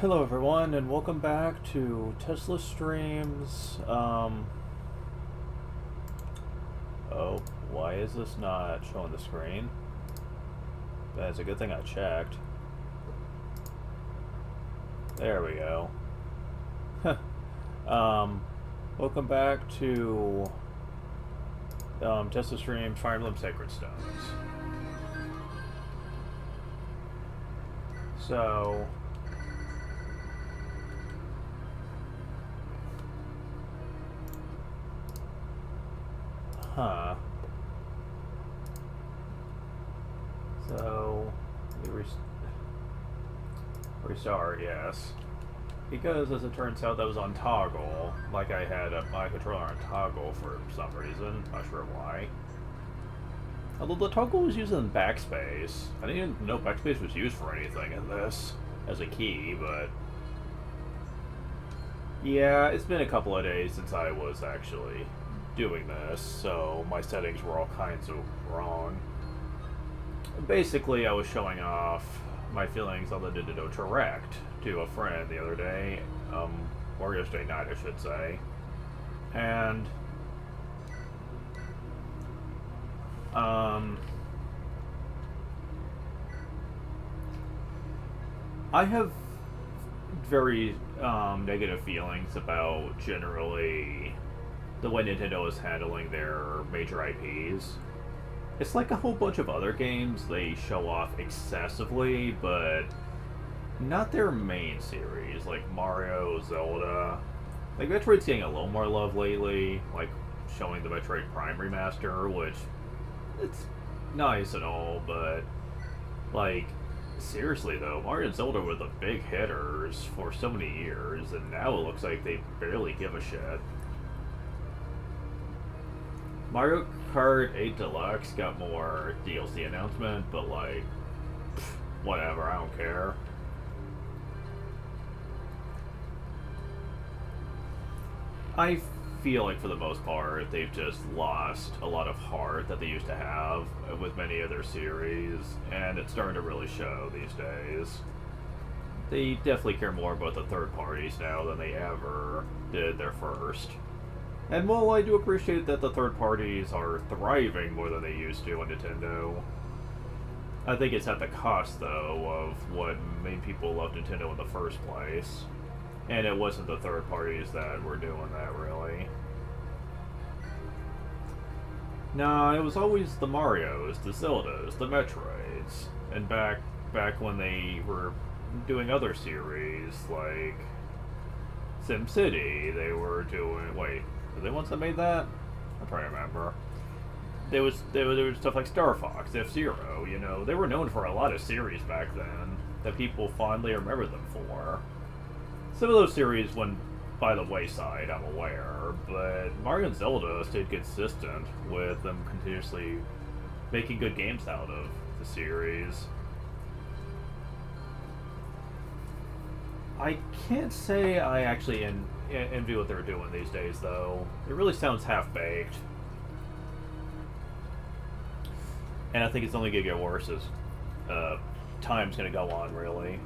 Hello everyone and welcome back to Tesla Streams. Oh, why is this not showing the screen? That's a good thing I checked. There we go. Welcome back to Tesla Streams Fire Emblem Sacred Stones. So Huh. So, we restart, yes. Because, as it turns out, that was on toggle. Like I had my controller on toggle for some reason. Not sure why. Although the toggle was using backspace. I didn't even know backspace was used for anything in this as a key, but... Yeah, it's been a couple of days since I was actually doing this, so my settings were all kinds of wrong. Basically, I was showing off my feelings on the Nintendo Direct to a friend the other day, or yesterday night, I should say, and I have very negative feelings about generally the way Nintendo is handling their major IPs. It's like a whole bunch of other games they show off excessively, but not their main series, like Mario, Zelda. Like, Metroid's getting a little more love lately, like showing the Metroid Prime remaster, which, it's nice and all, but, like, seriously though, Mario and Zelda were the big hitters for so many years, and now it looks like they barely give a shit. Mario Kart 8 Deluxe got more DLC announcement, but like, whatever, I don't care. I feel like for the most part, they've just lost a lot of heart that they used to have with many of their series, and it's starting to really show these days. They definitely care more about the third parties now than they ever did their first. And while I do appreciate that the third parties are thriving more than they used to on Nintendo, I think it's at the cost, though, of what made people love Nintendo in the first place. And it wasn't the third parties that were doing that, really. No, it was always the Marios, the Zeldas, the Metroids. And back when they were doing other series, like SimCity, they were doing... Wait, were they ones that made that? I'm trying to remember. There was stuff like Star Fox, F-Zero, you know. They were known for a lot of series back then that people fondly remember them for. Some of those series went by the wayside, I'm aware, but Mario and Zelda stayed consistent with them continuously making good games out of the series. I can't say I actually envy what they're doing these days, though. It really sounds half-baked. And I think it's only going to get worse as time's going to go on, really.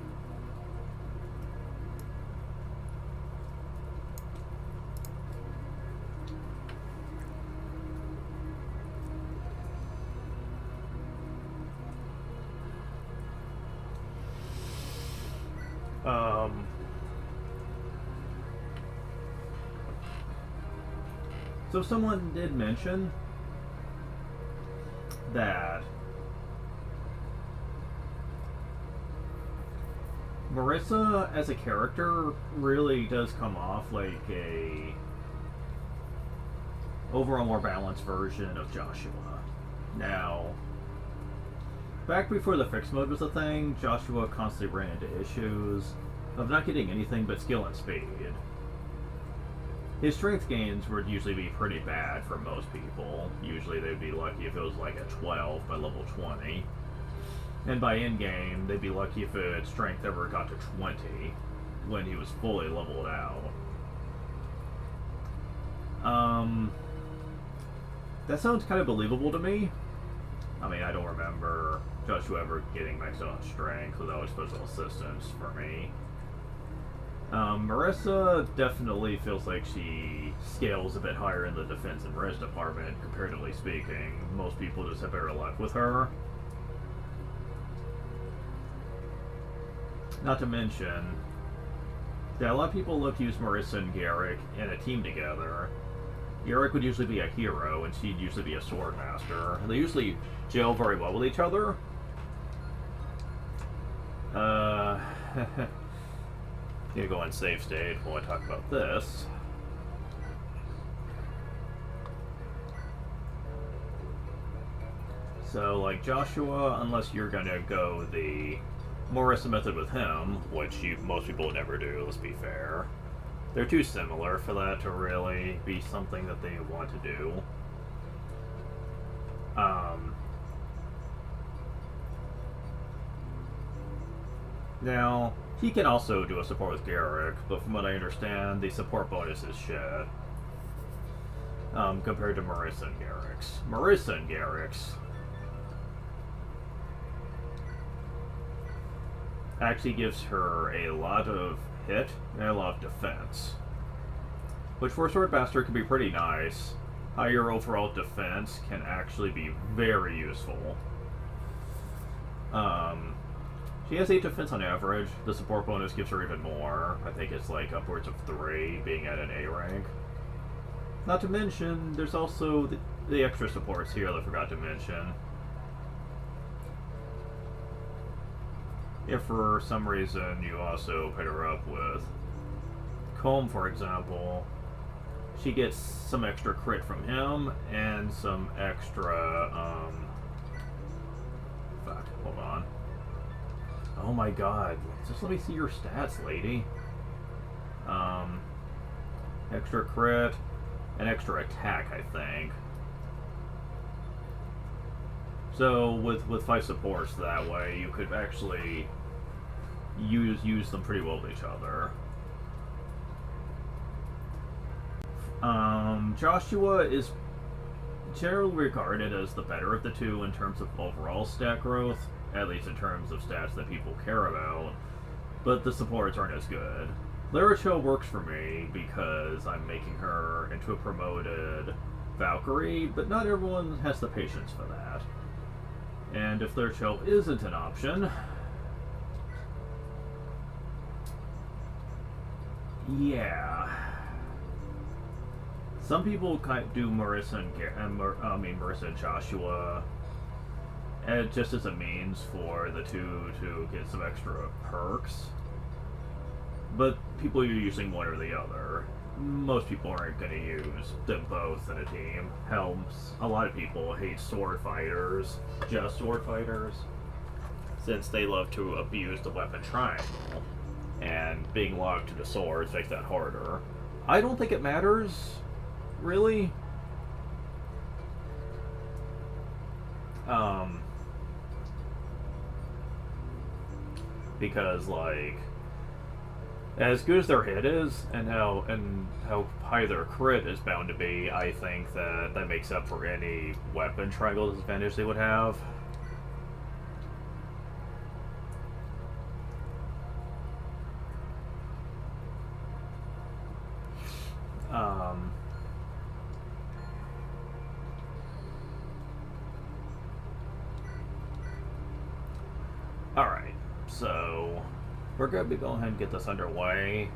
So someone did mention that Marissa as a character really does come off like a overall more balanced version of Joshua. Now, back before the fixed mode was a thing, Joshua constantly ran into issues of not getting anything but skill and speed. His strength gains would usually be pretty bad for most people. Usually they'd be lucky if it was like a 12 by level 20. And by endgame, they'd be lucky if his strength ever got to 20 when he was fully leveled out. That sounds kind of believable to me. I mean, I don't remember Joshua ever getting maxed out on strength without special assistance for me. Marissa definitely feels like she scales a bit higher in the defense and res department, comparatively speaking. Most people just have better luck with her. Not to mention, yeah, a lot of people look to use Marissa and Garrick in a team together. Garrick would usually be a hero, and she'd usually be a sword master. And they usually gel very well with each other. Gonna go on save state while I talk about this. So, like Joshua, unless you're gonna go the Marissa method with him, which most people would never do, let's be fair. They're too similar for that to really be something that they want to do. Now, he can also do a support with Garrick, but from what I understand, the support bonus is shit. Compared to Marissa and Garrick's. Marissa and Garrick's actually gives her a lot of hit and a lot of defense, which for a swordmaster can be pretty nice. Higher overall defense can actually be very useful. She has 8 defense on average. The support bonus gives her even more. I think it's like upwards of 3, being at an A rank. Not to mention, there's also the extra supports here that I forgot to mention. If for some reason you also put her up with Comb, for example, she gets some extra crit from him and some extra, fuck, hold on. Oh my god, just let me see your stats, lady. Extra crit and extra attack, I think. So with 5 supports that way, you could actually use them pretty well with each other. Joshua is generally regarded as the better of the two in terms of overall stat growth, at least in terms of stats that people care about, but the supports aren't as good. Laricho works for me because I'm making her into a promoted Valkyrie, but not everyone has the patience for that. And if Laricho isn't an option, yeah. Some people do Marissa and Joshua just as a means for the two to get some extra perks. But people are using one or the other. Most people aren't going to use them both in a team. Hell, a lot of people hate sword fighters, just sword fighters, since they love to abuse the weapon triangle. And being locked to the swords makes that harder. I don't think it matters, really. Because, like, as good as their hit is, and how high their crit is bound to be, I think that makes up for any weapon triangle disadvantage they would have. Alright, so we're going to go ahead and get this underway.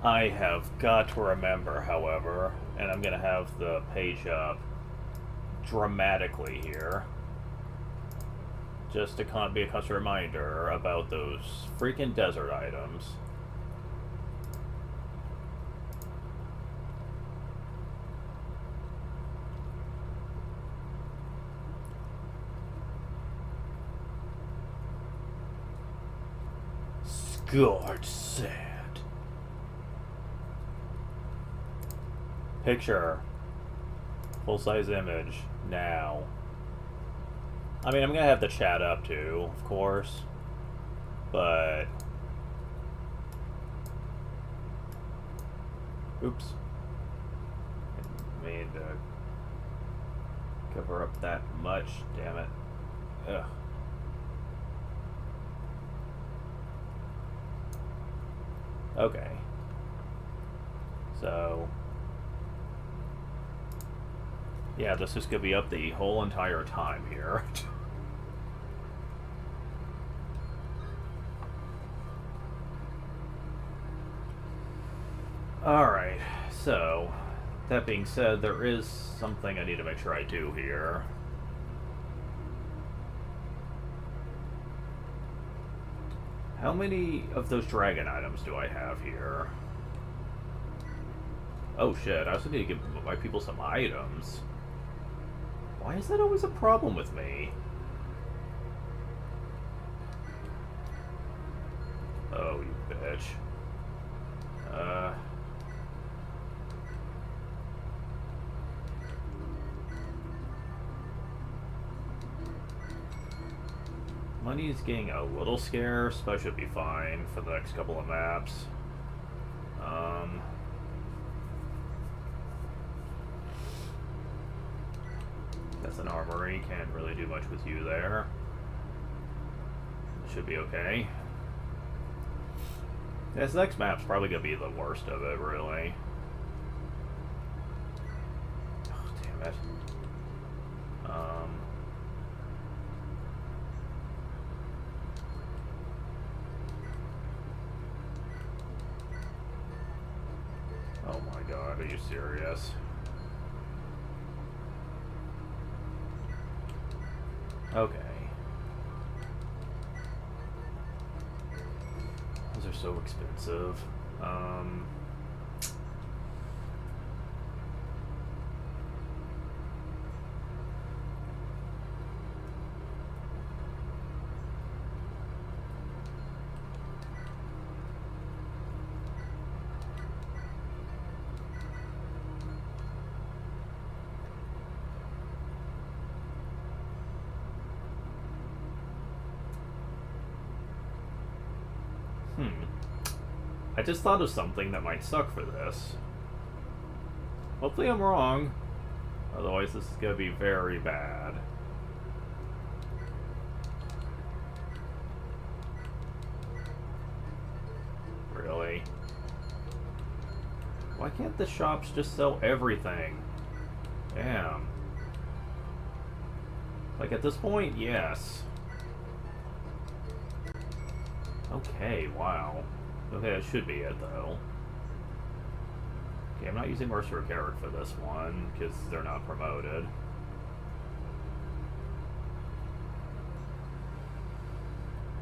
I have got to remember, however, and I'm going to have the page up dramatically here, just to be a constant reminder about those freaking desert items. Scourge sand. Picture. Full-size image. Now. I mean, I'm gonna have the chat up too, of course. But... oops. I mean to cover up that much, damn it. Ugh. Okay. So... yeah, this is going to be up the whole entire time here. Alright, so... that being said, there is something I need to make sure I do here. How many of those dragon items do I have here? Oh shit, I also need to give my people some items. Why is that always a problem with me? Oh, you bitch. Money is getting a little scarce, but I should be fine for the next couple of maps. That's an armory, can't really do much with you there. Should be okay. This next map's probably gonna be the worst of it, really. Oh, damn it. Oh my god, are you serious? Okay. Those are so expensive. I just thought of something that might suck for this. Hopefully I'm wrong. Otherwise this is gonna be very bad. Really? Why can't the shops just sell everything? Damn. Like at this point, yes. Okay, wow. Okay, that should be it, though. Okay, I'm not using Mercer Carrot for this one, because they're not promoted.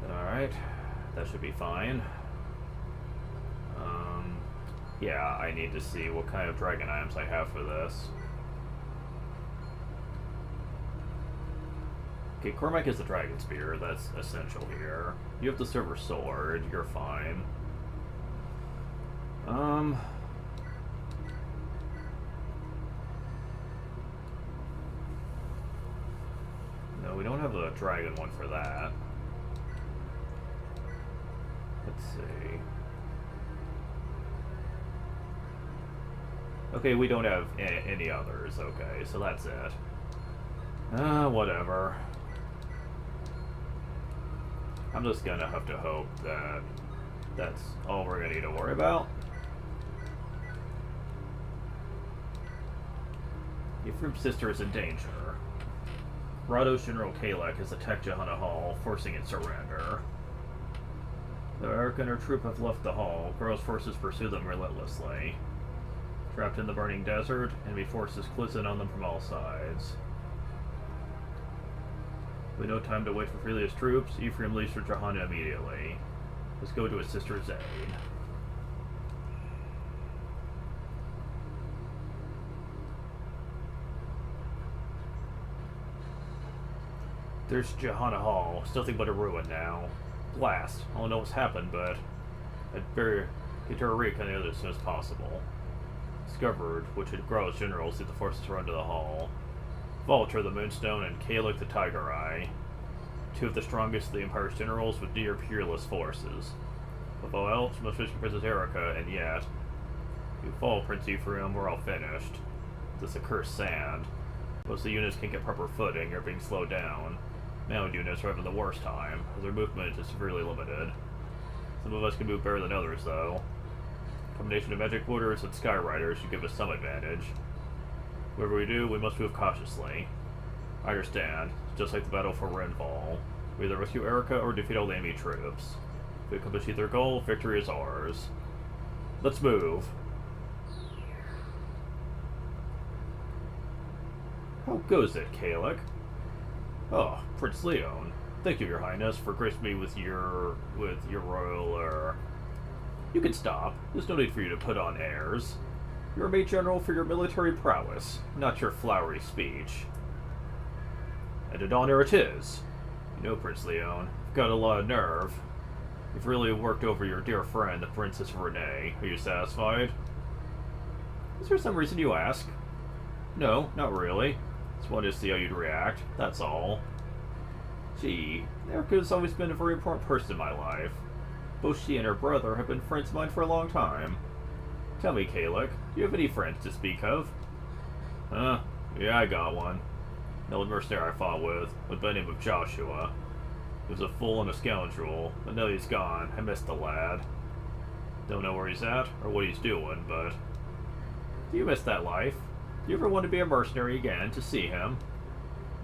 Alright, that should be fine. Yeah, I need to see what kind of dragon items I have for this. Okay, Cormac is the Dragon Spear, that's essential here. You have the Silver Sword, you're fine. No, we don't have a dragon one for that. Let's see. Okay, we don't have any others. Okay, so that's it. Whatever. I'm just gonna have to hope that that's all we're gonna need to worry about. Ephraim's sister is in danger. Rado's General Kalek has attacked Johanna Hall, forcing its surrender. The Eric and her troop have left the hall. Gro's forces pursue them relentlessly. Trapped in the burning desert, enemy forces close in on them from all sides. With no time to wait for Freelia's troops, Ephraim leaves for Johanna immediately. Let's go to his sister's aid. There's Johanna Hall, still nothing but a ruin now. Blast. I don't know what's happened, but I'd better get to her recon the others as soon as possible. Discovered, which had Gro's generals lead the forces run to the hall. Volter the Moonstone and Kalek the Tiger Eye. Two of the strongest of the Empire's generals with near peerless forces. Above all else, most wish Princess Erica, and yet, if you fall, Prince Ephraim, we're all finished. This accursed sand. Most of the units can't get proper footing or being slowed down. Mound units are having the worst time, as their movement is severely limited. Some of us can move better than others, though. Combination of magic porters and skyriders should give us some advantage. Whatever we do, we must move cautiously. I understand. Just like the battle for Renval. We either rescue Erica or defeat all the enemy troops. If we accomplish either goal, victory is ours. Let's move. How goes it, Kalek? Oh, Prince Leon. Thank you, Your Highness, for gracing me with your royal, You can stop. There's no need for you to put on airs. You're made general for your military prowess, not your flowery speech. And an honor it is. You know, Prince Leon, you've got a lot of nerve. You've really worked over your dear friend, the Princess Renee. Are you satisfied? Is there some reason you ask? No, not really. Just wanted to see how you'd react, that's all. Gee, Erica's always been a very important person in my life. Both she and her brother have been friends of mine for a long time. Tell me, Kalek, do you have any friends to speak of? Yeah, I got one. The old mercenary I fought with by the name of Joshua. He was a fool and a scoundrel, but now he's gone. I miss the lad. Don't know where he's at or what he's doing, but... Do you miss that life? Do you ever want to be a mercenary again to see him?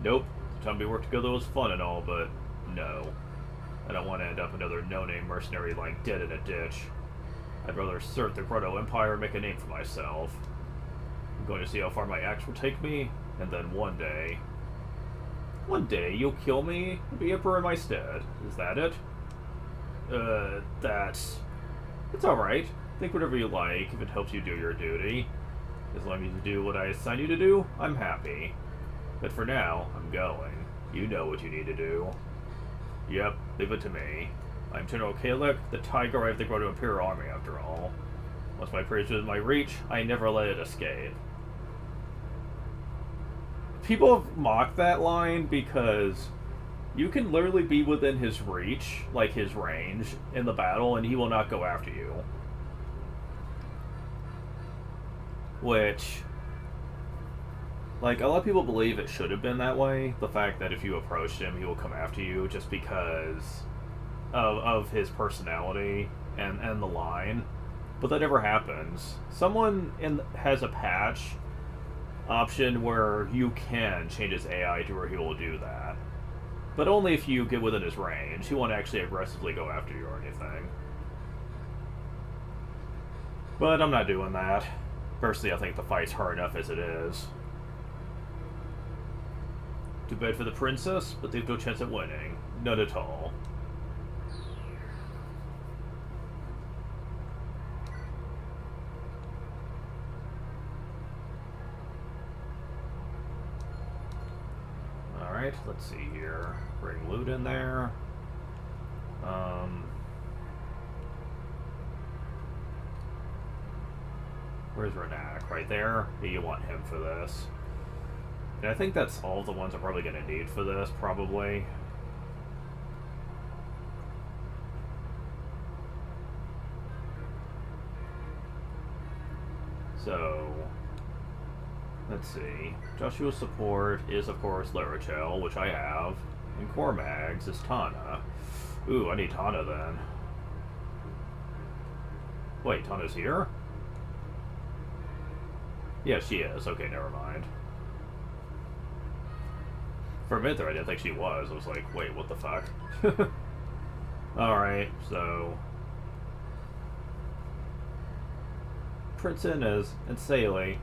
Nope. The time we worked together was fun and all, but no. I don't want to end up another no-name mercenary lying dead in a ditch. I'd rather serve the Grotto Empire and make a name for myself. I'm going to see how far my axe will take me, and then one day... One day you'll kill me and be emperor in my stead. Is that it? That's... It's alright. Think whatever you like if it helps you do your duty. As long as you do what I assign you to do, I'm happy. But for now, I'm going. You know what you need to do. Yep, leave it to me. I'm General Kalek, the Tiger of the Grotto Imperial Army, after all. Once my praise is within my reach, I never let it escape. People have mocked that line because you can literally be within his reach, like his range, in the battle, and he will not go after you. Which, like, a lot of people believe it should have been that way. The fact that if you approach him, he will come after you just because of his personality and the line. But that never happens. Someone has a patch option where you can change his AI to where he will do that. But only if you get within his range. He won't actually aggressively go after you or anything. But I'm not doing that. Personally, I think the fight's hard enough as it is. Too bad for the princess, but they've no chance at winning. None at all. Alright, let's see here. Bring loot in there. Where's Renak? Right there? Yeah, you want him for this. And I think that's all the ones I'm probably going to need for this, probably. So, let's see. Joshua's support is, of course, Larichel, which I have. And Cormag's is Tana. Ooh, I need Tana then. Wait, Tana's here? Yeah, she is. Okay, never mind. For a minute there, I didn't think she was. I was like, wait, what the fuck? Alright, so... Prince Inez and Saley.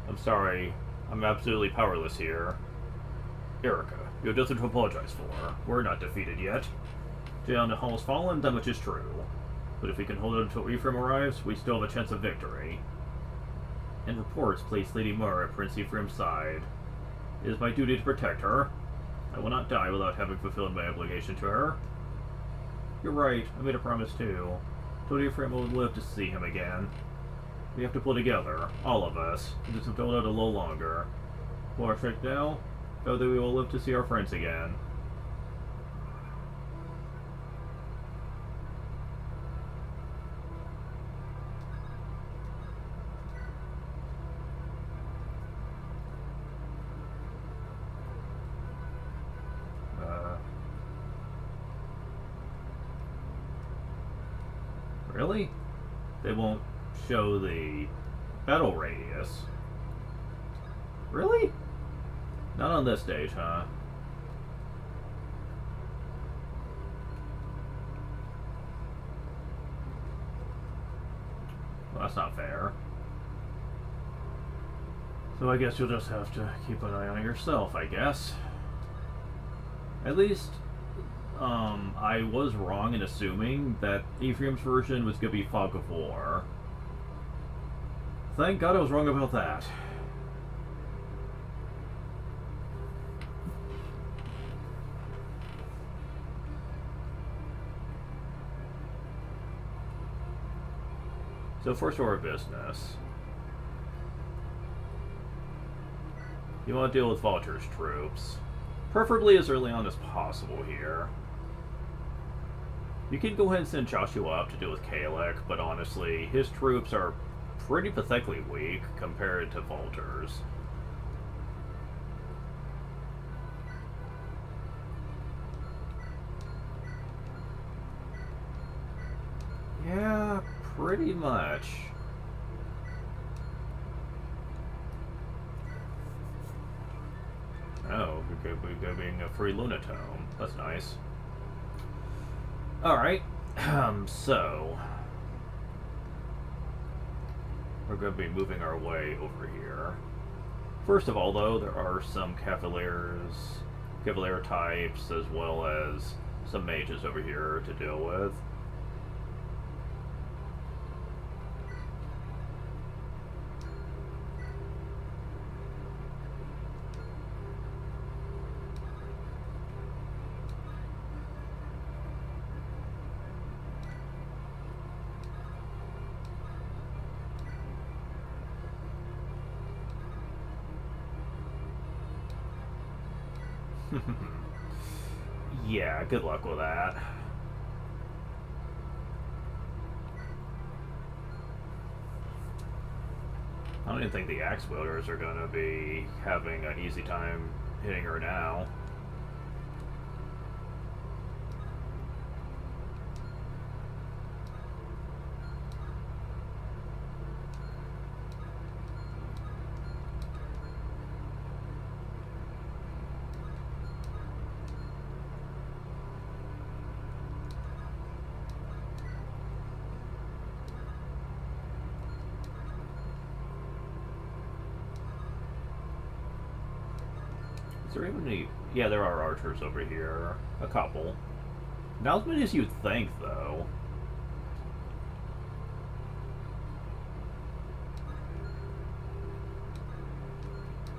I'm sorry. I'm absolutely powerless here. Erica, you have nothing to apologize for. We're not defeated yet. Jeanne Hall has fallen, that much is true. But if we can hold it until Ephraim arrives, we still have a chance of victory. And reports place Lady Mur at Prince Ephraim's side. It is my duty to protect her. I will not die without having fulfilled my obligation to her. You're right, I made a promise too. Told Ephraim will live to see him again. We have to pull together, all of us, and just don't let it a little longer. For our strength now, know that we will live to see our friends again. Really? They won't show the battle radius. Really? Not on this stage, huh? Well, that's not fair. So I guess you'll just have to keep an eye on yourself, I guess. At least, I was wrong in assuming that Ephraim's version was going to be Fog of War. Thank God I was wrong about that. So first order of business. You want to deal with Vulture's troops. Preferably as early on as possible here. You can go ahead and send Joshua up to deal with Kalek, but honestly, his troops are pretty pathetically weak compared to Vulture's. Yeah, pretty much. Oh, we're being a free Lunatome. That's nice. Alright, so... we're going to be moving our way over here. First of all, though, there are some Cavalier types, as well as some mages over here to deal with. Yeah, good luck with that. I don't even think the axe wielders are going to be having an easy time hitting her now. Is there even any... yeah, there are archers over here. A couple. Not as many as you'd think, though.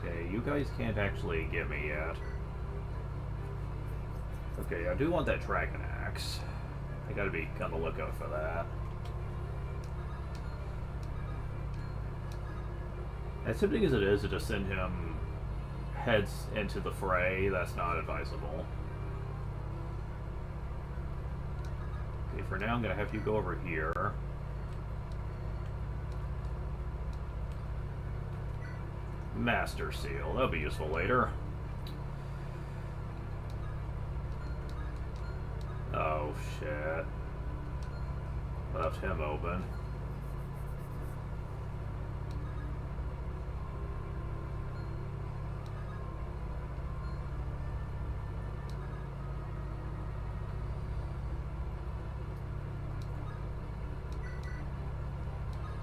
Okay, you guys can't actually get me yet. Okay, I do want that dragon axe. I gotta be on the lookout for that. As tempting as it is to just send him heads into the fray, that's not advisable. Okay, for now I'm gonna have you go over here. Master Seal, that'll be useful later. Oh shit. Left him open.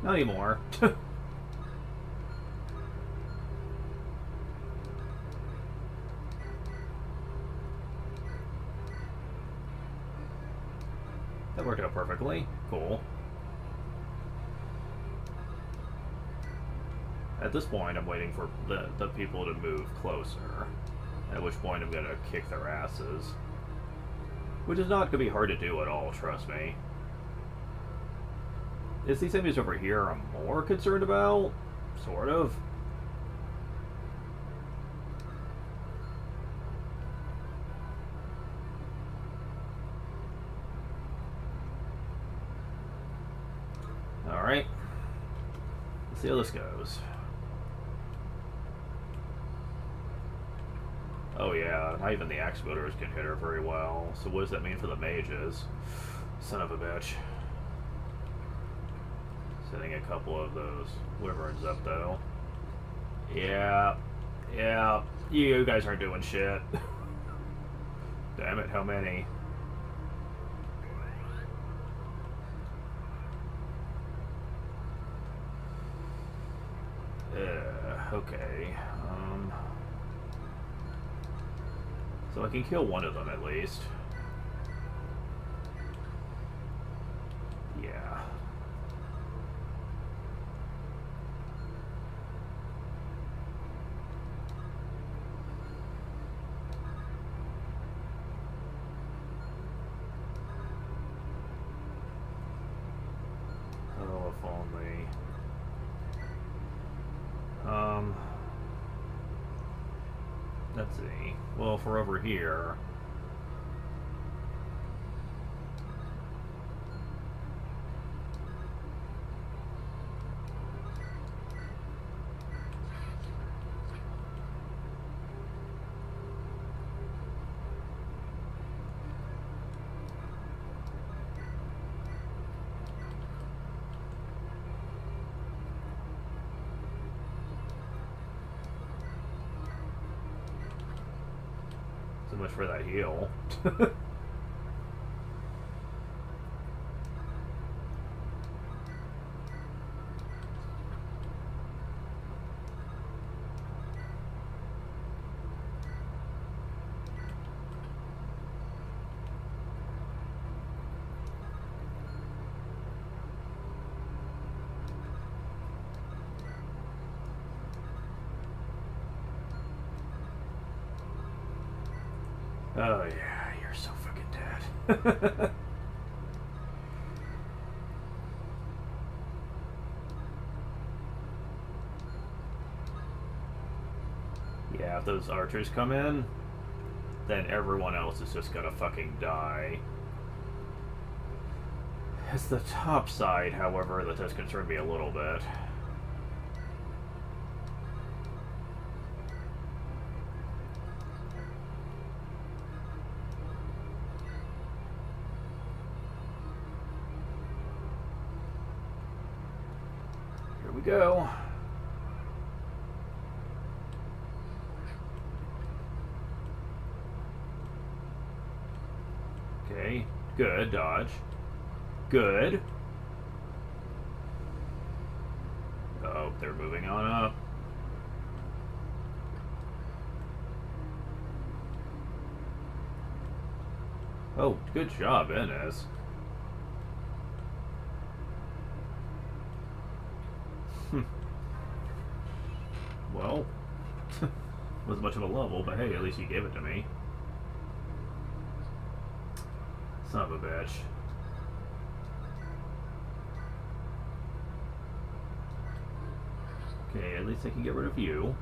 Not anymore. That worked out perfectly. Cool. At this point, I'm waiting for the people to move closer. At which point, I'm gonna kick their asses. Which is not gonna be hard to do at all, trust me. It's these enemies over here I'm more concerned about? Sort of. Alright. Let's see how this goes. Oh yeah, not even the axe wielders can hit her very well. So what does that mean for the mages? Son of a bitch. Sending a couple of those wyverns up, though. Yeah. Yeah. You guys aren't doing shit. Damn it, how many? Okay. So I can kill one of them at least. Yeah. Oh, if only. Let's see. Well, for over here. So much for that heal. Oh yeah, you're so fucking dead. Yeah, if those archers come in, then everyone else is just gonna fucking die. It's the top side, however, that does concern me a little bit. Here we go. Okay, good, dodge. Good. Oh, they're moving on up. Oh, good job, Inez. Well, wasn't much of a level, but hey, at least you gave it to me. Son of a bitch. Okay, at least I can get rid of you.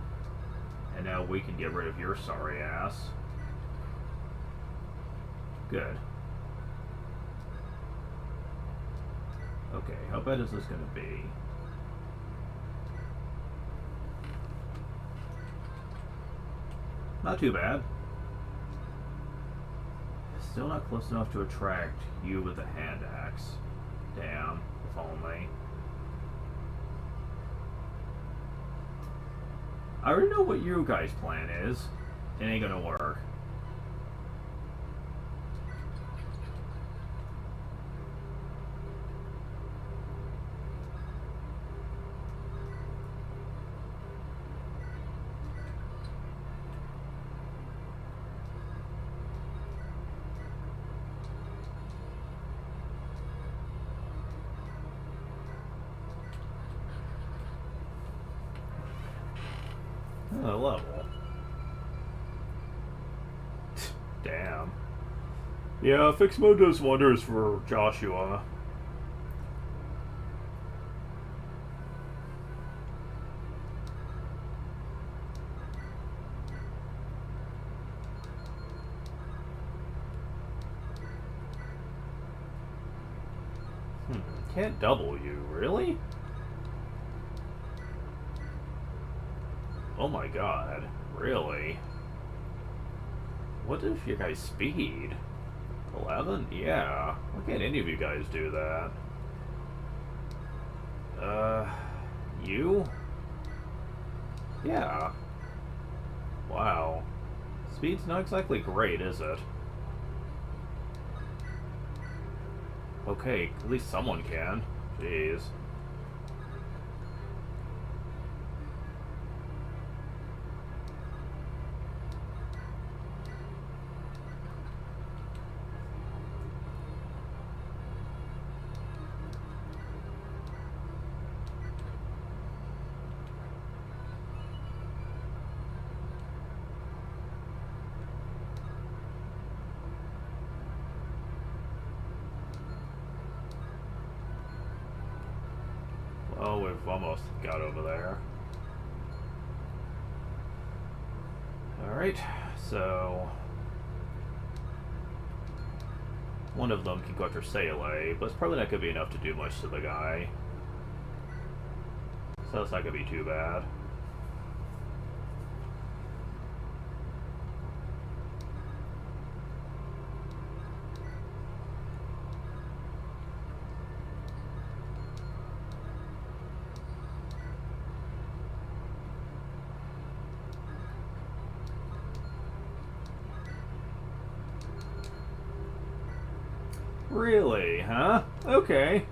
And now we can get rid of your sorry ass. Good. Okay, how bad is this gonna be? Not too bad. Still not close enough to attract you with the hand axe. Damn, if only. I already know what your guys' plan is. It ain't gonna work. Oh, level. Damn. Yeah, fixed mode does wonders for Joshua. Can't double you, really? Oh my god, really? What is your guys' speed? 11? Yeah. Why can't any of you guys do that? Uh, you? Yeah. Wow. Speed's not exactly great, is it? Okay, at least someone can. Jeez. Well, we've almost got over there. Alright, so... one of them can go after Seele, but it's probably not going to be enough to do much to the guy. So it's not going to be too bad. Really, huh? Okay.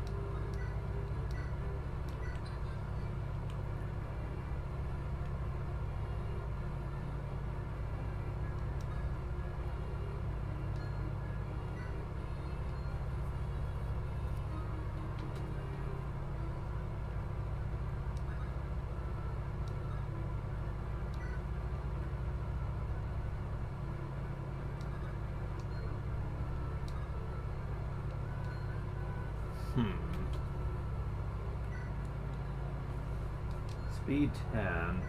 Speed 10.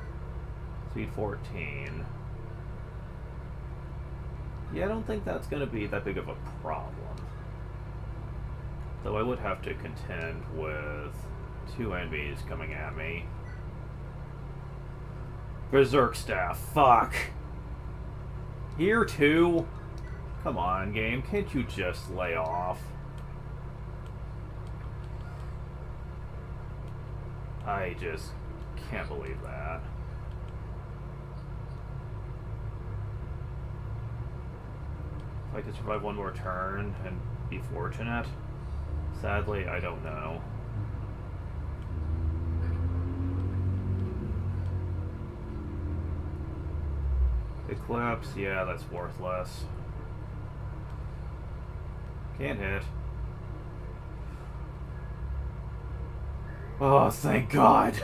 Speed 14. Yeah, I don't think that's going to be that big of a problem. Though I would have to contend with two enemies coming at me. Berserk Staff, fuck! Here too? Come on, game, can't you just lay off? I just can't believe that. If I could survive one more turn and be fortunate? Sadly, I don't know. Eclipse, yeah, that's worthless. Can't hit. Oh, thank God!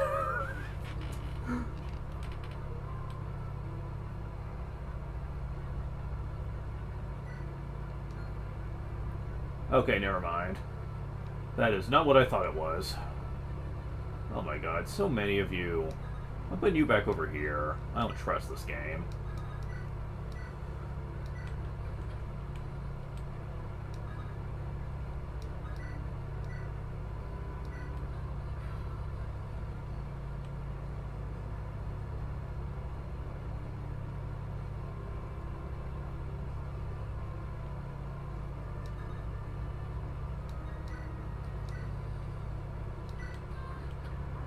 Okay, never mind. That is not what I thought it was. Oh my God, so many of you. I'm putting you back over here. I don't trust this game.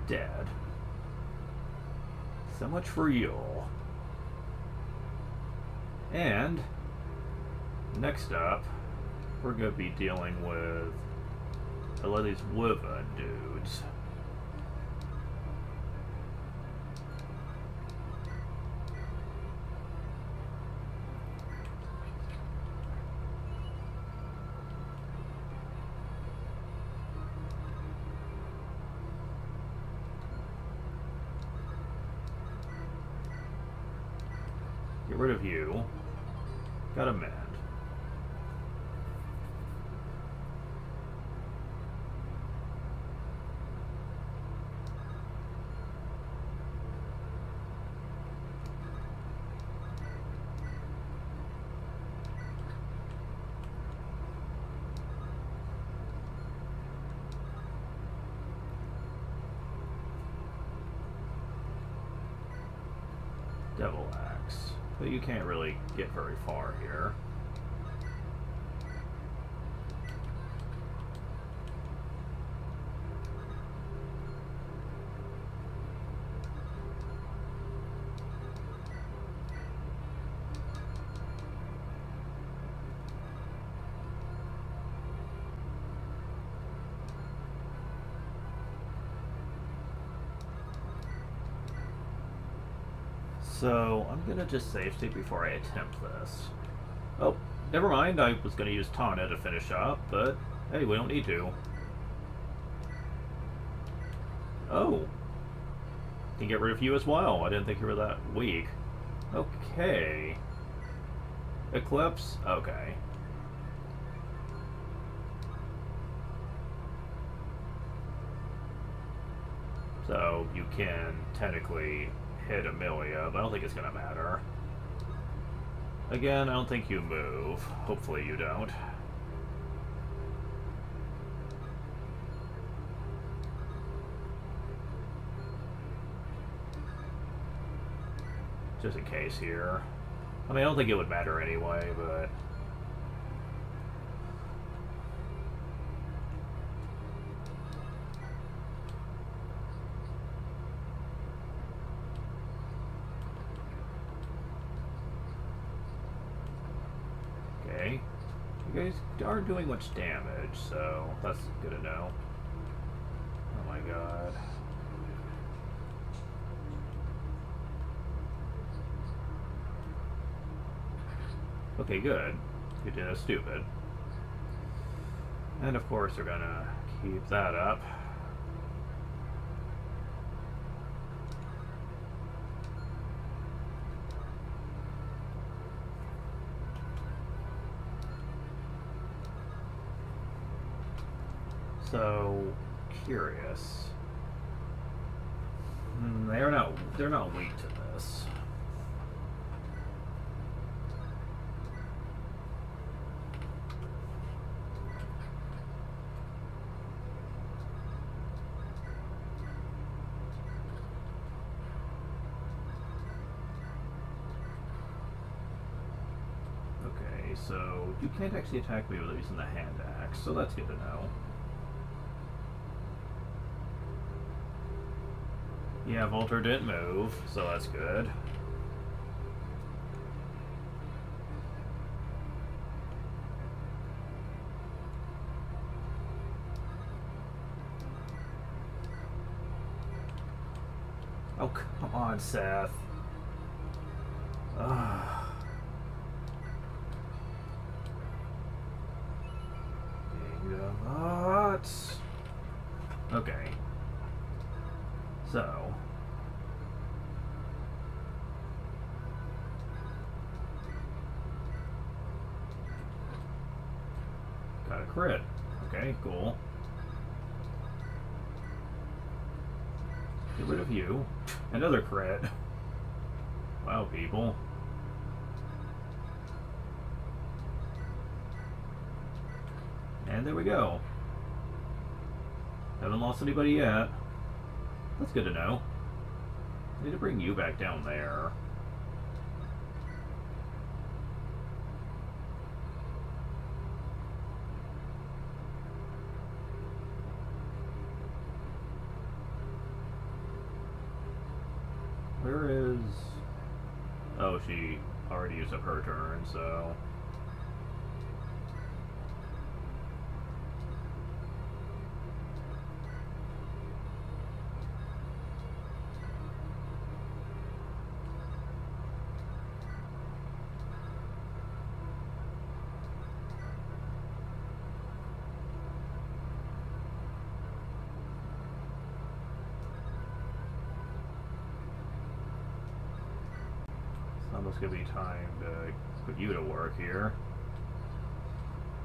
Dead. So much for you. And next up, we're going to be dealing with a lot of these Wyvern dudes. Get rid of you. Got a mend. Devil Axe. But you can't really get very far here. So, I'm gonna just save state before I attempt this. Oh, never mind, I was gonna use Tana to finish up, but hey, we don't need to. Oh. Can get rid of you as well. I didn't think you were that weak. Okay. Eclipse? Okay. So, you can technically hit Amelia, but I don't think it's gonna matter. Again, I don't think you move. Hopefully you don't. Just in case here. I mean, I don't think it would matter anyway, but... Okay. You guys aren't doing much damage, so that's good to know. Oh my god. Okay, good. You did a stupid. And of course they're gonna keep that up. So curious. They're not weak to this. Okay, so you can't actually attack me without using the hand axe, so that's good to know. Yeah, Volter didn't move, so that's good. Oh, come on, Seth. Ugh. Okay. So. Got a crit. Okay, cool. Get rid of you. Another crit. Wow, people. And there we go. Haven't lost anybody yet. That's good to know. I need to bring you back down there. Where is... Oh, she already used up her turn, so... Almost gonna be time to put you to work here.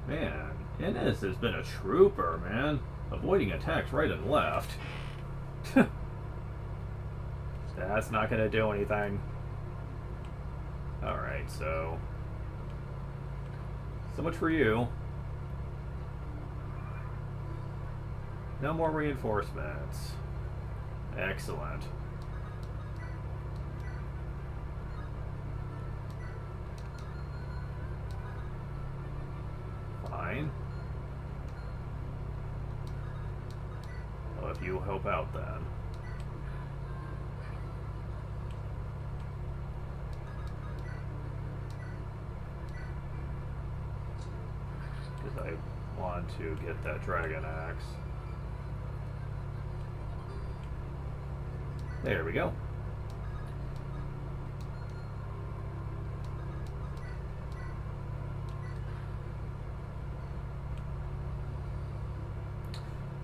Man, Innes has been a trooper, man. Avoiding attacks right and left. That's not gonna do anything. Alright, so much for you. No more reinforcements. Excellent. Fine. Well, if you help out then. Because I want to get that dragon axe. There we go.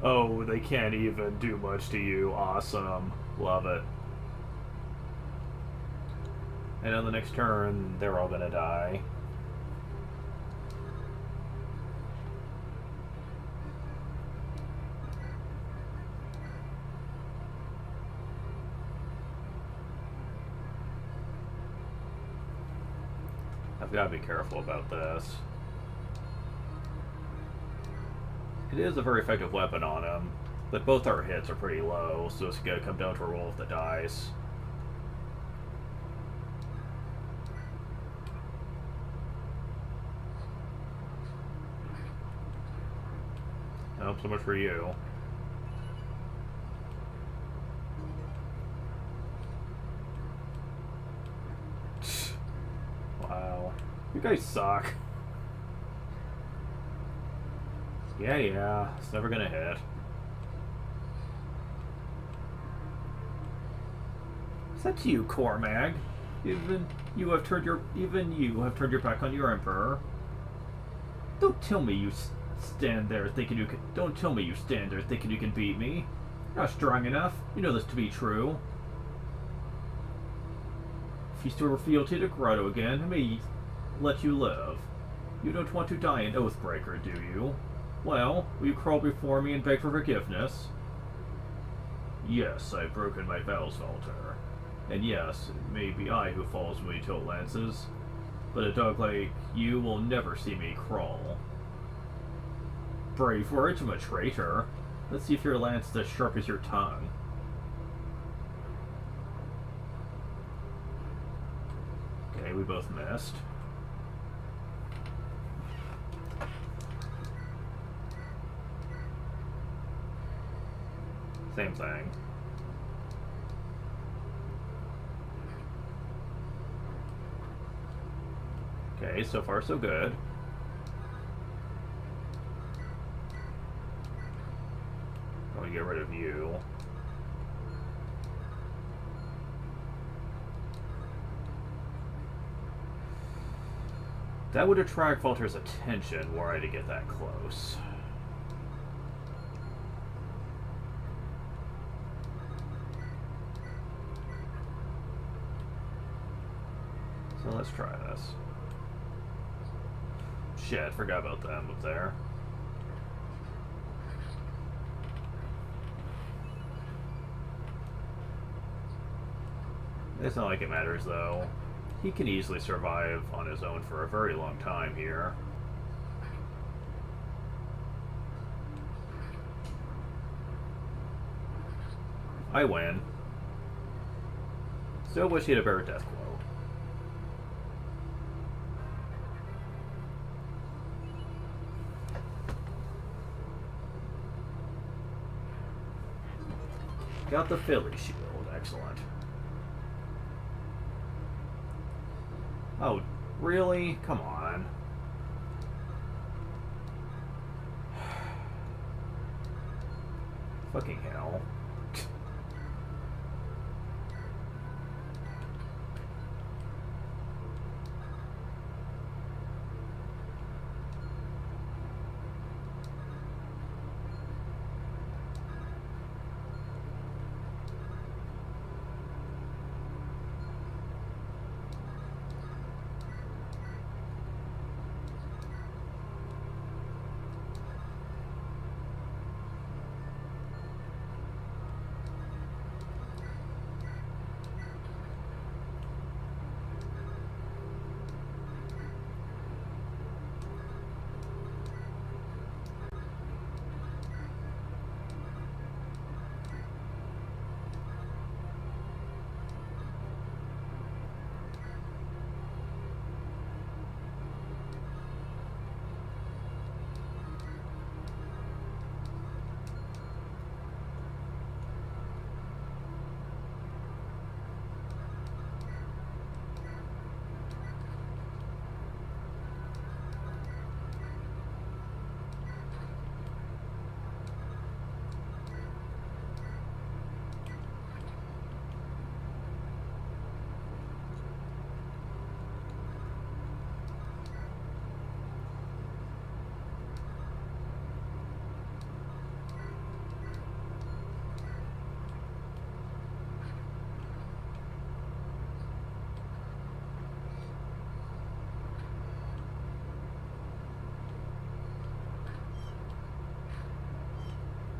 Oh, they can't even do much to you. Awesome. Love it. And on the next turn, they're all gonna die. I've got to be careful about this. It is a very effective weapon on him, but both our hits are pretty low, so it's gonna come down to a roll of the dice. Nope, so much for you. Wow. You guys suck. Yeah, it's never gonna hit. Is that you, Cormag? Even you have turned your back on your emperor. Don't tell me you stand there thinking you can. Don't tell me you stand there thinking you can beat me. You're not strong enough. You know this to be true. If you still refuse to the grotto again, I may let you live. You don't want to die an Oathbreaker, do you? Well, will you crawl before me and beg for forgiveness? Yes, I've broken my vows, Valter. And yes, it may be I who falls when we tilt lances, but a dog like you will never see me crawl. Brave words from a traitor. Let's see if your lance is as sharp as your tongue. Okay, we both missed. Same thing. Okay, so far so good. I'm gonna get rid of you. That would attract Valter's attention were I to get that close. So let's try this. Shit, forgot about them up there. It's not like it matters though. He can easily survive on his own for a very long time here. I win. Still wish he had a better death quote. Got the Philly shield, excellent. Oh, really? Come on. Fucking hell.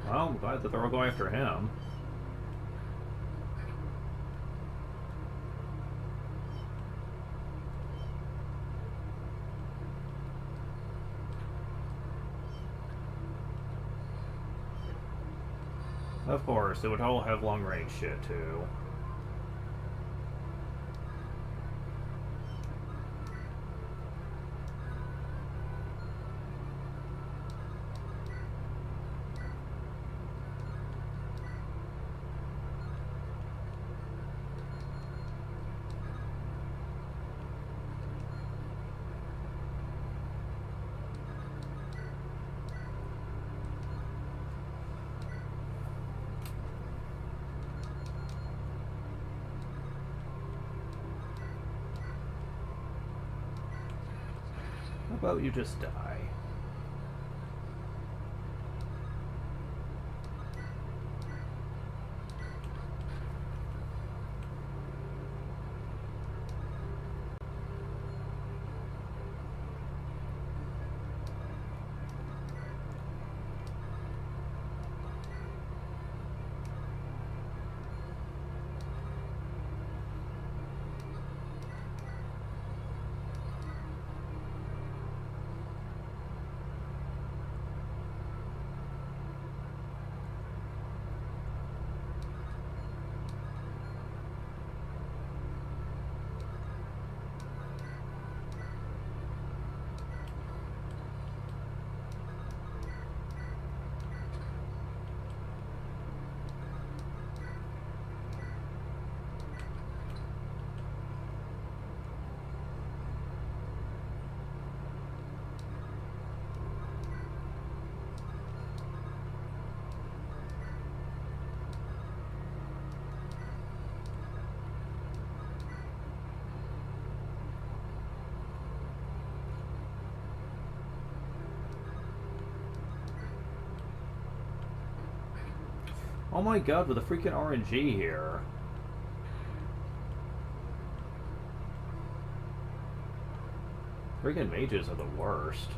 Well, I'm glad that they're all going after him. Of course, they would all have long-range shit, too. How about you just die? Oh my god, with the freaking RNG here. Freaking mages are the worst.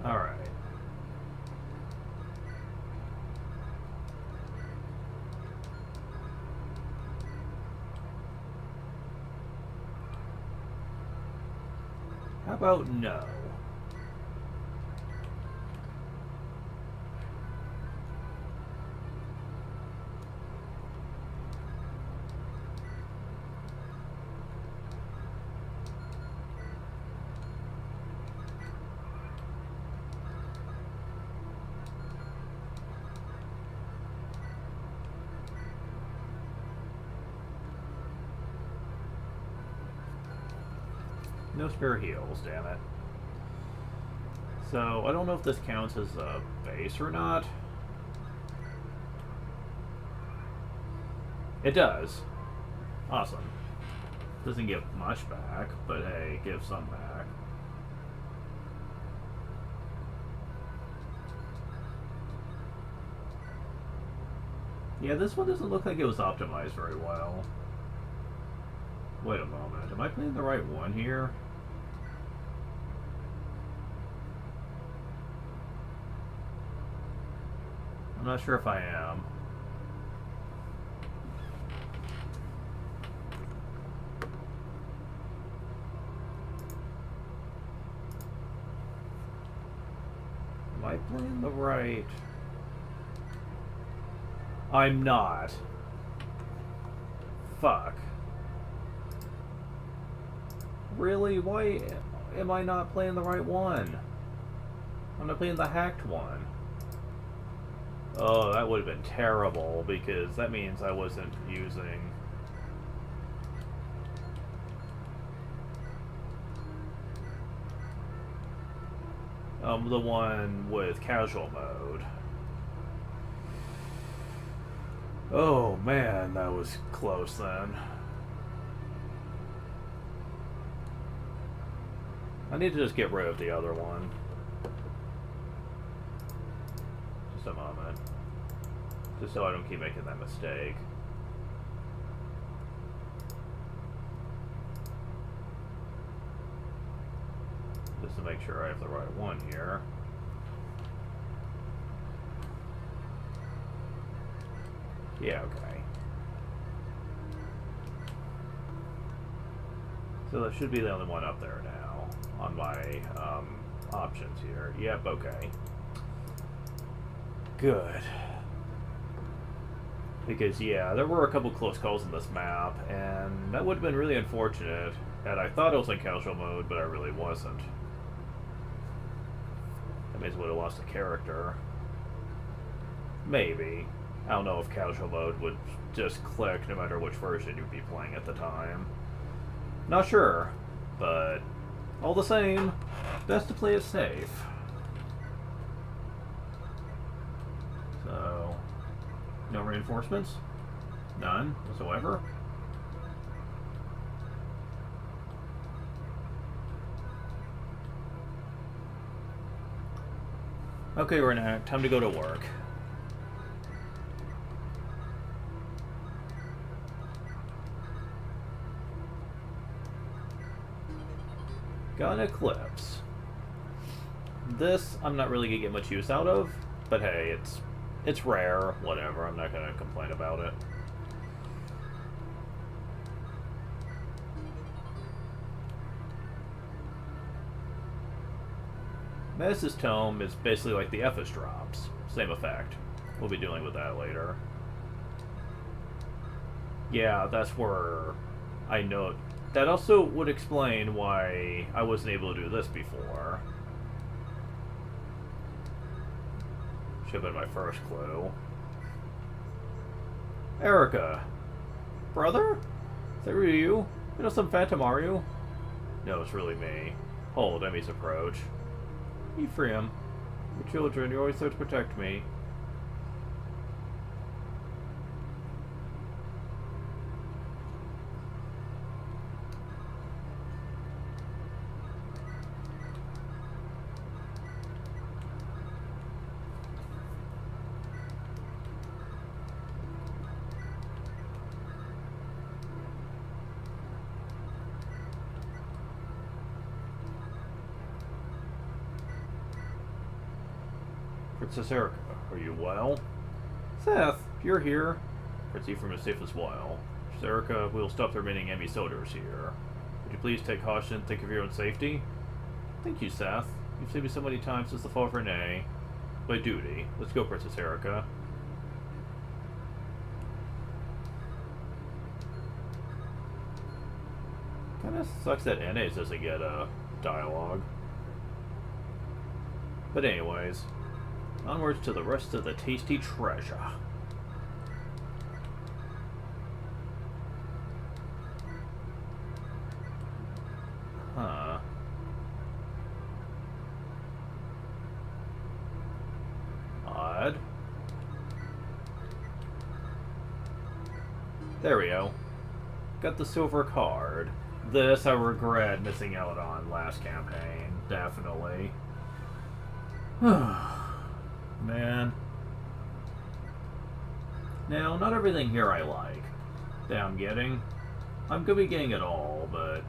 Alright. How about no? No spare heals, damn it. So, I don't know if this counts as a base or not. It does. Awesome. Doesn't give much back, but hey, give some back. Yeah, this one doesn't look like it was optimized very well. Wait a moment, am I playing the right one here? not sure if I am. Am I playing the right? I'm not. Fuck. Really? Why am I not playing the right one? I'm not playing the hacked one. Oh, that would have been terrible, because that means I wasn't using... the one with casual mode. Oh man, that was close then. I need to just get rid of the other one. Just a moment. Just so I don't keep making that mistake. Just to make sure I have the right one here. Yeah, okay. So that should be the only one up there now on my options here. Yep, okay. Good. Because, yeah, there were a couple close calls in this map, and that would have been really unfortunate had I thought it was in casual mode, but I really wasn't. That means I would have lost a character. Maybe. I don't know if casual mode would just click no matter which version you'd be playing at the time. Not sure, but all the same, best to play it safe. So, no reinforcements? None whatsoever? Okay, Renat, time to go to work. Got an Eclipse. This I'm not really gonna get much use out of, but hey, it's rare, whatever, I'm not gonna complain about it. Menace's Tome is basically like the Ephes drops. Same effect. We'll be dealing with that later. Yeah, that's where I know. That also would explain why I wasn't able to do this before. Should have been my first clue. Erica. Brother? Is that really you? You know some Phantom, are you? No, it's really me. Hold, enemy's approach. Ephraim, your children, you're always there to protect me. Princess Erica, are you well? Seth, you're here. Prince Ephraim is safe as well. Princess Erica, we will stop the remaining enemy soldiers here. Would you please take caution, think of your own safety? Thank you, Seth. You've saved me so many times since the fall of Renee. By duty. Let's go, Princess Erica. Kinda sucks that NA doesn't get a dialogue. But anyways, onwards to the rest of the tasty treasure. Huh. Odd. There we go. Got the silver card. This I regret missing out on last campaign. Definitely. Man. Now, not everything here I like that I'm getting. I'm gonna be getting it all, but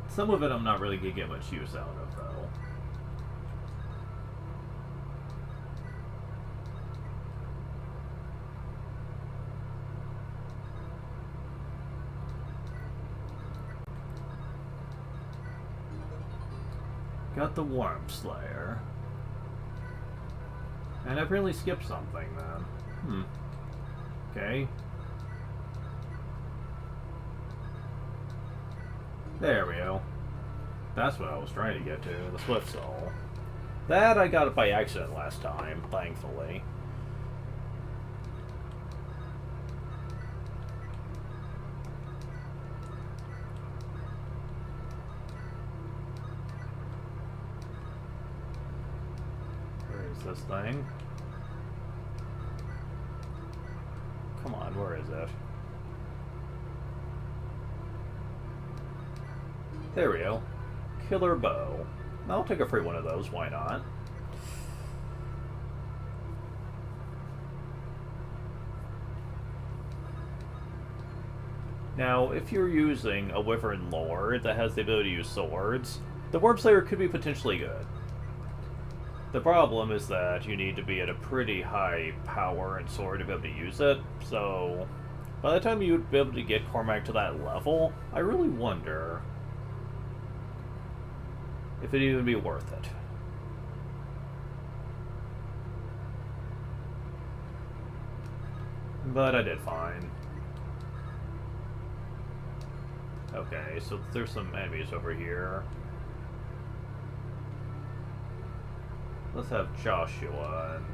some of it I'm not really gonna get much use out of, though. Got the Worm Slayer. And I've really skipped something then. Okay. There we go. That's what I was trying to get to, the Swift Soul. That I got it by accident last time, thankfully. Where is this thing? Come on, where is it? There we go. Killer Bow. I'll take a free one of those, why not? Now, if you're using a Wyvern Lord that has the ability to use swords, the Worm Slayer could be potentially good. The problem is that you need to be at a pretty high power and sword to be able to use it, so by the time you'd be able to get Cormac to that level, I really wonder if it'd even be worth it. But I did fine. Okay, so there's some enemies over here. Let's have Joshua and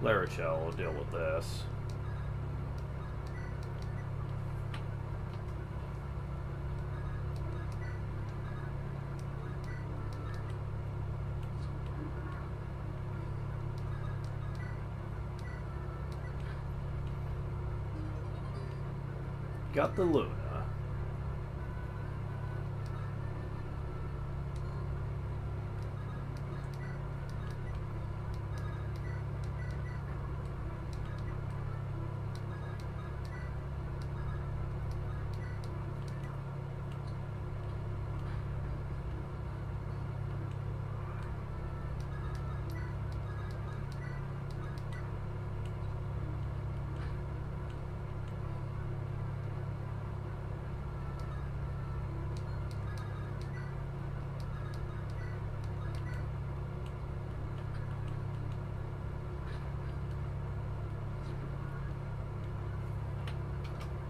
Larichel deal with this. Got the Luna.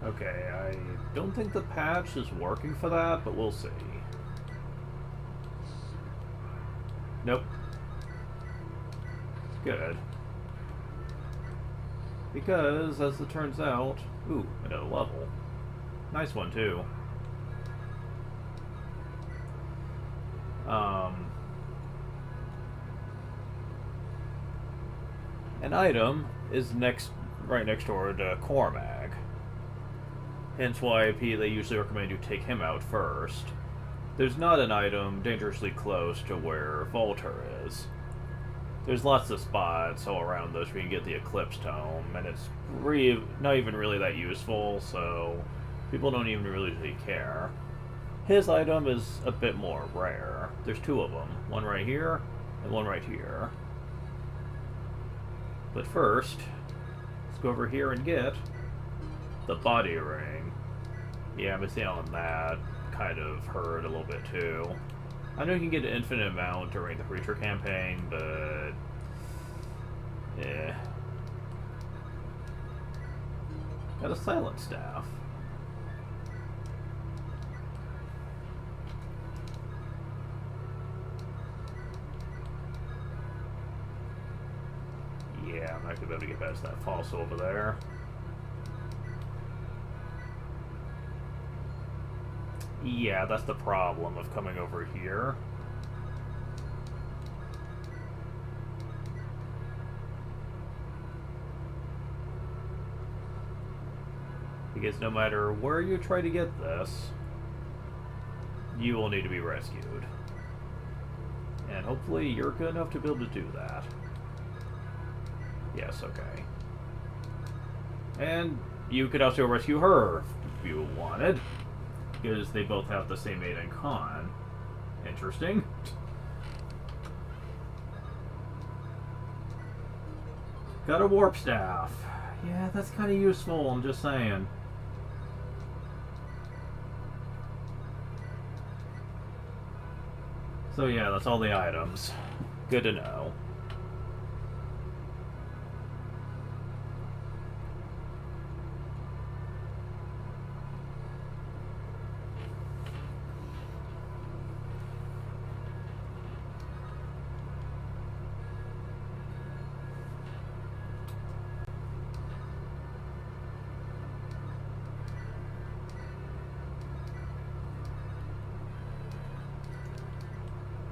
Okay, I don't think the patch is working for that, but we'll see. Nope. Good. Because, as it turns out... Ooh, another level. Nice one, too. An item is right next door to Cormac. Hence why they usually recommend you take him out first. There's not an item dangerously close to where Volter is. There's lots of spots all around those where you can get the Eclipse Tome, and it's not even really that useful, so people don't even really care. His item is a bit more rare. There's two of them. One right here, and one right here. But first, let's go over here and get the Body Ring. Yeah, missing out on that kind of hurt a little bit too. I know you can get an infinite amount during the Preacher campaign, but... yeah. Got a Silent Staff. Yeah, I'm not going to be able to get past that fossil over there. Yeah, that's the problem of coming over here. Because no matter where you try to get this, you will need to be rescued. And hopefully you're good enough to be able to do that. Yes, okay. And you could also rescue her if you wanted. Because they both have the same 8 in con. Interesting. Got a warp staff. Yeah, that's kind of useful, I'm just saying. So yeah, that's all the items. Good to know.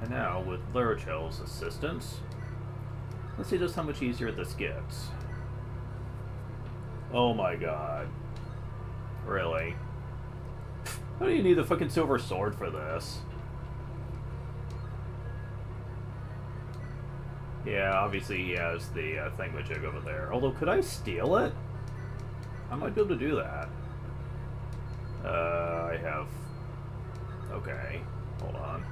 And now, with Lurichel's assistance, let's see just how much easier this gets. Oh my god. Really? How do you need the fucking silver sword for this? Yeah, obviously he has the thingamajig over there. Although, could I steal it? I might be able to do that. I have... Okay, hold on.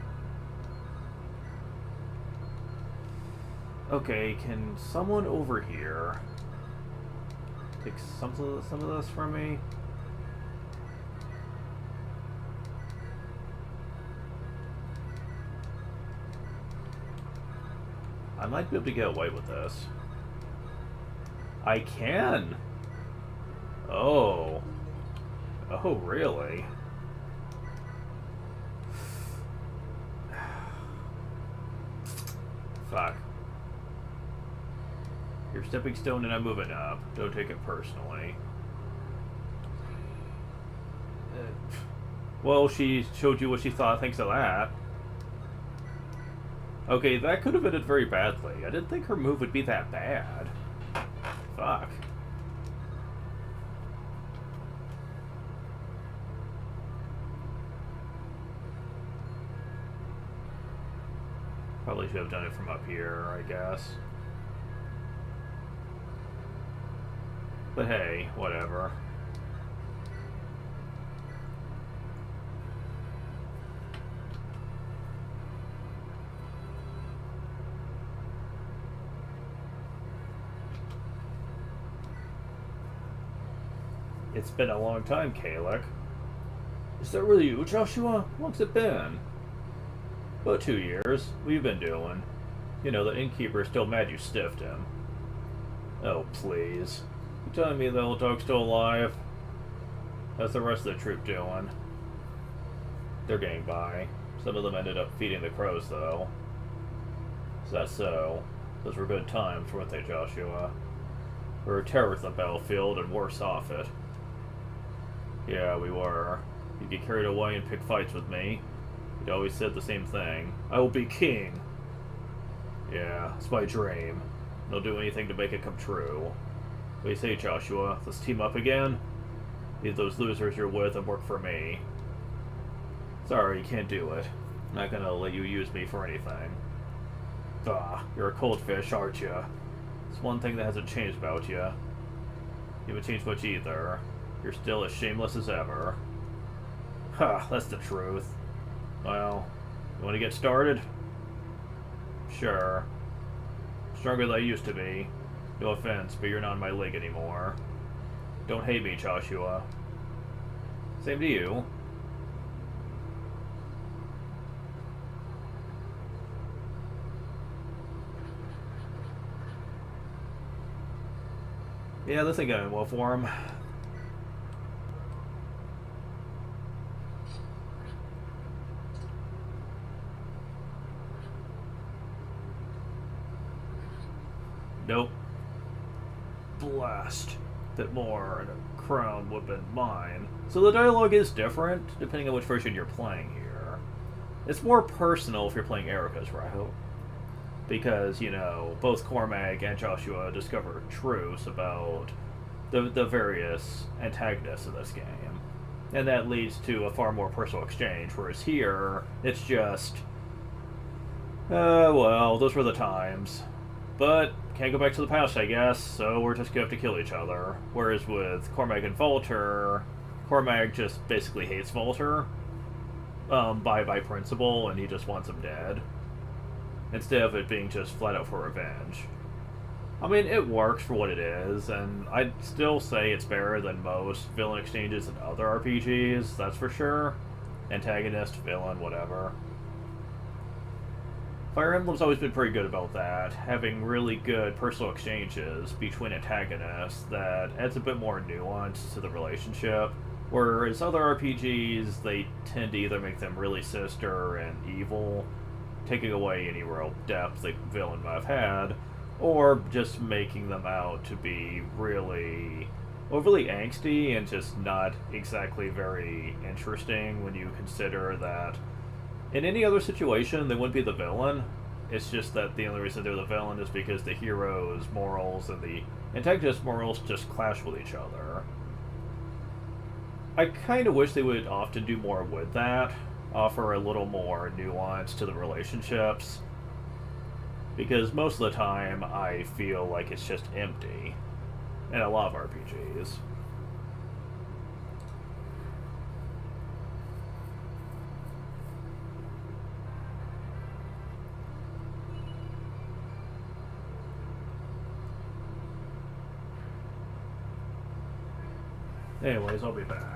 Okay, can someone over here take some of this from me? I might be able to get away with this. I can! Oh. Oh, really? Fuck. You're stepping stone and I'm moving up. Don't take it personally. Well, she showed you what she thinks of that. Okay, that could have ended very badly. I didn't think her move would be that bad. Fuck. Probably should have done it from up here, I guess. But hey, whatever. It's been a long time, Kalek. Is that really you, Joshua? How long's it been? About 2 years. What you been doing? You know, the innkeeper's still mad you stiffed him. Oh, please. You telling me the old dog's still alive? How's the rest of the troop doing? They're getting by. Some of them ended up feeding the crows, though. Is that so? Those were good times, weren't they, Joshua? We were terrorists on the battlefield, and worse off it. Yeah, we were. You'd get carried away and pick fights with me. You'd always said the same thing. I will be king. Yeah, it's my dream. I'll do anything to make it come true. What do you say, Joshua? Let's team up again? Leave those losers you're with and work for me. Sorry, you can't do it. I'm not gonna let you use me for anything. Ah, you're a cold fish, aren't you? It's one thing that hasn't changed about you. You haven't changed much either. You're still as shameless as ever. Ha, that's the truth. Well, you want to get started? Sure. Stronger than I used to be. No offense, but you're not in my league anymore. Don't hate me, Joshua. Same to you. Yeah, this ain't going well for him. Nope. Blast. Bit more, and a crown would have been mine. So the dialogue is different, depending on which version you're playing here. It's more personal if you're playing Erica's route. Because, you know, both Cormac and Joshua discover truths about the various antagonists of this game. And that leads to a far more personal exchange, whereas here, it's just... well, those were the times. But, can't go back to the past, I guess, so we're just gonna have to kill each other. Whereas with Cormac and Volter, Cormac just basically hates Volter, by principle, and he just wants him dead. Instead of it being just flat out for revenge. I mean, it works for what it is, and I'd still say it's better than most villain exchanges in other RPGs, that's for sure. Antagonist, villain, whatever. Fire Emblem's always been pretty good about that, having really good personal exchanges between antagonists that adds a bit more nuance to the relationship. Whereas other RPGs, they tend to either make them really sinister and evil, taking away any real depth the villain might have had, or just making them out to be really overly angsty and just not exactly very interesting when you consider that in any other situation, they wouldn't be the villain. It's just that the only reason they're the villain is because the hero's morals and the antagonist's morals just clash with each other. I kind of wish they would often do more with that, offer a little more nuance to the relationships, because most of the time I feel like it's just empty in a lot of RPGs. Anyways, I'll be back.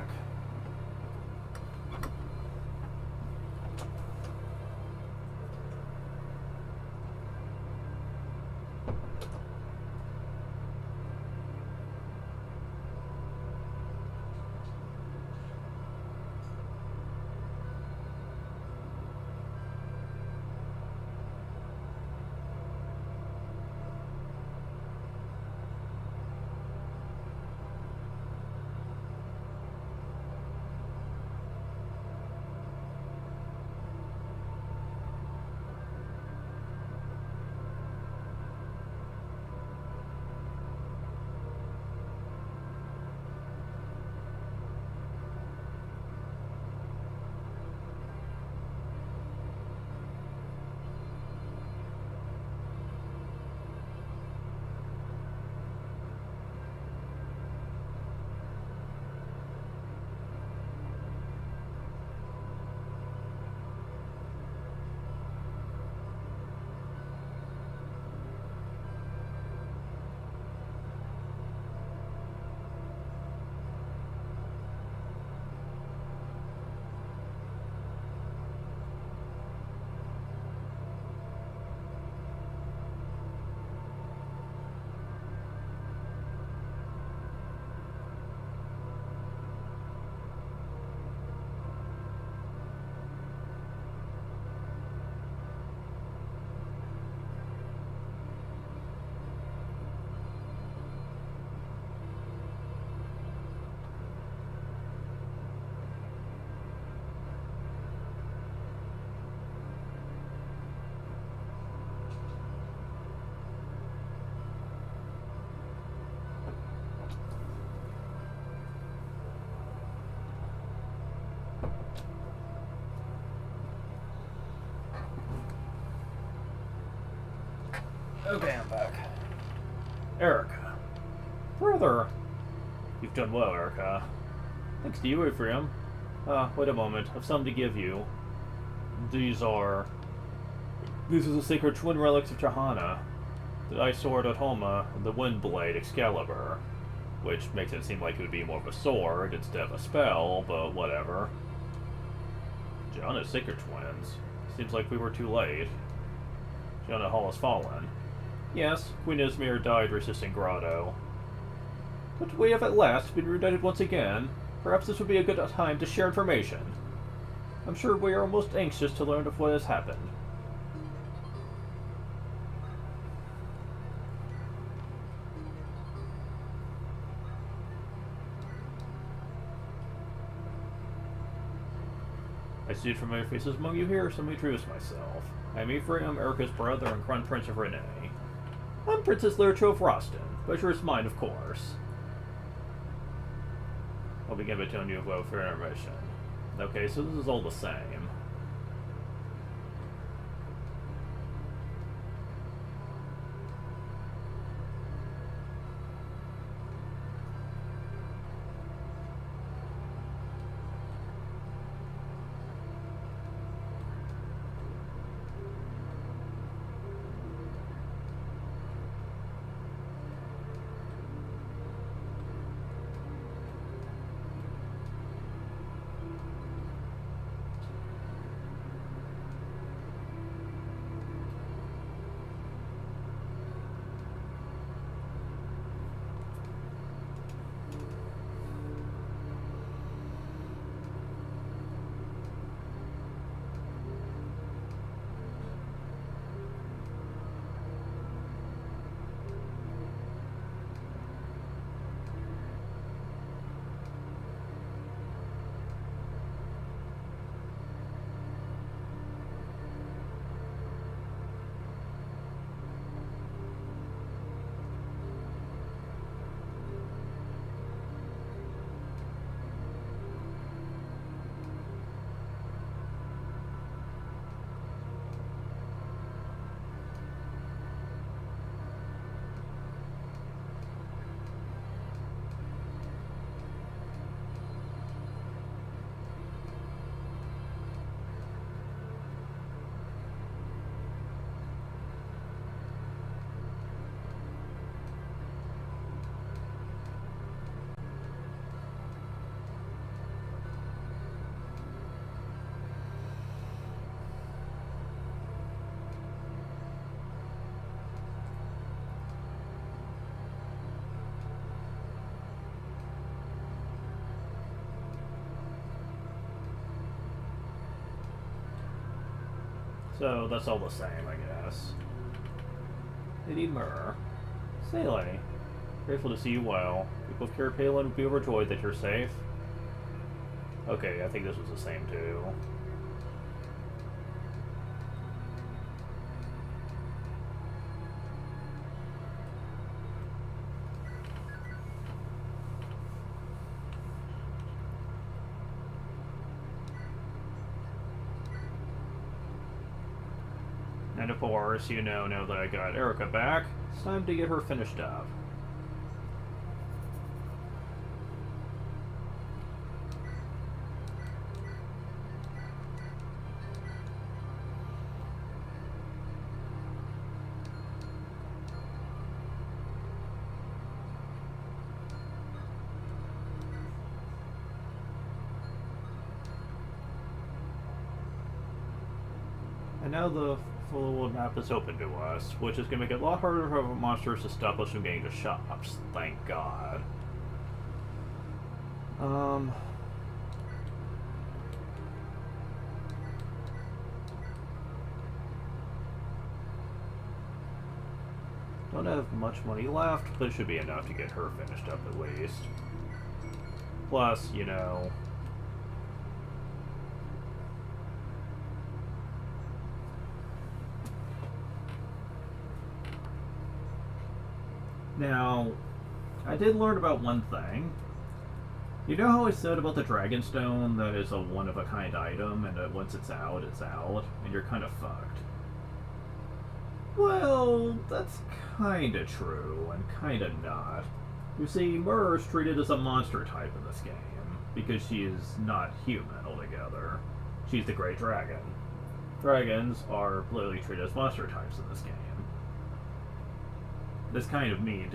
Okay, I'm back. Erica. Brother. You've done well, Erica. Thanks to you, Ephraim. Wait a moment. I've something to give you. These are the sacred twin relics of Chahana. The Ice Sword Otoma and the Wind Blade Excalibur. Which makes it seem like it would be more of a sword instead of a spell, but whatever. Chahana's sacred twins. Seems like we were too late. Chahana Hall has fallen. Yes, Queen Izmir died resisting Grotto. But we have at last been reunited once again. Perhaps this would be a good time to share information. I'm sure we are most anxious to learn of what has happened. I see familiar faces among you here, so let me introduce myself. I'm Ephraim, Erica's brother and Crown Prince of Renee. I'm Princess Lyrcho of Roston. Pleasure is mine, of course. I'll begin by telling you about fair intermission. Okay, so this is all the same. So that's all the same, I guess. Lady Myrrh. Saley. Grateful to see you well. People of Carapalin will be overjoyed that you're safe. Okay, I think this was the same too. And of course, you know, now that I got Erica back, it's time to get her finished up. And now the full map is open to us, which is going to make it a lot harder for monsters to stop us from getting to shops. Thank God. Don't have much money left, but it should be enough to get her finished up at least. Plus, you know... Now, I did learn about one thing. You know how I said about the Dragonstone that is a one-of-a-kind item, and that once it's out, and you're kind of fucked? Well, that's kinda true, and kinda not. You see, Myrrh is treated as a monster type in this game, because she is not human altogether. She's the Great Dragon. Dragons are clearly treated as monster types in this game. That's kind of mean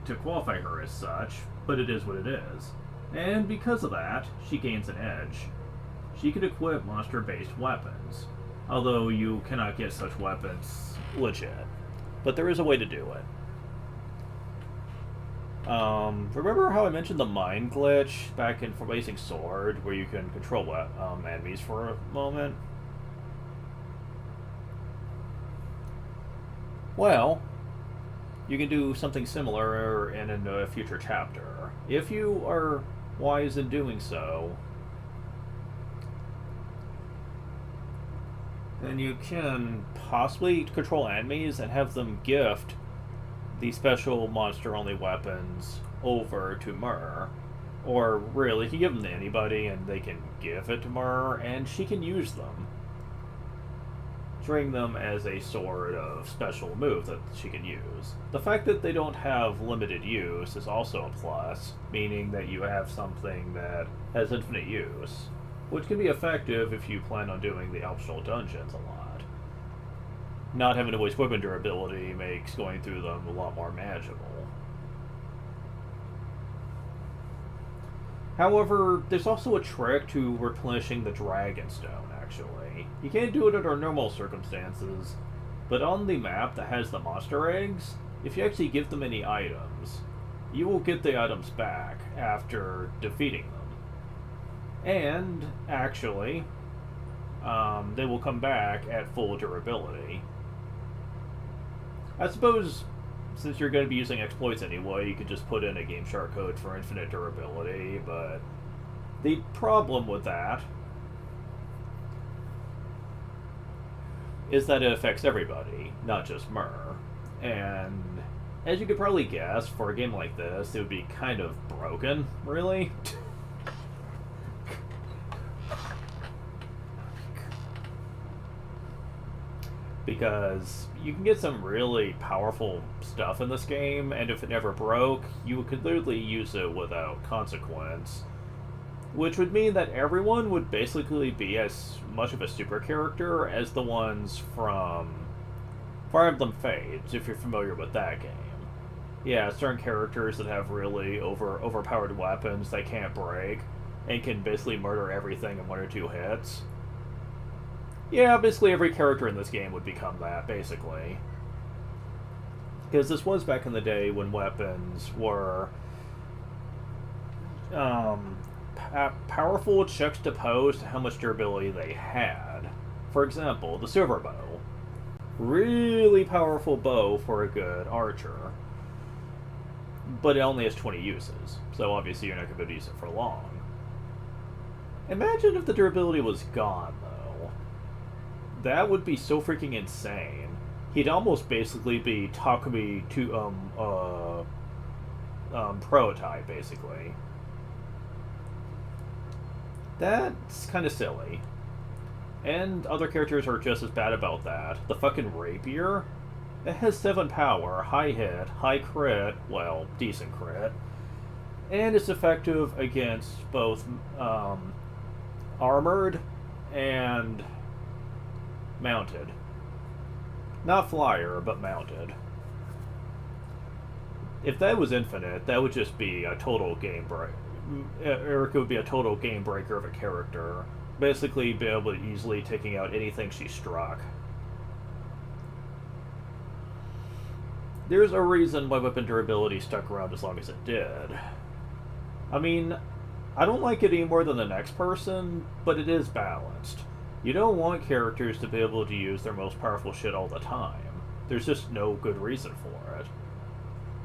to qualify her as such, but it is what it is. And because of that, she gains an edge. She can equip monster-based weapons, although you cannot get such weapons legit. But there is a way to do it. Remember how I mentioned the mind glitch back in Blazing Sword, where you can control enemies for a moment? Well, you can do something similar in a future chapter. If you are wise in doing so, then you can possibly control enemies and have them gift the special monster-only weapons over to Myrrh. Or really, you can give them to anybody and they can give it to Myrrh and she can use them. Treating them as a sort of special move that she can use. The fact that they don't have limited use is also a plus, meaning that you have something that has infinite use, which can be effective if you plan on doing the optional dungeons a lot. Not having to waste weapon durability makes going through them a lot more manageable. However, there's also a trick to replenishing the Dragonstone, actually. You can't do it under normal circumstances, but on the map that has the monster eggs, if you actually give them any items, you will get the items back after defeating them. And, actually, they will come back at full durability. I suppose, since you're going to be using exploits anyway, you could just put in a Game Shark code for infinite durability, but the problem with that is that it affects everybody, not just Myrrh. And as you could probably guess, for a game like this, it would be kind of broken, really. Because you can get some really powerful stuff in this game, and if it never broke, you could literally use it without consequence. Which would mean that everyone would basically be as much of a super character as the ones from Fire Emblem Fates, if you're familiar with that game. Yeah, certain characters that have really overpowered weapons that can't break, and can basically murder everything in 1 or 2 hits. Yeah, basically every character in this game would become that, basically. Because this was back in the day when weapons were powerful juxtaposed to how much durability they had. For example, the silver bow. Really powerful bow for a good archer. But it only has 20 uses, so obviously you're not going to be able to use it for long. Imagine if the durability was gone, though. That would be so freaking insane. He'd almost basically be Takumi to prototype, basically. That's kind of silly. And other characters are just as bad about that. The fucking rapier. It has 7 power, high hit, high crit, well, decent crit, and it's effective against both armored and mounted. Not flyer, but mounted. If that was infinite, that would just be a total game break. Erica would be a total game breaker of a character. Basically, be able to easily taking out anything she struck. There's a reason why weapon durability stuck around as long as it did. I mean, I don't like it any more than the next person, but it is balanced. You don't want characters to be able to use their most powerful shit all the time. There's just no good reason for it.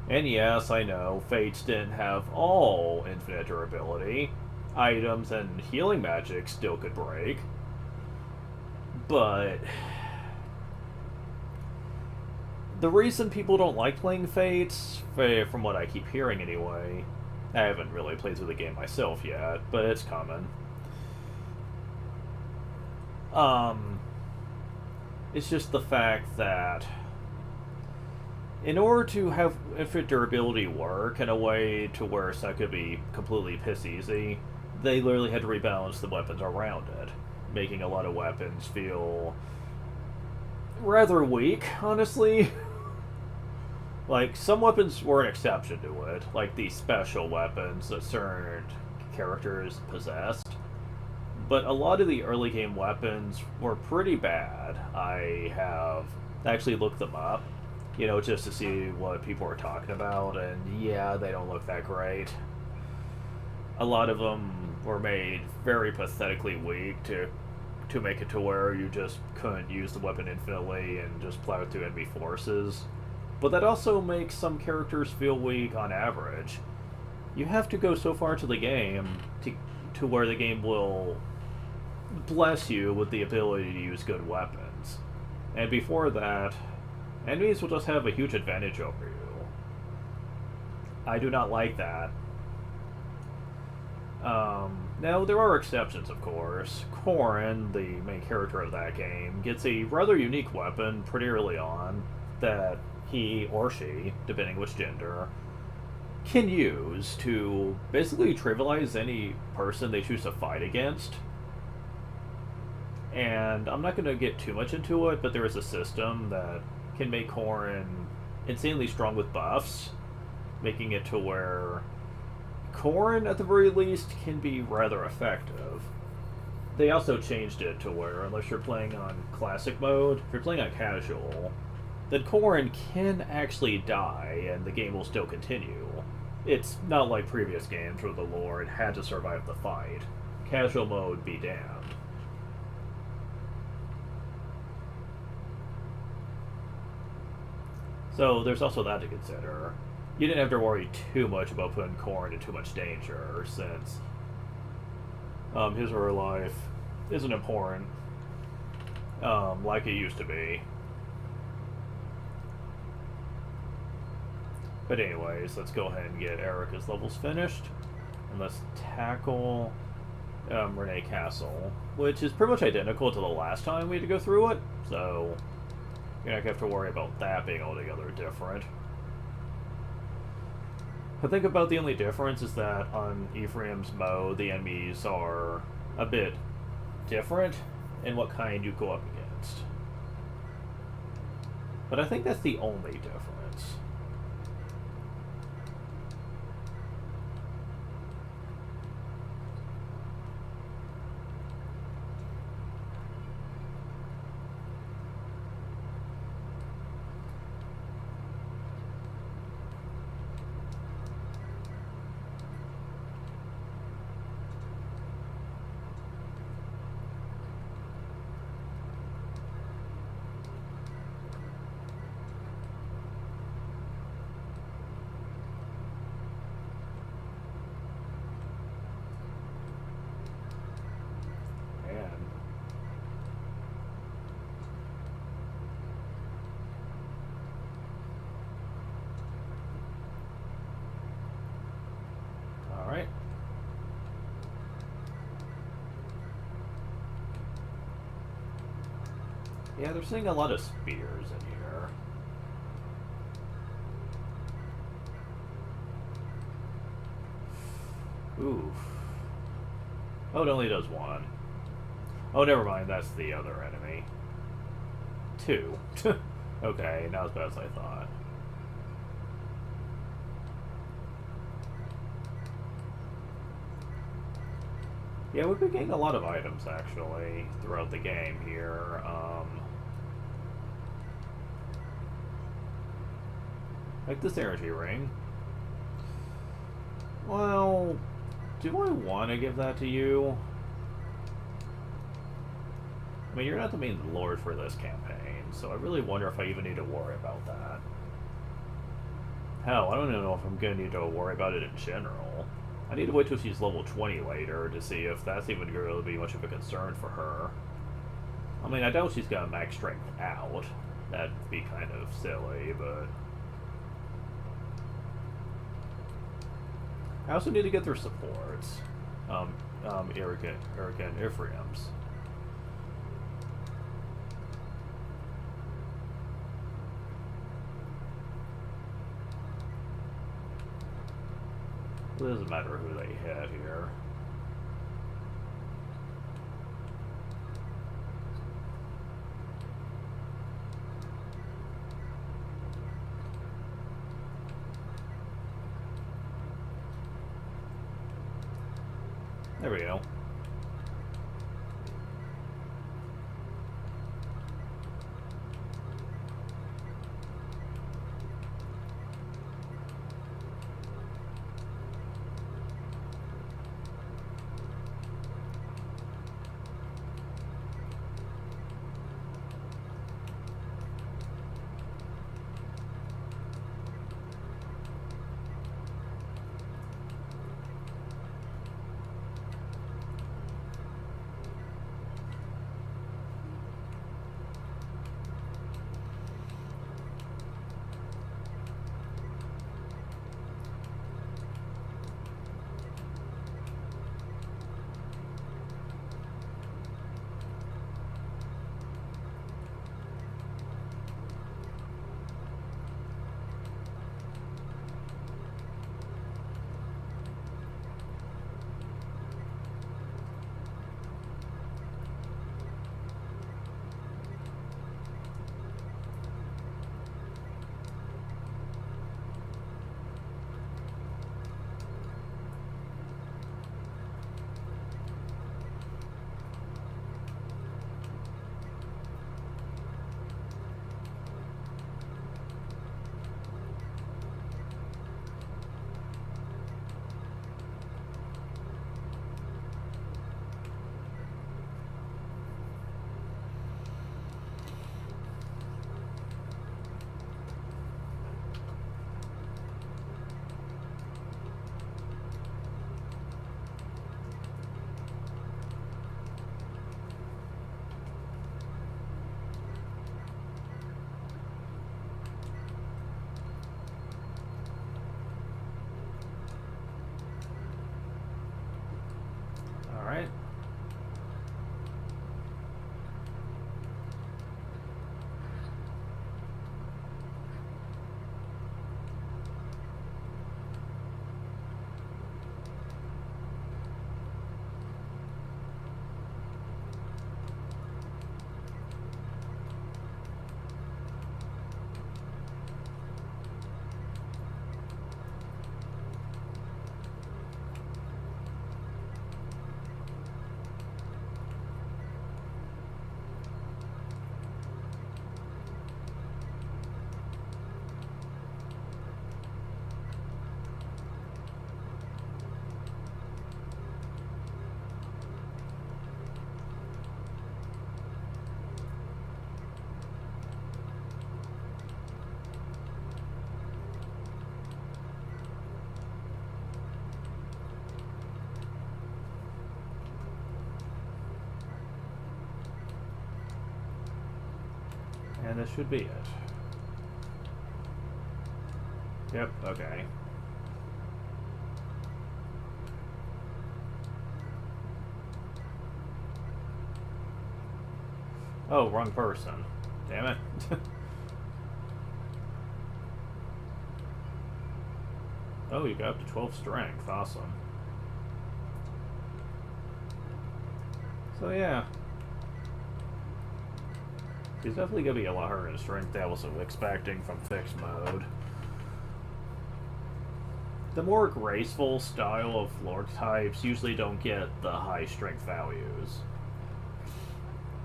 And yes, I know, Fates didn't have all infinite durability. Items and healing magic still could break. But the reason people don't like playing Fates, from what I keep hearing anyway, I haven't really played through the game myself yet, but it's coming. It's just the fact that in order to have infinite durability work in a way to where that could be completely piss easy, they literally had to rebalance the weapons around it, making a lot of weapons feel rather weak, honestly. Like, some weapons were an exception to it, like the special weapons that certain characters possessed. But a lot of the early game weapons were pretty bad. I have actually looked them up, just to see what people are talking about, and yeah, they don't look that great. A lot of them were made very pathetically weak to make it to where you just couldn't use the weapon infinitely and just plow through enemy forces. But that also makes some characters feel weak on average. You have to go so far into the game to where the game will bless you with the ability to use good weapons. And before that, enemies will just have a huge advantage over you. I do not like that. Now, there are exceptions, of course. Corrin, the main character of that game, gets a rather unique weapon pretty early on that he or she, depending which gender, can use to basically trivialize any person they choose to fight against. And I'm not going to get too much into it, but there is a system that can make Corrin insanely strong with buffs, making it to where Corrin, at the very least, can be rather effective. They also changed it to where, unless you're playing on classic mode, if you're playing on casual, then Corrin can actually die and the game will still continue. It's not like previous games where the Lord had to survive the fight. Casual mode be damned. So there's also that to consider. You didn't have to worry too much about putting Corrin in too much danger, since his or her life isn't important like it used to be. But anyways, let's go ahead and get Erica's levels finished. And let's tackle Renee Castle, which is pretty much identical to the last time we had to go through it, so you're not going to have to worry about that being altogether different. I think about the only difference is that on Ephraim's mode, the enemies are a bit different in what kind you go up against. But I think that's the only difference. Yeah, they're seeing a lot of spears in here. Oof. Oh, it only does one. Oh, never mind. That's the other enemy. Two. Okay, not as bad as I thought. Yeah, we've been getting a lot of items, actually, throughout the game here. Like this energy ring. Well, do I want to give that to you? I mean, you're not the main lord for this campaign, so I really wonder if I even need to worry about that. Hell, I don't even know if I'm going to need to worry about it in general. I need to wait till she's level 20 later to see if that's even going to be much of a concern for her. I mean, I doubt she's going to max strength out. That'd be kind of silly, but... I also need to get their supports. Arrogant Ephraim's. It doesn't matter who they hit here. There we go. Alright. And this should be it. Yep, okay. Oh, wrong person. Damn it. Oh, you got up to 12 strength. Awesome. So yeah. He's definitely going to be a lot harder in strength than I was expecting from fixed mode. The more graceful style of lore types usually don't get the high strength values.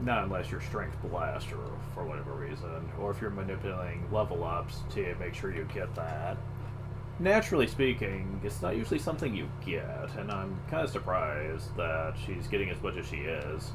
Not unless you're strength blessed or for whatever reason. Or if you're manipulating level ups to make sure you get that. Naturally speaking, it's not usually something you get, and I'm kind of surprised that she's getting as much as she is.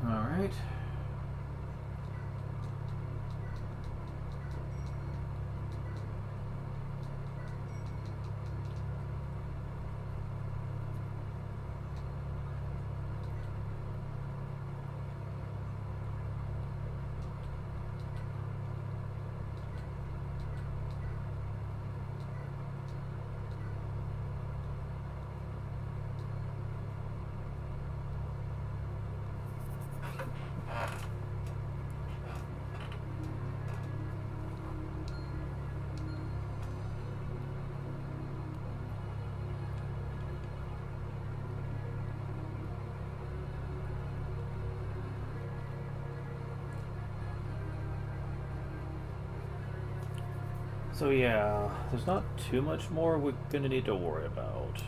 Alright. So yeah, there's not too much more we're gonna need to worry about.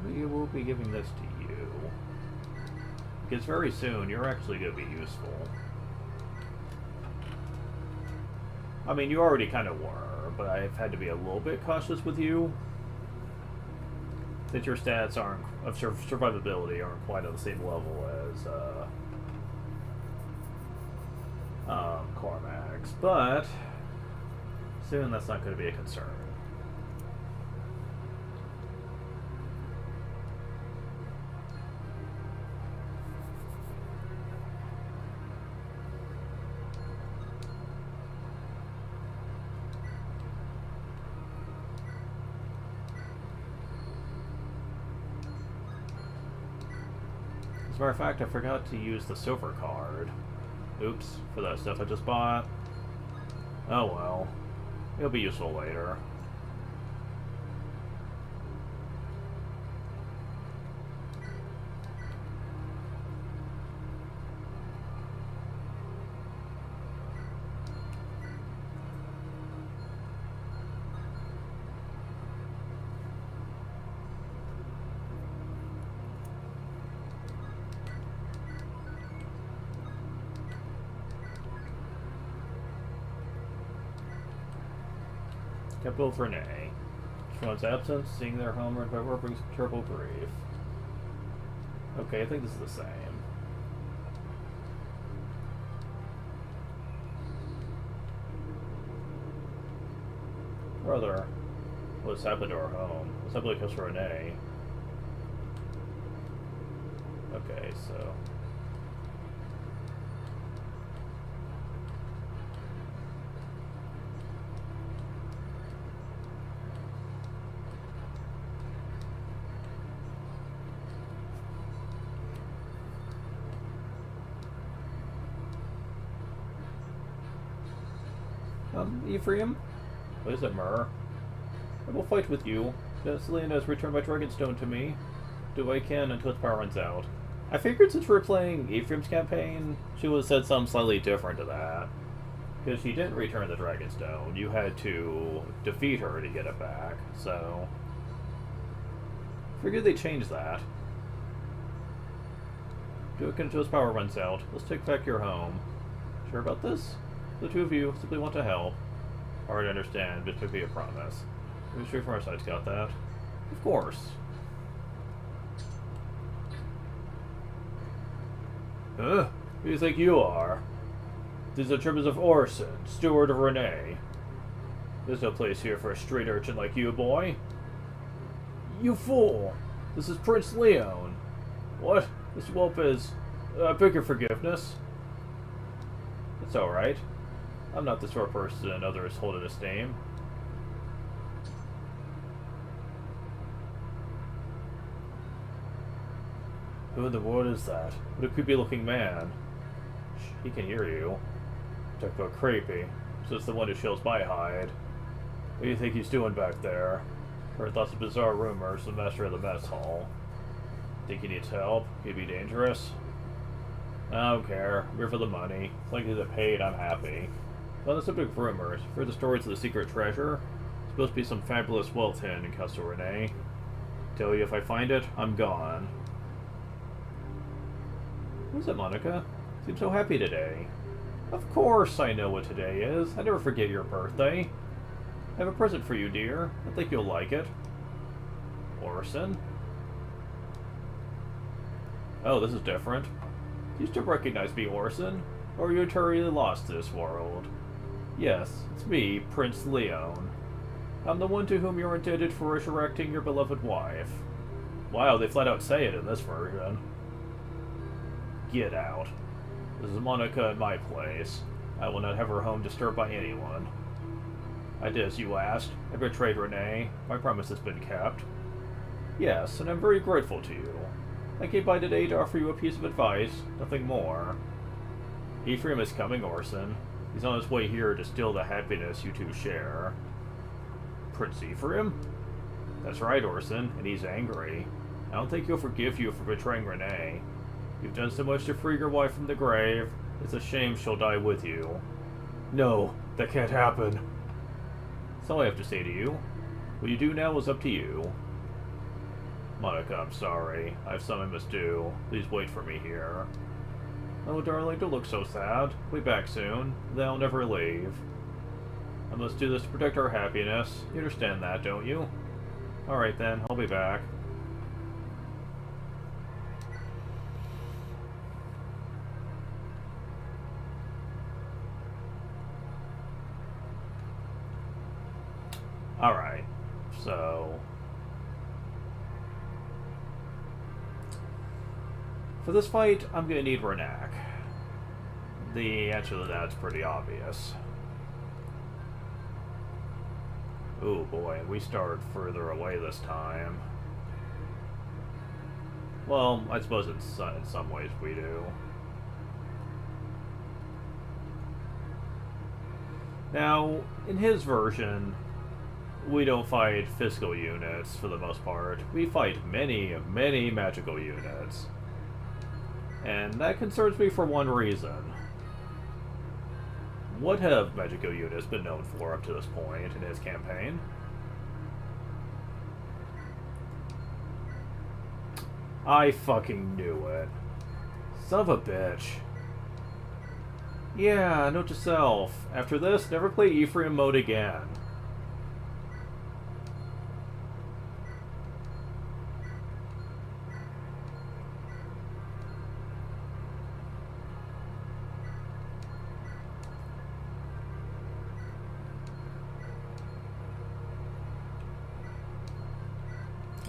We will be giving this to you. Because very soon, you're actually going to be useful. I mean, you already kind of were, but I've had to be a little bit cautious with you. Since your stats aren't, of survivability aren't quite on the same level as Cormac's. But soon that's not going to be a concern. As a matter of fact, I forgot to use the silver card. Oops, for that stuff I just bought. Oh well. It'll be useful later. Capital for Nay. From one's absence, seeing their home run by war brings terrible grief. Okay, I think this is the same. Brother, what's happened to our home? What's happened to Renee? Okay, so... Ephraim? What is it, Myrrh? I will fight with you. Selena has returned my Dragonstone to me. Do what I can until its power runs out. I figured since we're playing Ephraim's campaign, she would have said something slightly different to that. Because she didn't return the Dragonstone. You had to defeat her to get it back, so... Figured they changed that. Duke until his power runs out. Let's take back your home. Sure about this? The two of you simply want to help. Hard to understand, but it could be a promise. Are you sure from our side's got that? Of course. Huh? Who do you think you are? These are tributes of Orson, steward of Renee. There's no place here for a street urchin like you, boy. You fool! This is Prince Leon. What? This whelp is... I beg your forgiveness. It's alright. I'm not the sort of person others hold in esteem. Who in the world is that? What a creepy-looking man. Shh, he can hear you. Talk about creepy. So it's the one who chills my hide. What do you think he's doing back there? Heard lots of bizarre rumors from the master of the mess hall. Think he needs help? He'd be dangerous? I don't care. I'm here for the money. As long as I get paid, I'm happy. On the subject of rumors, I've heard the stories of the secret treasure. It's supposed to be some fabulous wealth hidden in Castle Renee. Tell you if I find it, I'm gone. Who's it, Monica? Seems so happy today. Of course I know what today is. I never forget your birthday. I have a present for you, dear. I think you'll like it. Orson? Oh, this is different. Do you still recognize me, Orson? Or are you entirely lost to this world? Yes, it's me, Prince Leon. I'm the one to whom you're indebted for resurrecting your beloved wife. Wow, they flat out say it in this version. Get out. This is Monica in my place. I will not have her home disturbed by anyone. I did as you asked. I betrayed Renee. My promise has been kept. Yes, and I'm very grateful to you. I came by today to offer you a piece of advice, nothing more. Ephraim is coming, Orson. He's on his way here to steal the happiness you two share. Prince Ephraim? That's right, Orson, and he's angry. I don't think he'll forgive you for betraying Renee. You've done so much to free your wife from the grave. It's a shame she'll die with you. No, that can't happen. That's all I have to say to you. What you do now is up to you. Monica, I'm sorry. I have something I must do. Please wait for me here. Oh, darling, don't look so sad. We'll be back soon. They'll never leave. I must do this to protect our happiness. You understand that, don't you? Alright then, I'll be back. Alright, so... for this fight, I'm gonna need Renak. The answer to that's pretty obvious. Oh boy, we start further away this time. Well, I suppose in some ways we do. Now, in his version, we don't fight physical units for the most part. We fight many, many magical units. And that concerns me for one reason. What have magical units been known for up to this point in his campaign? I fucking knew it. Son of a bitch. Yeah, note to self. After this, never play Ephraim mode again.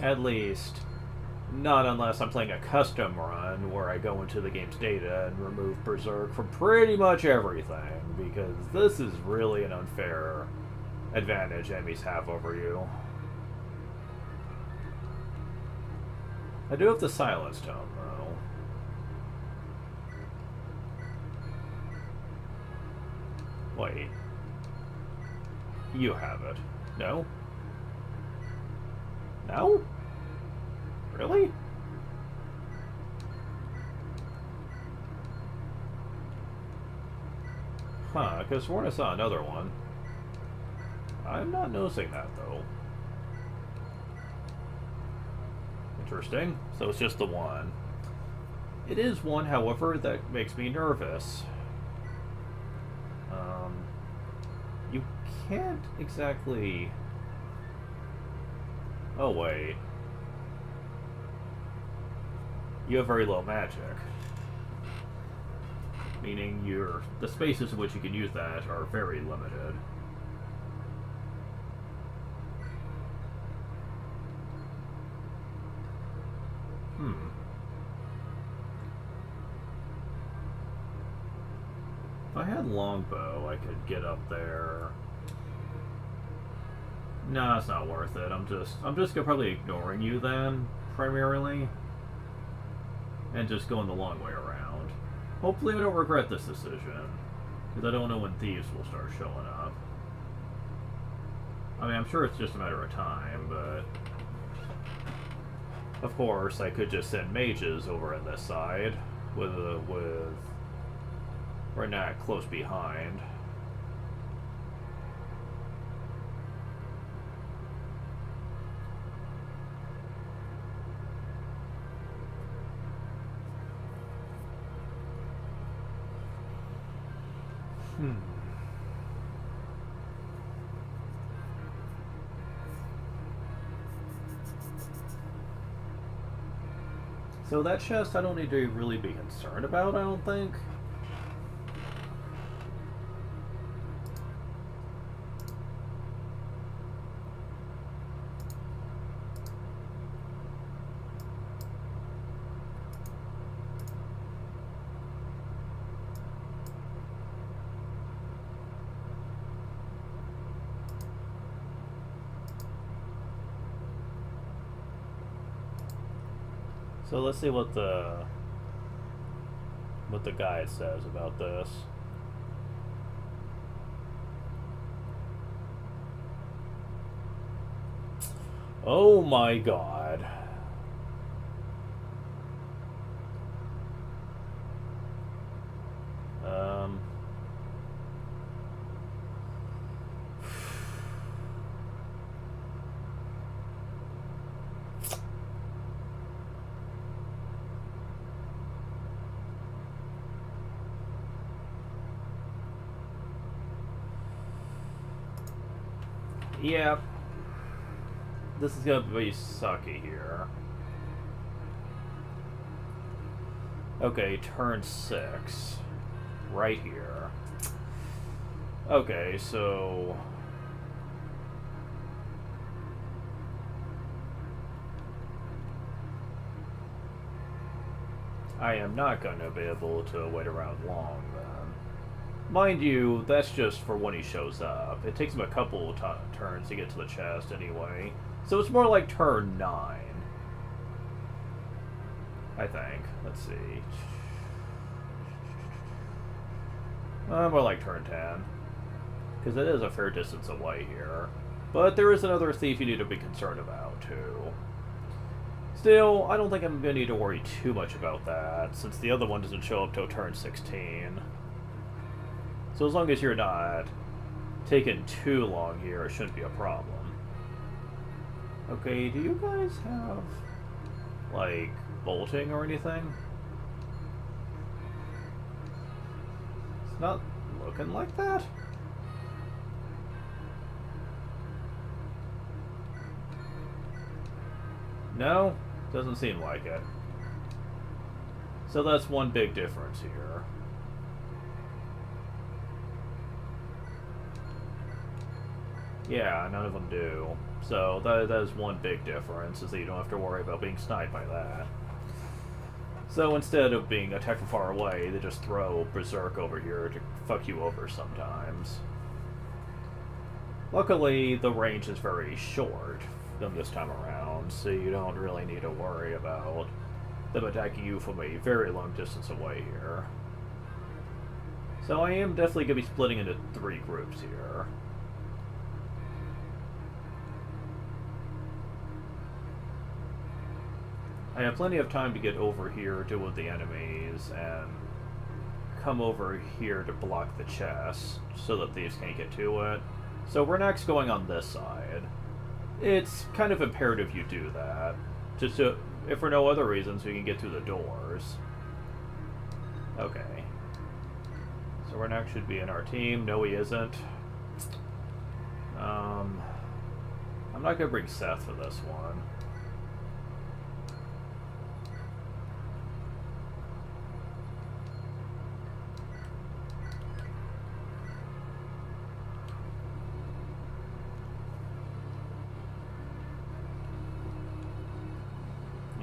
At least, not unless I'm playing a custom run where I go into the game's data and remove Berserk from pretty much everything, because this is really an unfair advantage enemies have over you. I do have the Silence Tome, though. Wait. You have it. No? No? Really? Huh, I could have sworn I saw another one. I'm not noticing that, though. Interesting. So it's just the one. It is one, however, that makes me nervous. You can't exactly... Oh, wait. You have very low magic. Meaning the spaces in which you can use that are very limited. If I had longbow, I could get up there. No, it's not worth it. I'm just probably ignoring you then, primarily. And just going the long way around. Hopefully I don't regret this decision. Because I don't know when thieves will start showing up. I mean, I'm sure it's just a matter of time, but... Of course, I could just send mages over on this side. With Renat close behind. So that chest I don't need to really be concerned about, I don't think. So let's see what the guide says about this. Oh my god. Yep. This is gonna be sucky here. Okay, turn 6. Right here. Okay, so... I am not gonna be able to wait around long, then. Mind you, that's just for when he shows up. It takes him a couple turns to get to the chest anyway. So it's more like turn 9. I think. Let's see. More like turn 10. Because it is a fair distance away here. But there is another thief you need to be concerned about, too. Still, I don't think I'm going to need to worry too much about that, since the other one doesn't show up till turn 16. So as long as you're not taking too long here, it shouldn't be a problem. Okay, do you guys have, like, bolting or anything? It's not looking like that. No? Doesn't seem like it. So that's one big difference here. Yeah, none of them do. So that is one big difference, is that you don't have to worry about being sniped by that. So instead of being attacked from far away, they just throw Berserk over here to fuck you over sometimes. Luckily, the range is very short this time around, so you don't really need to worry about them attacking you from a very long distance away here. So I am definitely going to be splitting into 3 groups here. I have plenty of time to get over here, deal with the enemies, and come over here to block the chest so that thieves can't get to it. So we're next going on this side. It's kind of imperative you do that. Just to, if for no other reason, so you can get through the doors. Okay. So Renax should be in our team. No, he isn't. I'm not gonna bring Seth for this one.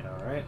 Alright.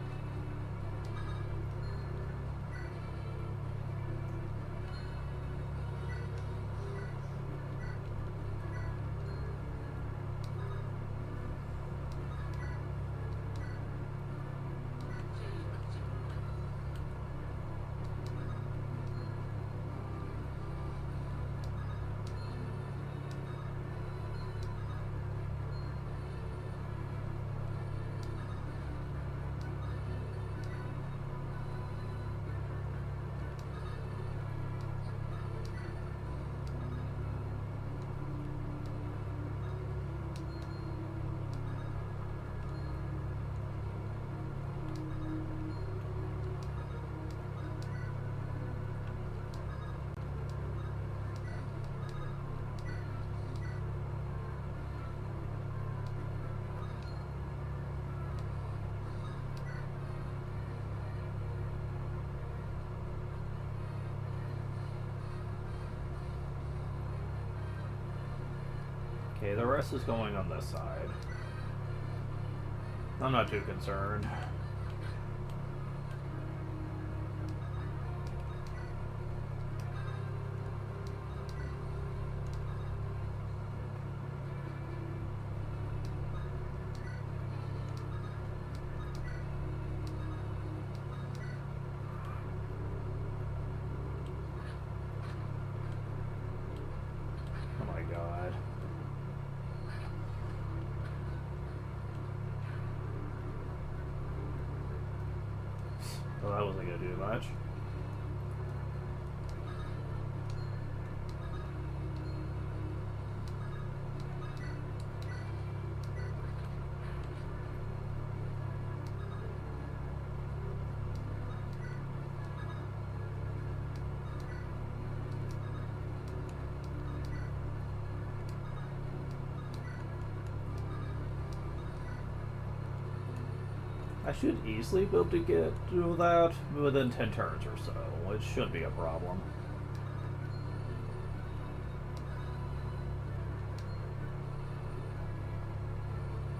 Okay, the rest is going on this side. I'm not too concerned. Oh my god. Well, that wasn't going to do much. I should easily be able to get through that within 10 turns or so. It shouldn't be a problem.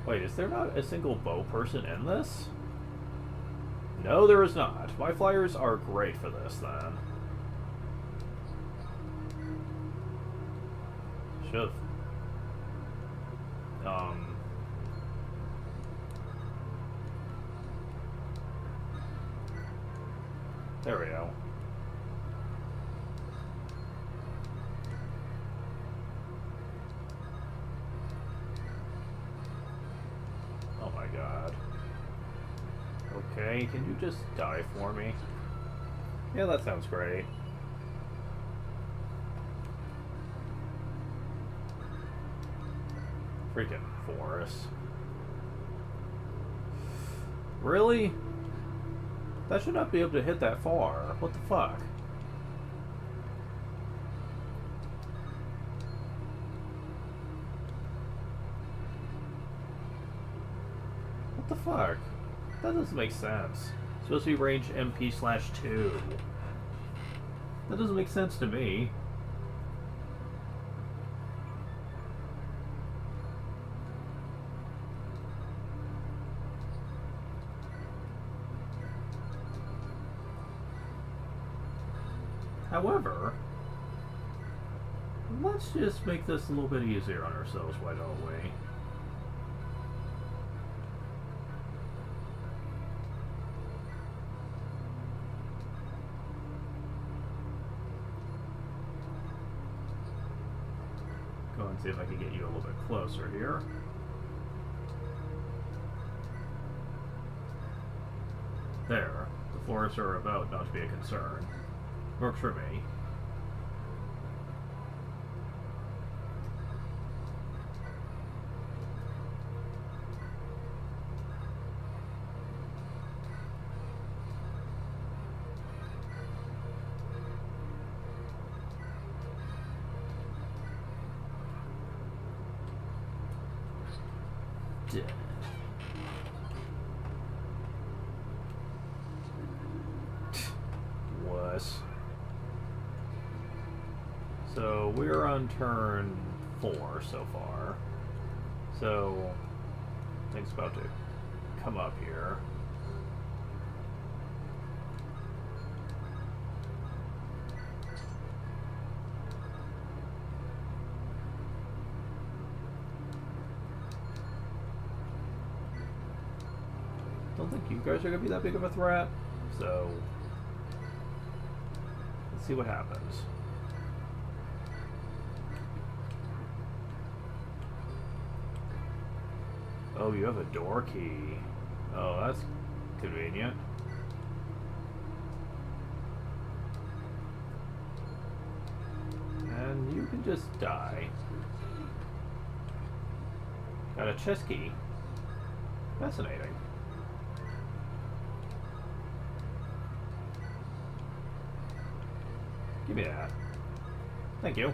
Wait, is there not a single bow person in this? No, there is not. My flyers are great for this, then. Should've... There we go. Oh my god. Okay, can you just die for me? Yeah, that sounds great. Freaking forest. Really? That should not be able to hit that far. What the fuck? What the fuck? That doesn't make sense. It's supposed to be range MP/2. That doesn't make sense to me. However, let's just make this a little bit easier on ourselves, why don't we? Go and see if I can get you a little bit closer here. There. The forests are about not to be a concern. Works for me. Wuss. So we're on turn 4 so far. So thing's about to come up here. Don't think you guys are gonna be that big of a threat, so let's see what happens. Oh, you have a door key. Oh, that's convenient. And you can just die. Got a chest key. Fascinating. Give me that. Thank you.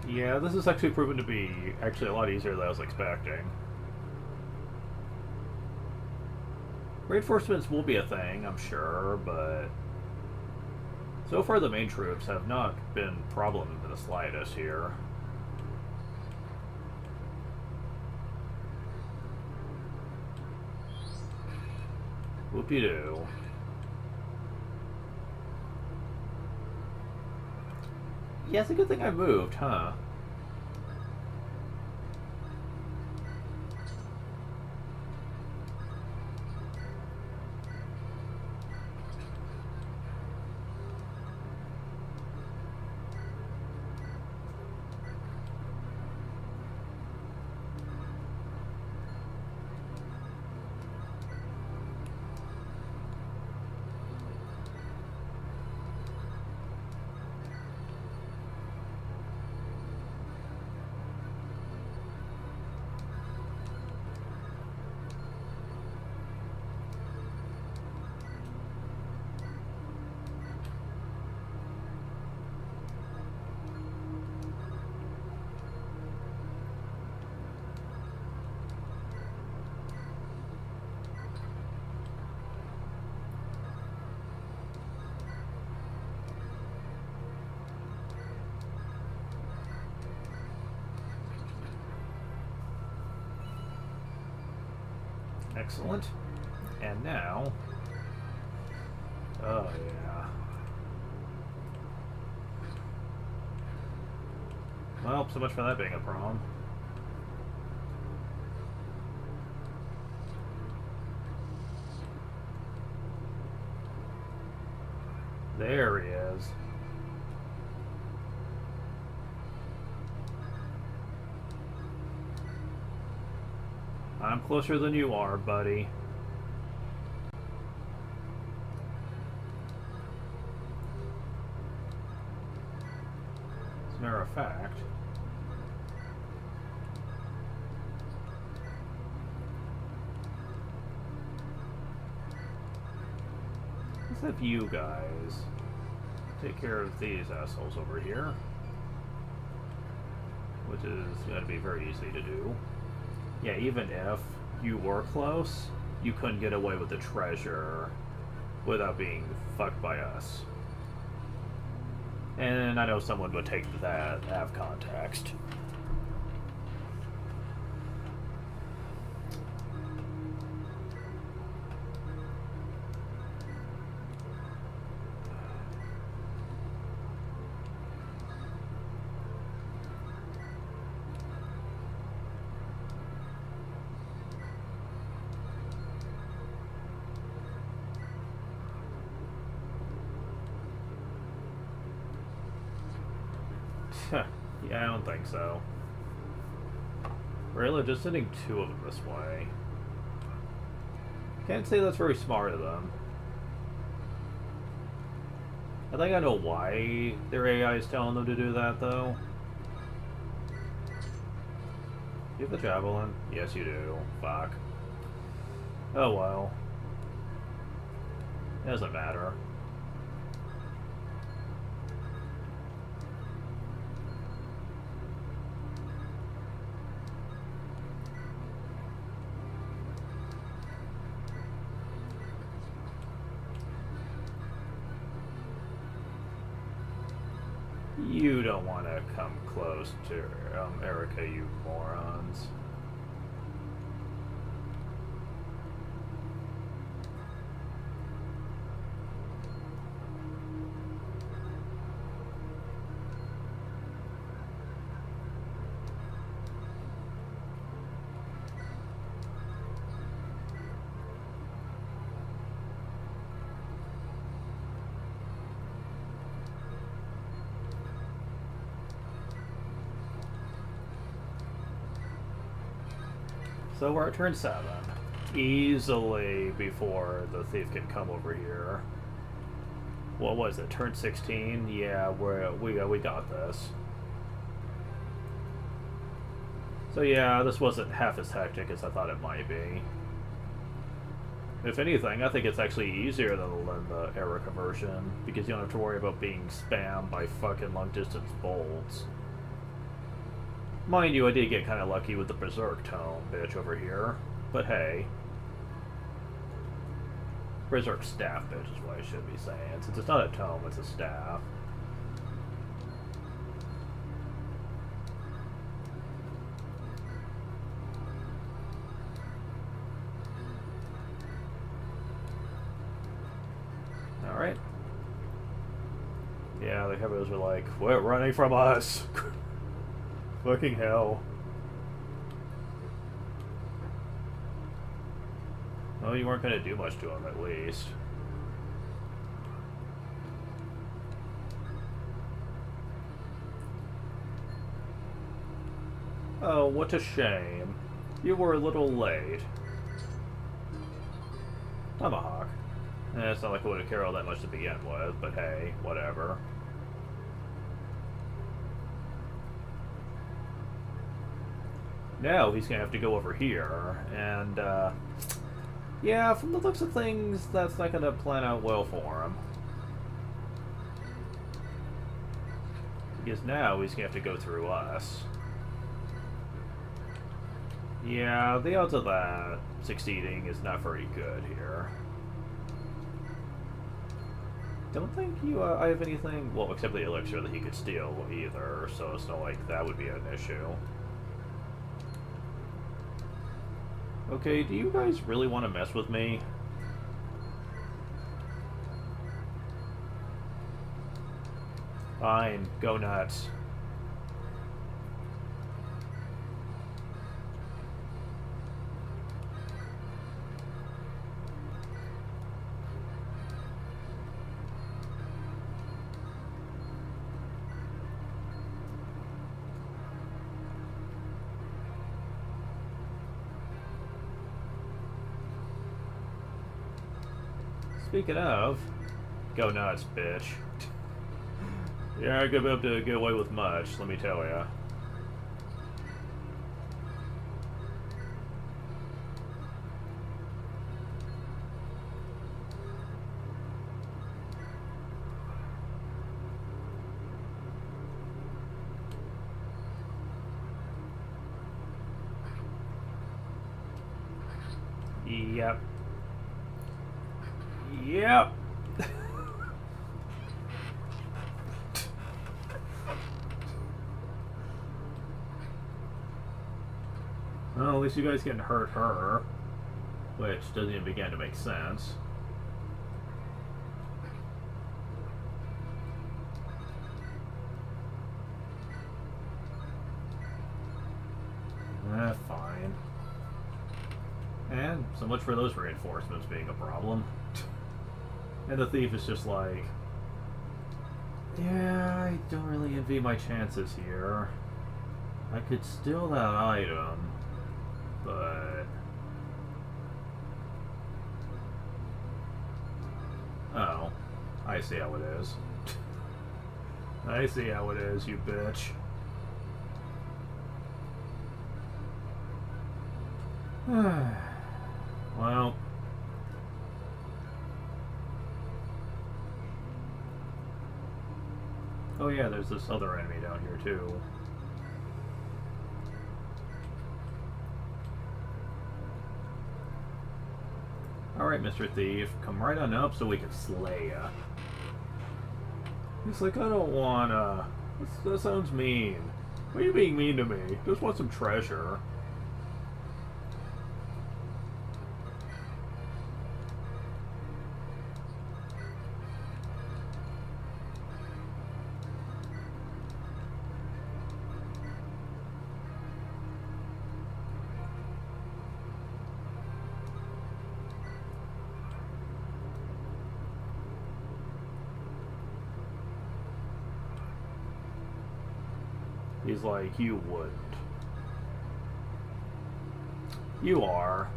Yeah, this is actually proven to be actually a lot easier than I was expecting. Reinforcements will be a thing, I'm sure, but so far the main troops have not been problem in the slightest here. Whoopie-doo. Yeah, it's a good thing I moved, huh? Excellent. And now... oh, yeah. Well, so much for that being a problem. There he is. I'm closer than you are, buddy. As a matter of fact, let's have you guys take care of these assholes over here, which is going to be very easy to do. Yeah, even if you were close, you couldn't get away with the treasure without being fucked by us. And I know someone would take that out of context. Yeah, I don't think so. Really, just sending 2 of them this way. Can't say that's very smart of them. I think I know why their AI is telling them to do that, though. You have the javelin? Yes, you do. Fuck. Oh well. It doesn't matter. You don't want to come close to Erica, you morons. So we're at turn 7. Easily before the thief can come over here. What was it, turn 16? Yeah, we got this. So yeah, this wasn't half as hectic as I thought it might be. If anything, I think it's actually easier than the Erica version, because you don't have to worry about being spammed by fucking long-distance bolts. Mind you, I did get kind of lucky with the Berserk tome bitch over here, but hey. Berserk staff bitch is what I should be saying, since it's not a tome, it's a staff. Alright. Yeah, the heroes were like, quit running from us! Fucking hell. Well, you weren't going to do much to him, at least. Oh, what a shame. You were a little late. Tomahawk. It's not like I would have cared all that much to begin with, but hey, whatever. Now he's going to have to go over here, and, yeah, from the looks of things, that's not going to plan out well for him. Because now he's going to have to go through us. Yeah, the odds of that succeeding is not very good here. Don't think I have anything, well, except the elixir that he could steal either, so it's not like that would be an issue. Okay, do you guys really want to mess with me? Fine, go nuts. Speaking of, go nuts, bitch. You're not gonna be able to get away with much, let me tell ya. Yep. Yep. Well, at least you guys can hurt her, which doesn't even begin to make sense. Fine. And so much for those reinforcements being a problem. And the thief is just like, Yeah, I don't really envy my chances here. I could steal that item, but... Oh, I see how it is. I see how it is, you bitch. Well... Oh yeah, there's this other enemy down here too. Alright, Mr. Thief, come right on up so we can slay ya. He's like, I don't wanna... That sounds mean. Why are you being mean to me? Just want some treasure. He's like, you wouldn't. You are.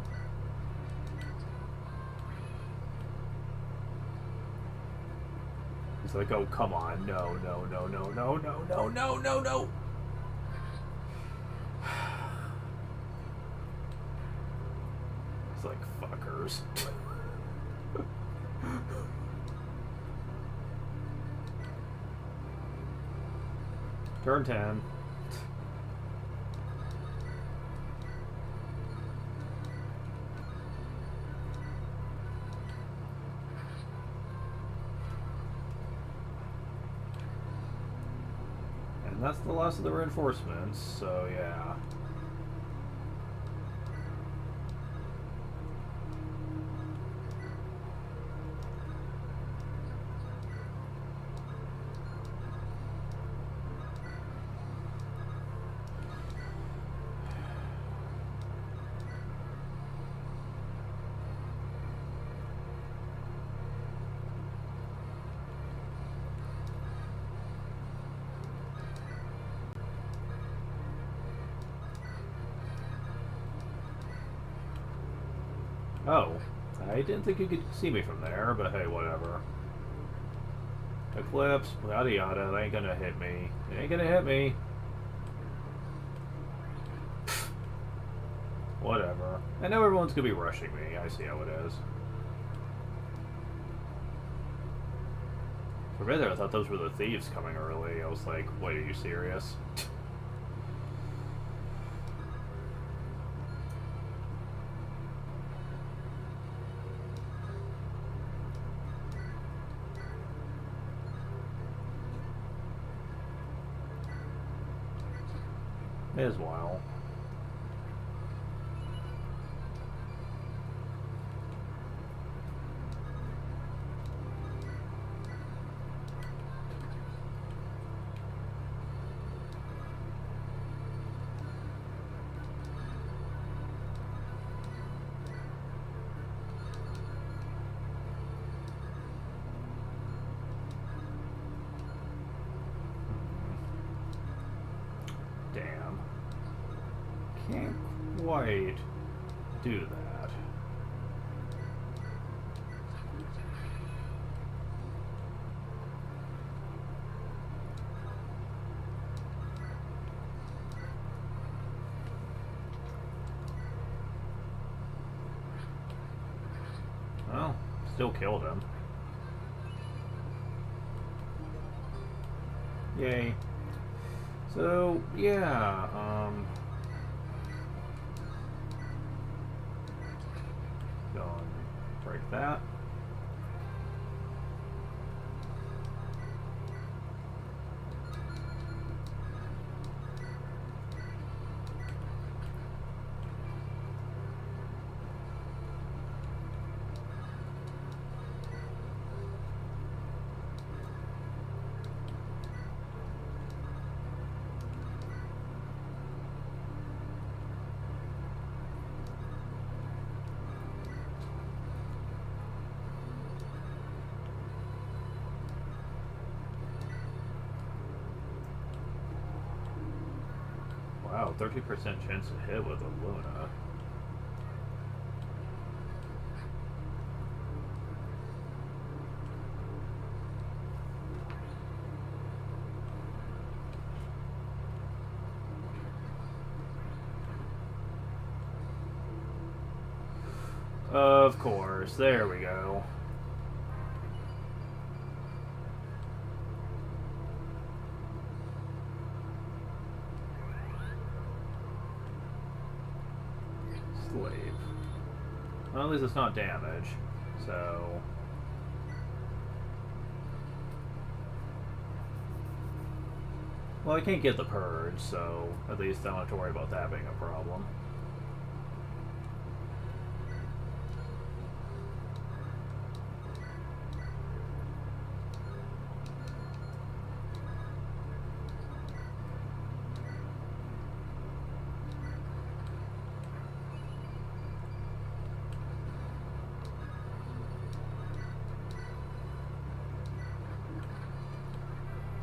He's like, oh, come on. No, no, no, no, no, no, no, no, no, no. He's like, fuckers. Turn 10. And that's the last of the reinforcements, so yeah. Oh, I didn't think you could see me from there, but hey, whatever. Eclipse, yada yada, it ain't gonna hit me. It ain't gonna hit me. Whatever. I know everyone's gonna be rushing me, I see how it is. For a minute I thought those were the thieves coming early. I was like, wait, are you serious? As well. Damn. Can't quite do that. Well, still killed him. Yay. So, yeah, go and break that. Wow, 30% chance to hit with a Luna. Of course, there we go. Slave. Well, at least it's not damage, so... Well, I can't get the purge, so at least I don't have to worry about that being a problem.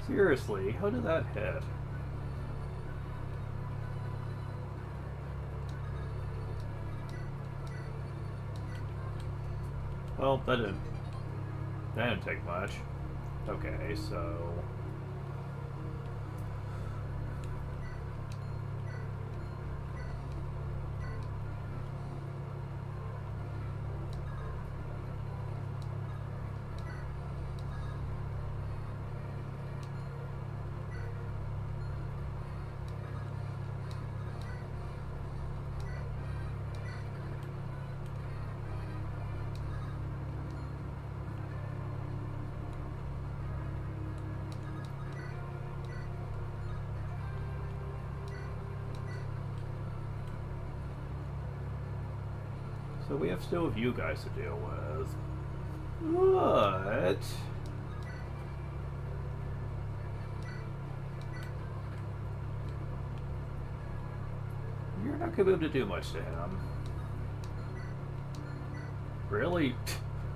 Seriously, how did that hit? Well, that didn't take much. Okay, so... So we have still have you guys to deal with. What? You're not going to be able to do much to him. Really?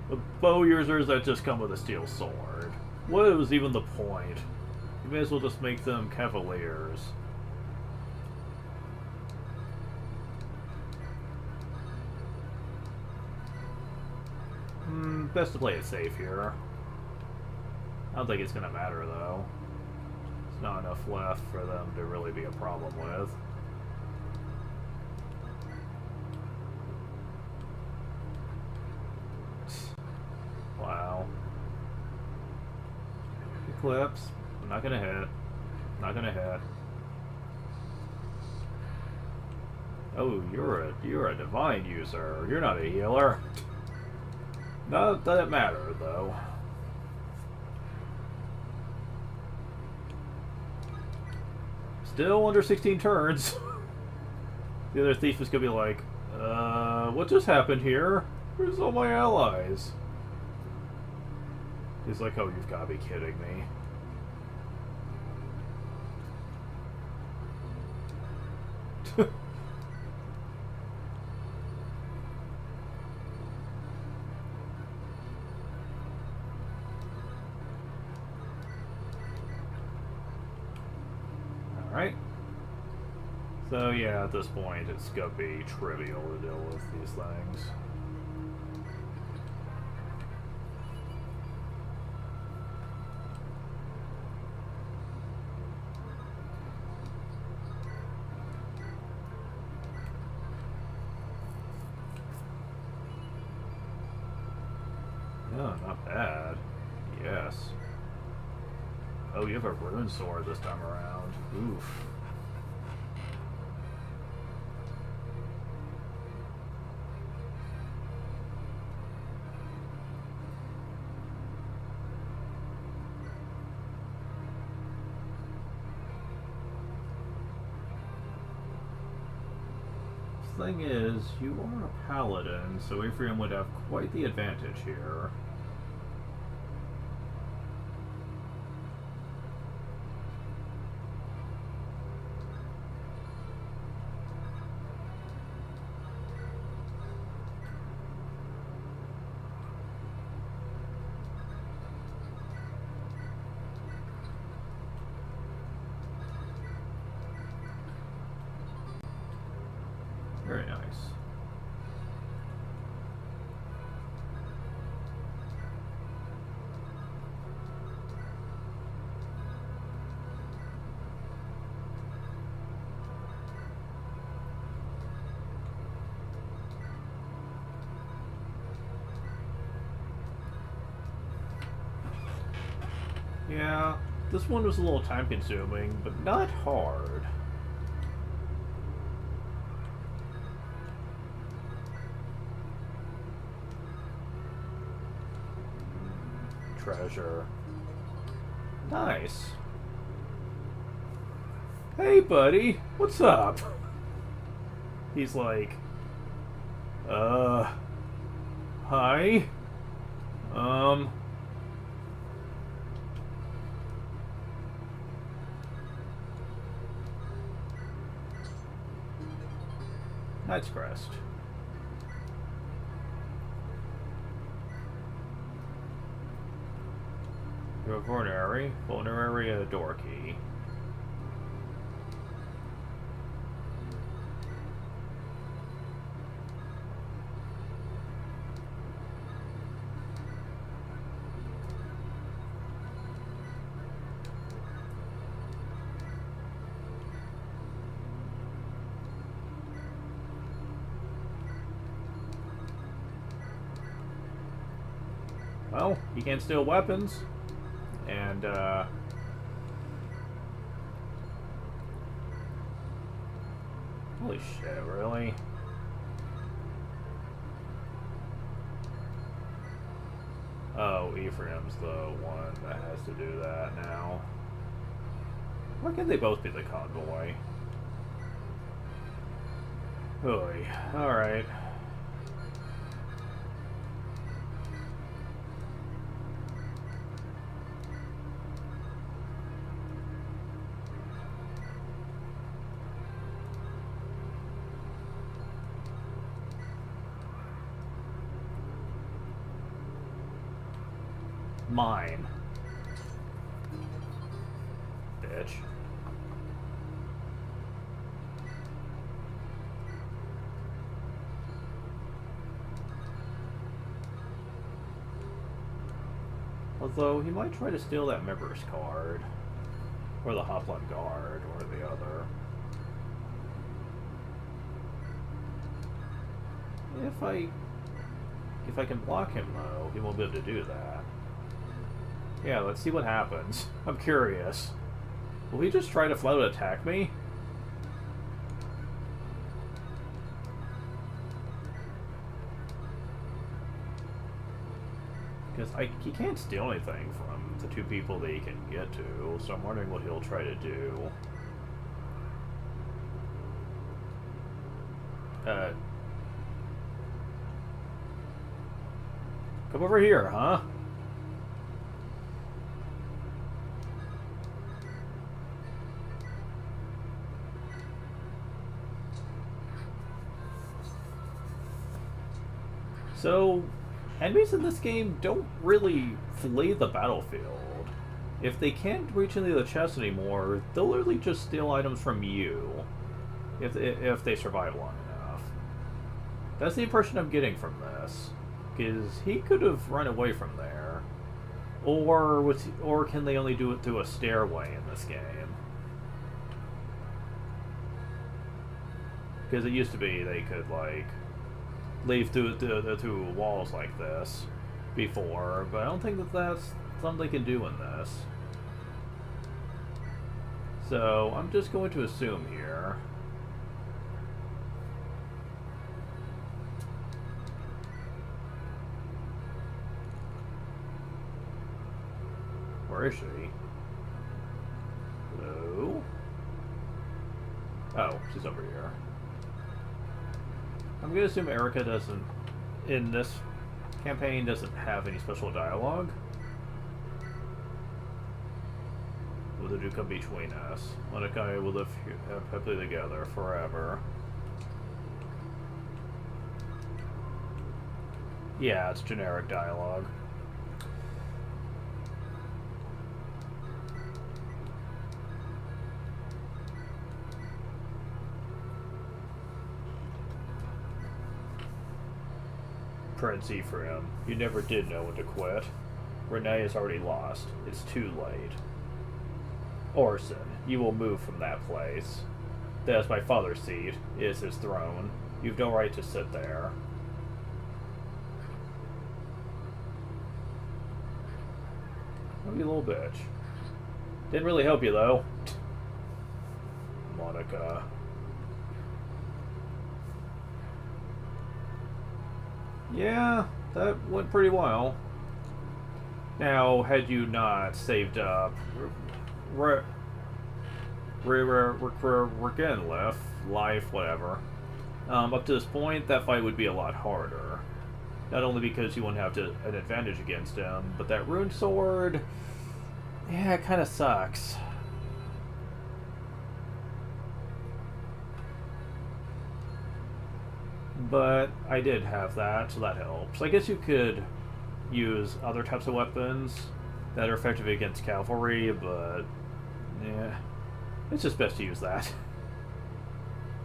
The bow users that just come with a steel sword. What was even the point? You may as well just make them cavaliers. Best to play it safe here. I don't think it's gonna matter though. There's not enough left for them to really be a problem with. Wow. Eclipse. I'm not gonna hit. Not gonna hit. Oh, you're a divine user. You're not a healer. Not that it mattered, though. Still under 16 turns. The other thief is gonna be like, what just happened here? Where's all my allies? He's like, oh, you've gotta be kidding me. Alright. So yeah, at this point it's gonna be trivial to deal with these things. No, not bad. Yes. Oh, you have a rune sword this time around. Oof. Thing is, you are a paladin, so Ephraim would have quite the advantage here. Very nice. Yeah, this one was a little time consuming, but not hard. Treasure. Nice. Hey, buddy, what's up? He's like, hi? Knight's Crest. You're a vulnerary door key. Well, you can't steal weapons. And, holy shit, really? Oh, Ephraim's the one that has to do that now. Why can't they both be the convoy? Oy, alright. Mine. Bitch. Although, he might try to steal that member's card. Or the Hopland Guard, or the other. If I can block him, though, he won't be able to do that. Yeah, let's see what happens. I'm curious. Will he just try to flat out attack me? Because he can't steal anything from the two people that he can get to, so I'm wondering what he'll try to do. Come over here, huh? So, enemies in this game don't really flee the battlefield. If they can't reach into the chest anymore, they'll literally just steal items from you. If they survive long enough. That's the impression I'm getting from this. Because he could have run away from there. Or can they only do it through a stairway in this game? Because it used to be they could, like, leave through walls like this before, but I don't think that that's something they can do in this. So, I'm just going to assume here. Where is she? Hello? Oh, she's over here. I'm going to assume Erica doesn't, in this campaign, doesn't have any special dialogue. Will the do come between us? Monica will live happily together forever. Yeah, it's generic dialogue. Prince Ephraim, you never did know when to quit. Renee is already lost. It's too late. Orson, you will move from that place. That is my father's seat. It is his throne. You've no right to sit there. Oh, you little bitch. Didn't really help you, though. Monica. Yeah, that went pretty well. Now, had you not saved up Regenlef, life, whatever, up to this point, that fight would be a lot harder. Not only because you wouldn't have an advantage against him, but that rune sword, yeah, it kind of sucks. But I did have that, so that helps. I guess you could use other types of weapons that are effective against cavalry, but yeah, it's just best to use that.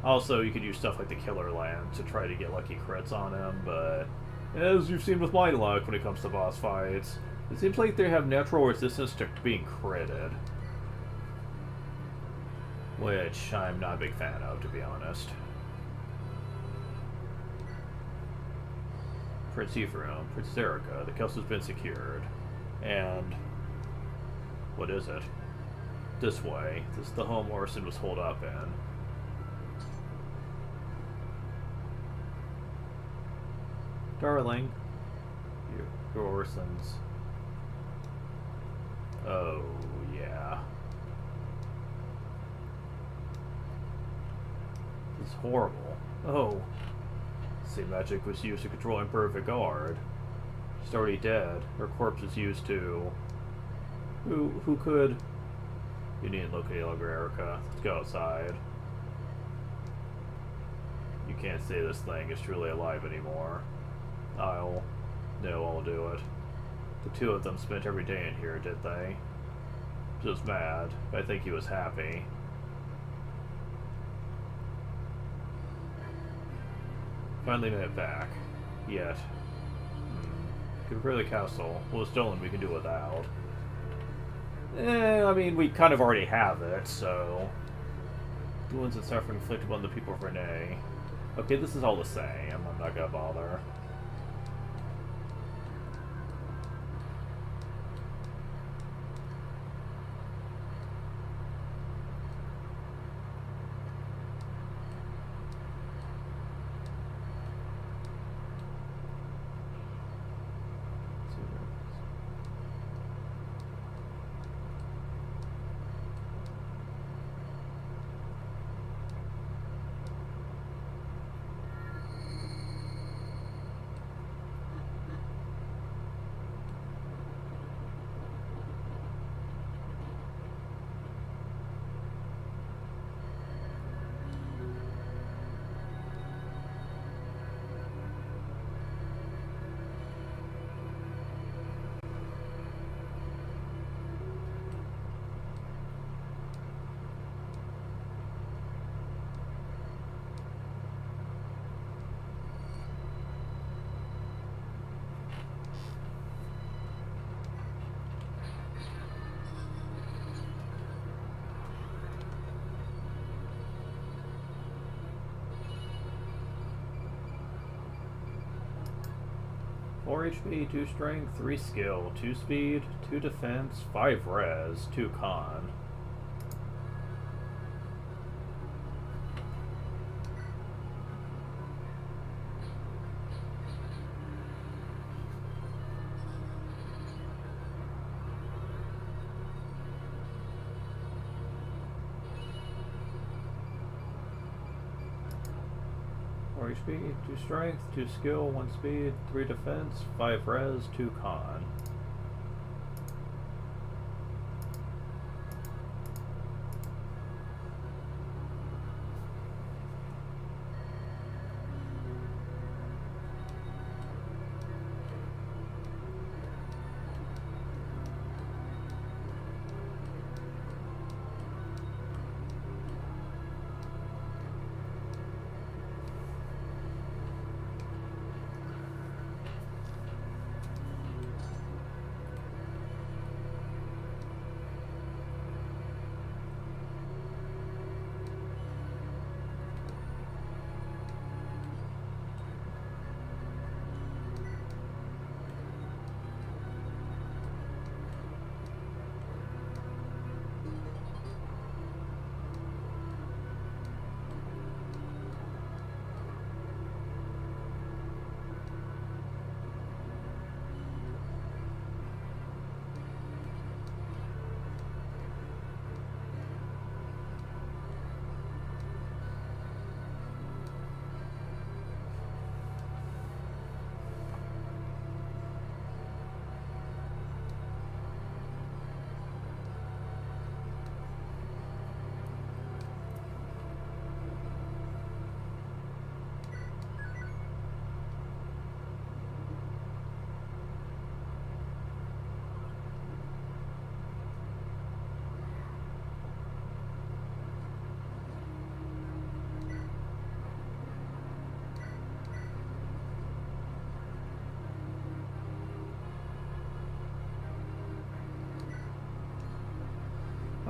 Also, you could use stuff like the Killer Land to try to get lucky crits on him, but as you've seen with my luck when it comes to boss fights, it seems like they have natural resistance to being critted. Which I'm not a big fan of, to be honest. Prince Ephraim, Prince Erica, the castle's been secured. And what is it? This way. This is the home Orson was holed up in. Darling, your Orson's. Oh, yeah. This is horrible. Oh. Same magic was used to control Imperfect Guard. She's already dead. Her corpse is used to... Who could... You needn't look any longer, Erica. Let's go outside. You can't say this thing is truly alive anymore. No, I'll do it. The two of them spent every day in here, did they? Just mad, but I think he was happy. Finally made it back. Yet. Could repair the castle. Well, it's stolen, we can do without. I mean, we kind of already have it, so... The wounds and suffering inflicted upon the people of Renee. Okay, this is all the same. I'm not gonna bother. Four HP, 2 strength, 3 skill, 2 speed, 2 defense, 5 res, 2 con. HP, 2 strength, 2 skill, 1 speed, 3 defense, 5 res, 2 con.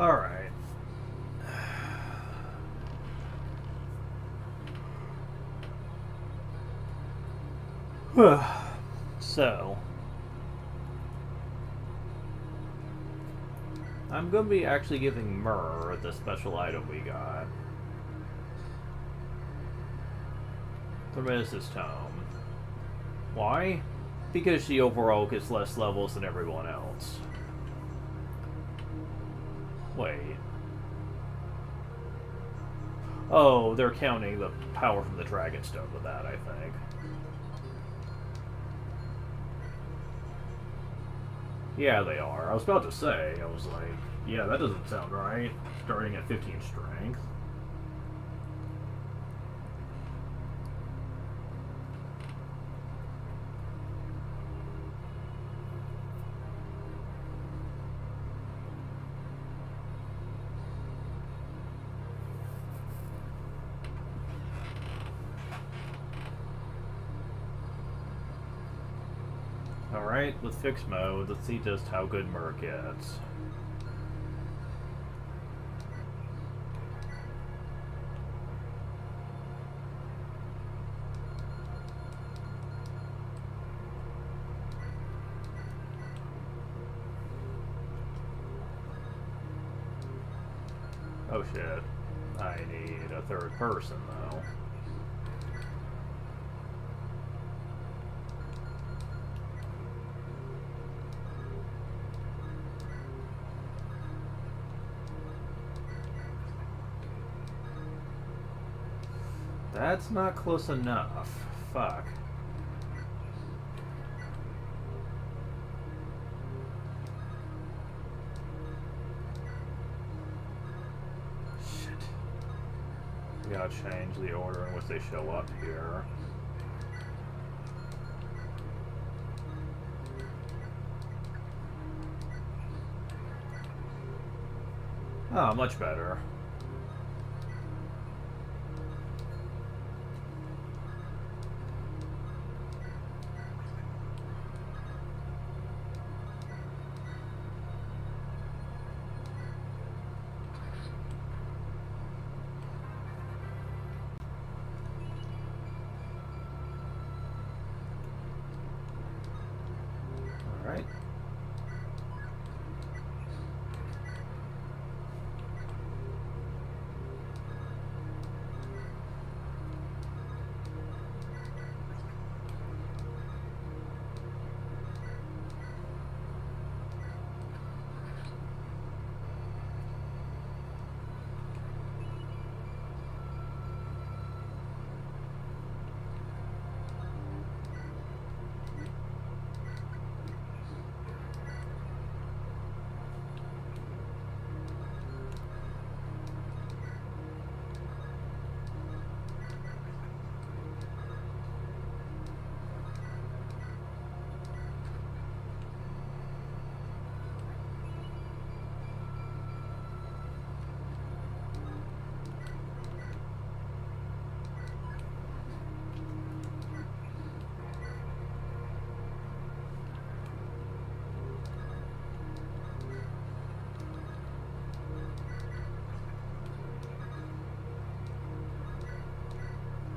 Alright. So, I'm going to be actually giving Myrrh the special item we got. Tremendous Tome. Why? Because she overall gets less levels than everyone else. Wait. Oh, they're counting the power from the Dragonstone with that, I think. Yeah, they are. I was about to say, I was like, yeah, that doesn't sound right. Starting at 15 strength. Alright, with fixed mode, let's see just how good Myrrh gets. Oh shit. I need a third person, though. That's not close enough. Fuck. Shit. We gotta change the order in which they show up here. Oh, much better. Alright.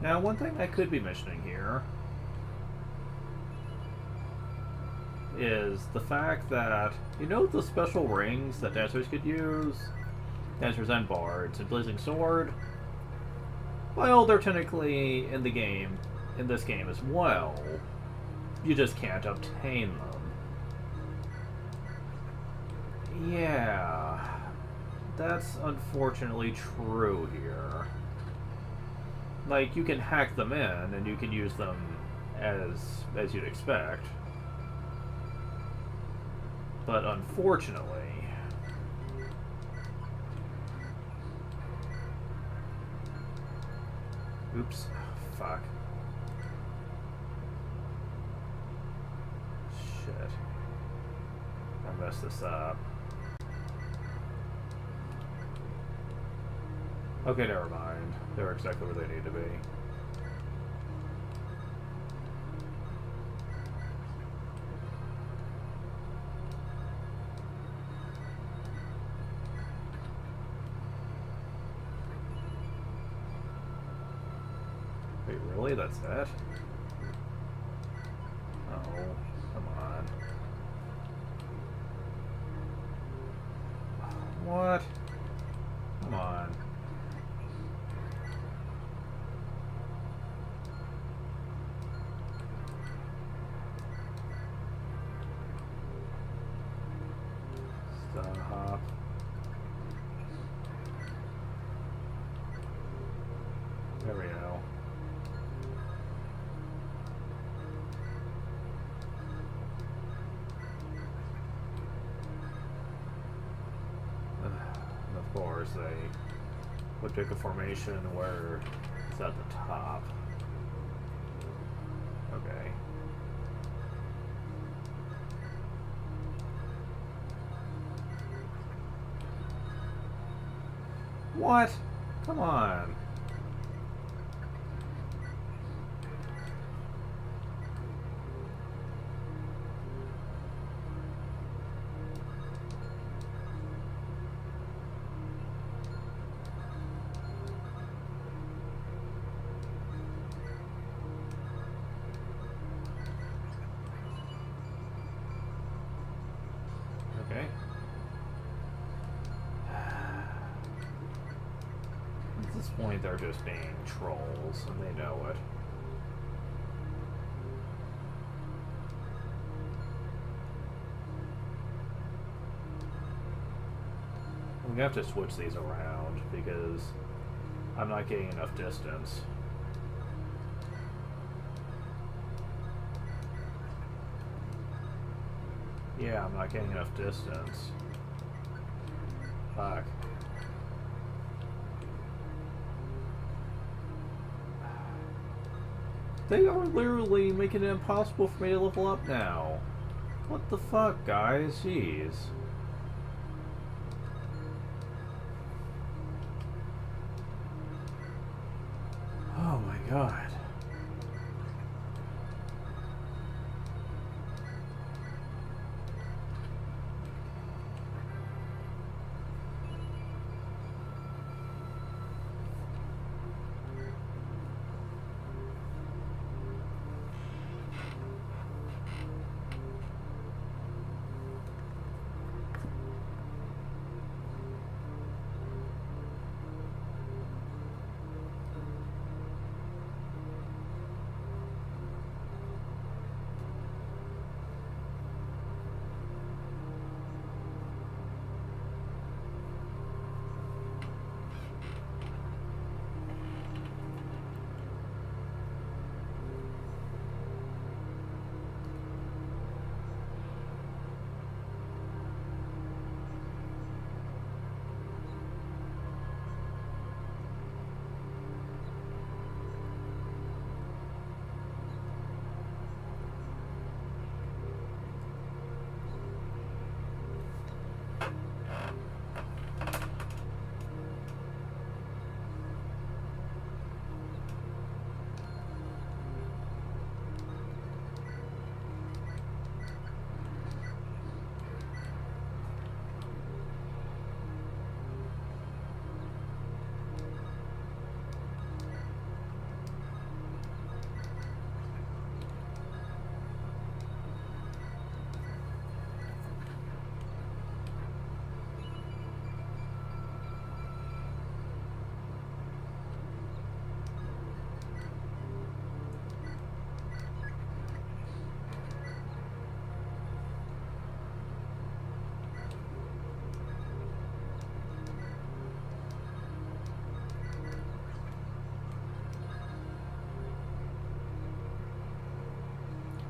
Now, one thing I could be mentioning here is the fact that, you know, the special rings that dancers could use? Dancers and bards and Blazing Sword? Well, they're technically in the game, in this game as well. You just can't obtain them. Yeah, that's unfortunately true here. Like, you can hack them in, and you can use them as you'd expect. But unfortunately... Oops. Fuck. Shit. I messed this up. Okay, never mind. They're exactly where they need to be. Really? That's it? Oh, come on. What? Come on. Stop. There we go. And of course, they would pick a formation where it's at the top. Okay. What? Come on. Okay. At this point, they're just being trolls, and they know it. I'm gonna have to switch these around because I'm not getting enough distance. Yeah, I'm not getting enough distance. Fuck. They are literally making it impossible for me to level up now. What the fuck, guys? Jeez. Oh my god.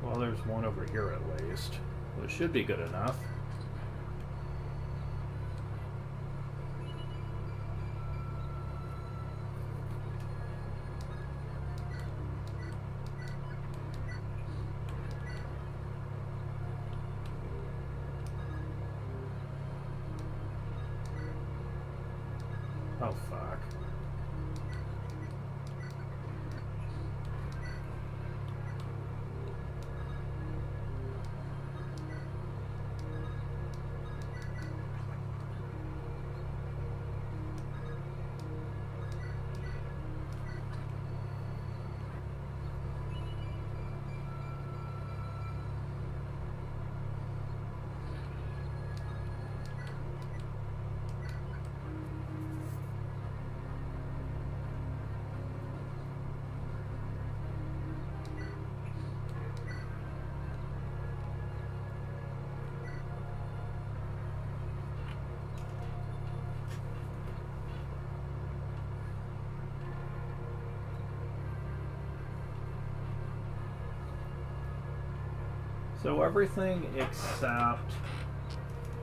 Well, there's one over here at least, which should be good enough. Oh, fuck. So everything except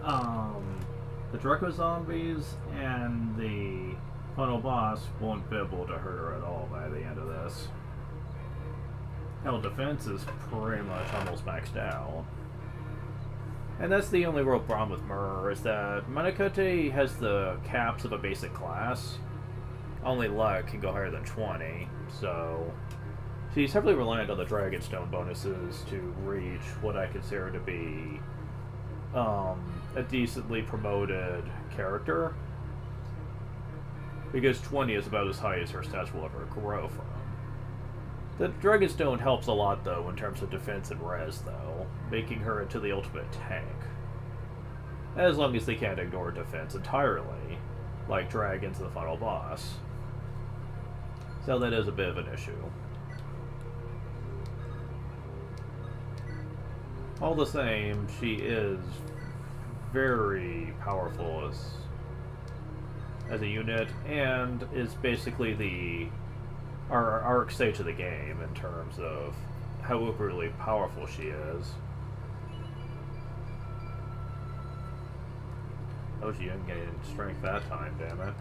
the Draco zombies and the final boss won't be able to hurt her at all by the end of this. Hell, defense is pretty much almost maxed out. And that's the only real problem with Myrrh, is that Manakote has the caps of a basic class. Only luck can go higher than 20, so she's heavily reliant on the Dragonstone bonuses to reach what I consider to be a decently promoted character. Because 20 is about as high as her stats will ever grow from. The Dragonstone helps a lot, though, in terms of defense and res, though, making her into the ultimate tank. As long as they can't ignore defense entirely, like dragons in the final boss. So that is a bit of an issue. All the same, she is very powerful as a unit, and is basically the our arc stage of the game in terms of how overly powerful she is. Oh, she didn't gain strength that time, damn it.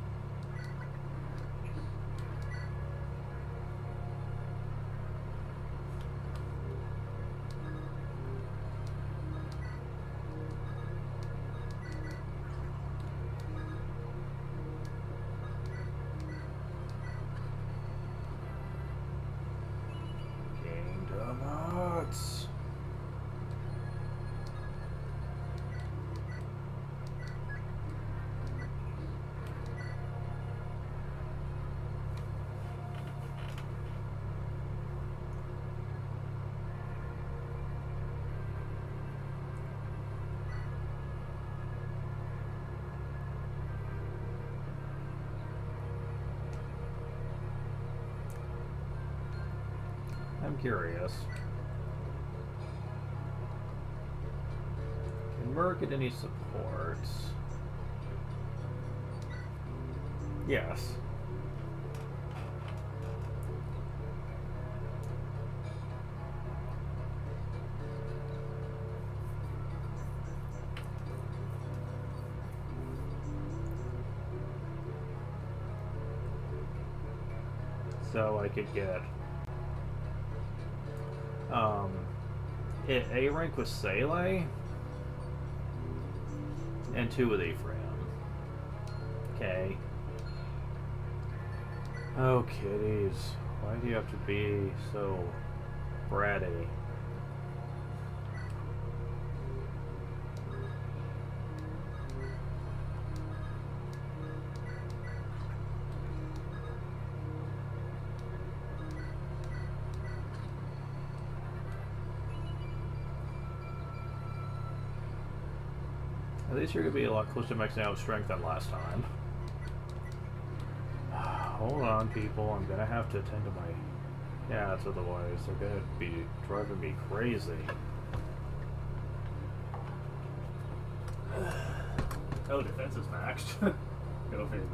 I'm curious. Can Myrrh get any supports? Yes. So I could get A rank with Seele and 2 with Ephraim. Okay. Oh, kitties. Why do you have to be so bratty? At least you're going to be a lot closer to maxing out strength than last time. Hold on, people. I'm going to have to attend to my cats, otherwise they're going to be driving me crazy. Oh, defense is maxed. Go figure.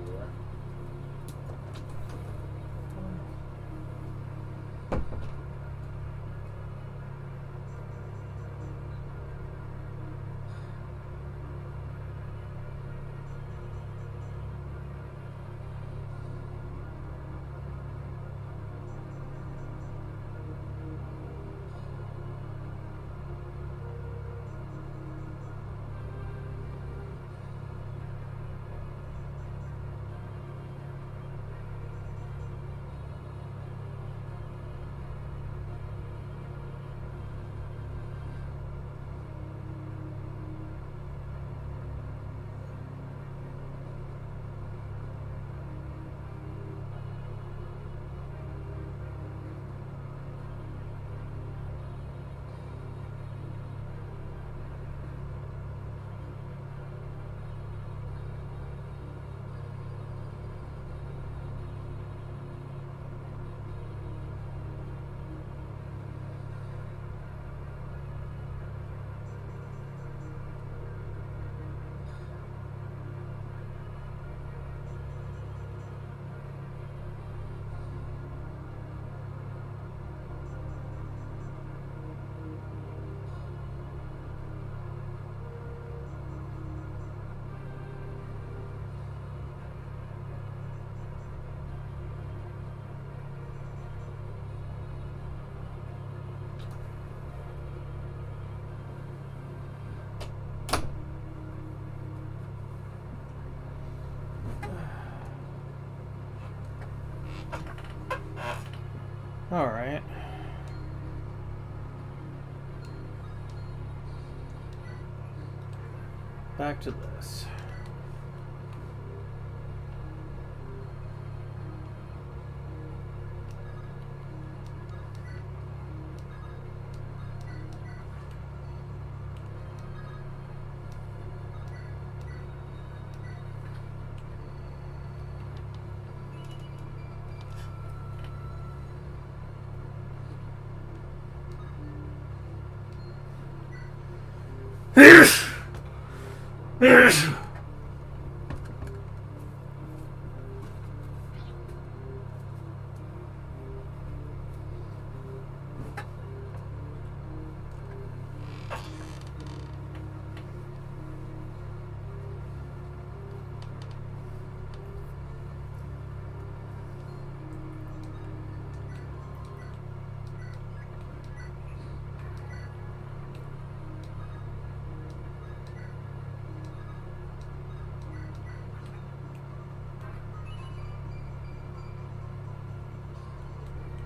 Alright. Back to this.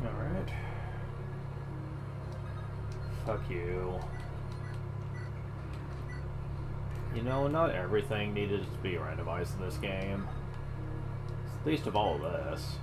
Alright. Fuck you. You know, not everything needed to be randomized in this game. Least of all of this.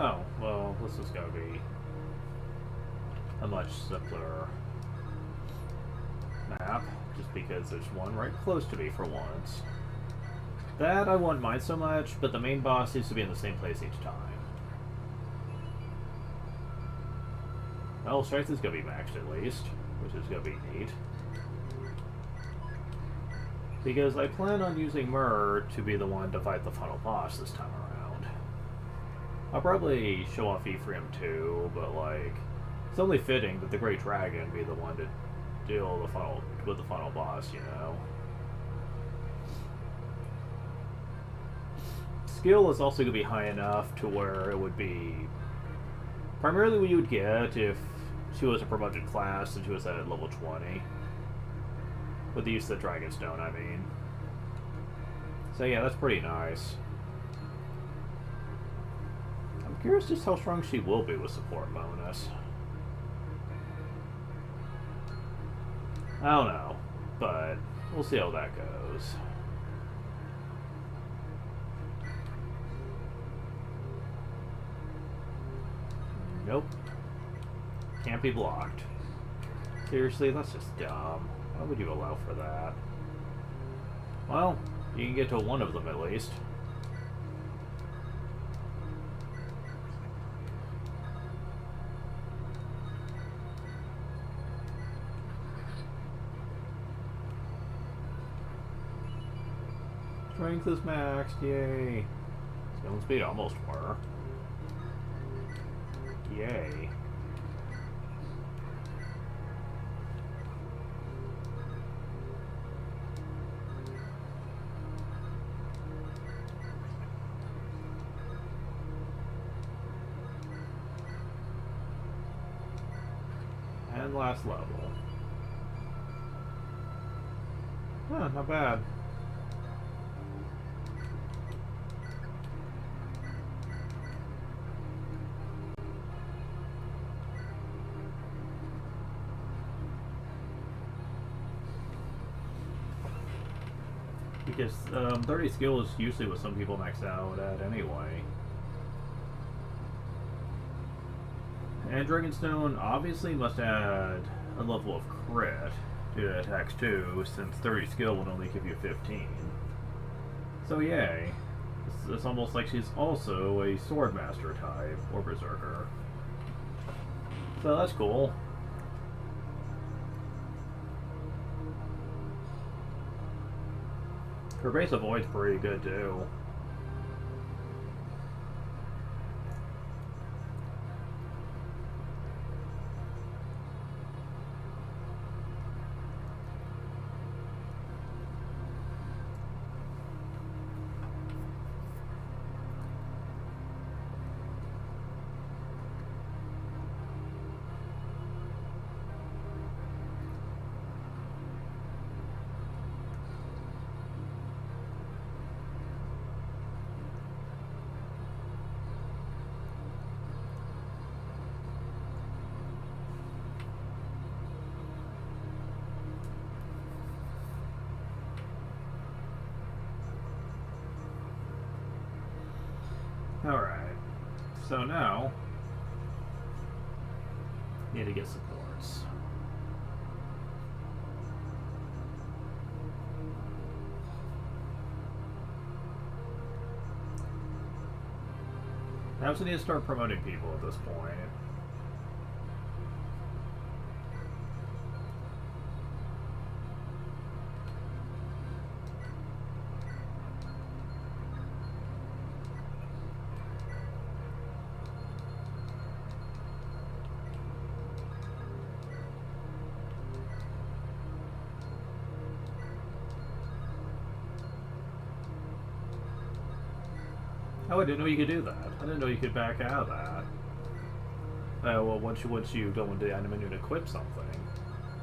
Oh, well, this is going to be a much simpler map, just because there's one right close to me for once. That I wouldn't mind so much, but the main boss seems to be in the same place each time. Well, strength is going to be maxed at least, which is going to be neat. Because I plan on using Myrrh to be the one to fight the final boss this time around. I'll probably show off Ephraim too, but like, it's only fitting that the Great Dragon be the one to deal with the final boss, you know? Skill is also going to be high enough to where it would be primarily what you would get if she was a promoted class and she was at level 20. With the use of the Dragonstone, I mean. So yeah, that's pretty nice. I'm curious just how strong she will be with support bonus. I don't know, but we'll see how that goes. Nope. Can't be blocked. Seriously, that's just dumb. Why would you allow for that? Well, you can get to one of them at least. Strength is maxed, yay. Stone speed almost were. Yay. And last level. Huh, not bad. Because 30 skill is usually what some people max out at anyway. And Dragonstone obviously must add a level of crit to attacks too, since 30 skill would only give you 15. So yay. It's almost like she's also a Swordmaster type, or Berserker. So that's cool. Her base of Void's pretty good too. Alright, so now, need to get supports. I also need to start promoting people at this point. Oh, I didn't know you could do that. I didn't know you could back out of that. Well, once you go into the item menu and equip something,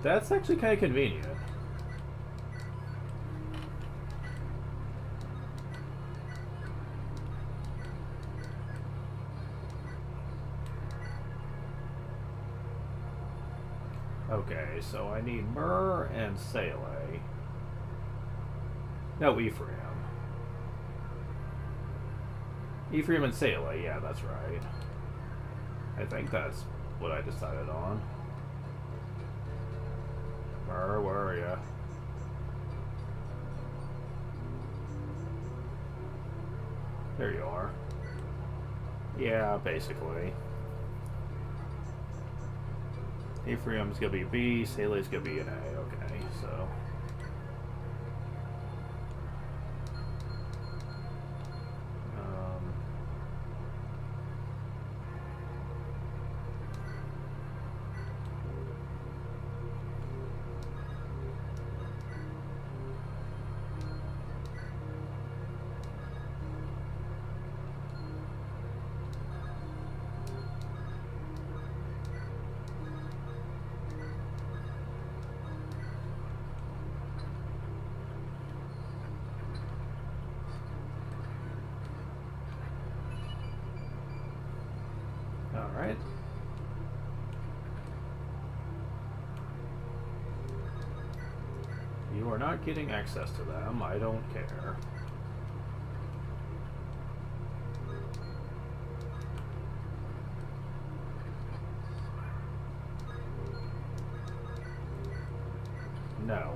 that's actually kind of convenient. Okay, so I need Myrrh and Sele. No, Ephraim. Ephraim and Sele, yeah, that's right. I think that's what I decided on. Where are ya? There you are. Yeah, basically. Ephraim's gonna be a B, Sele's gonna be an A, okay, so... Alright. You are not getting access to them. I don't care. No.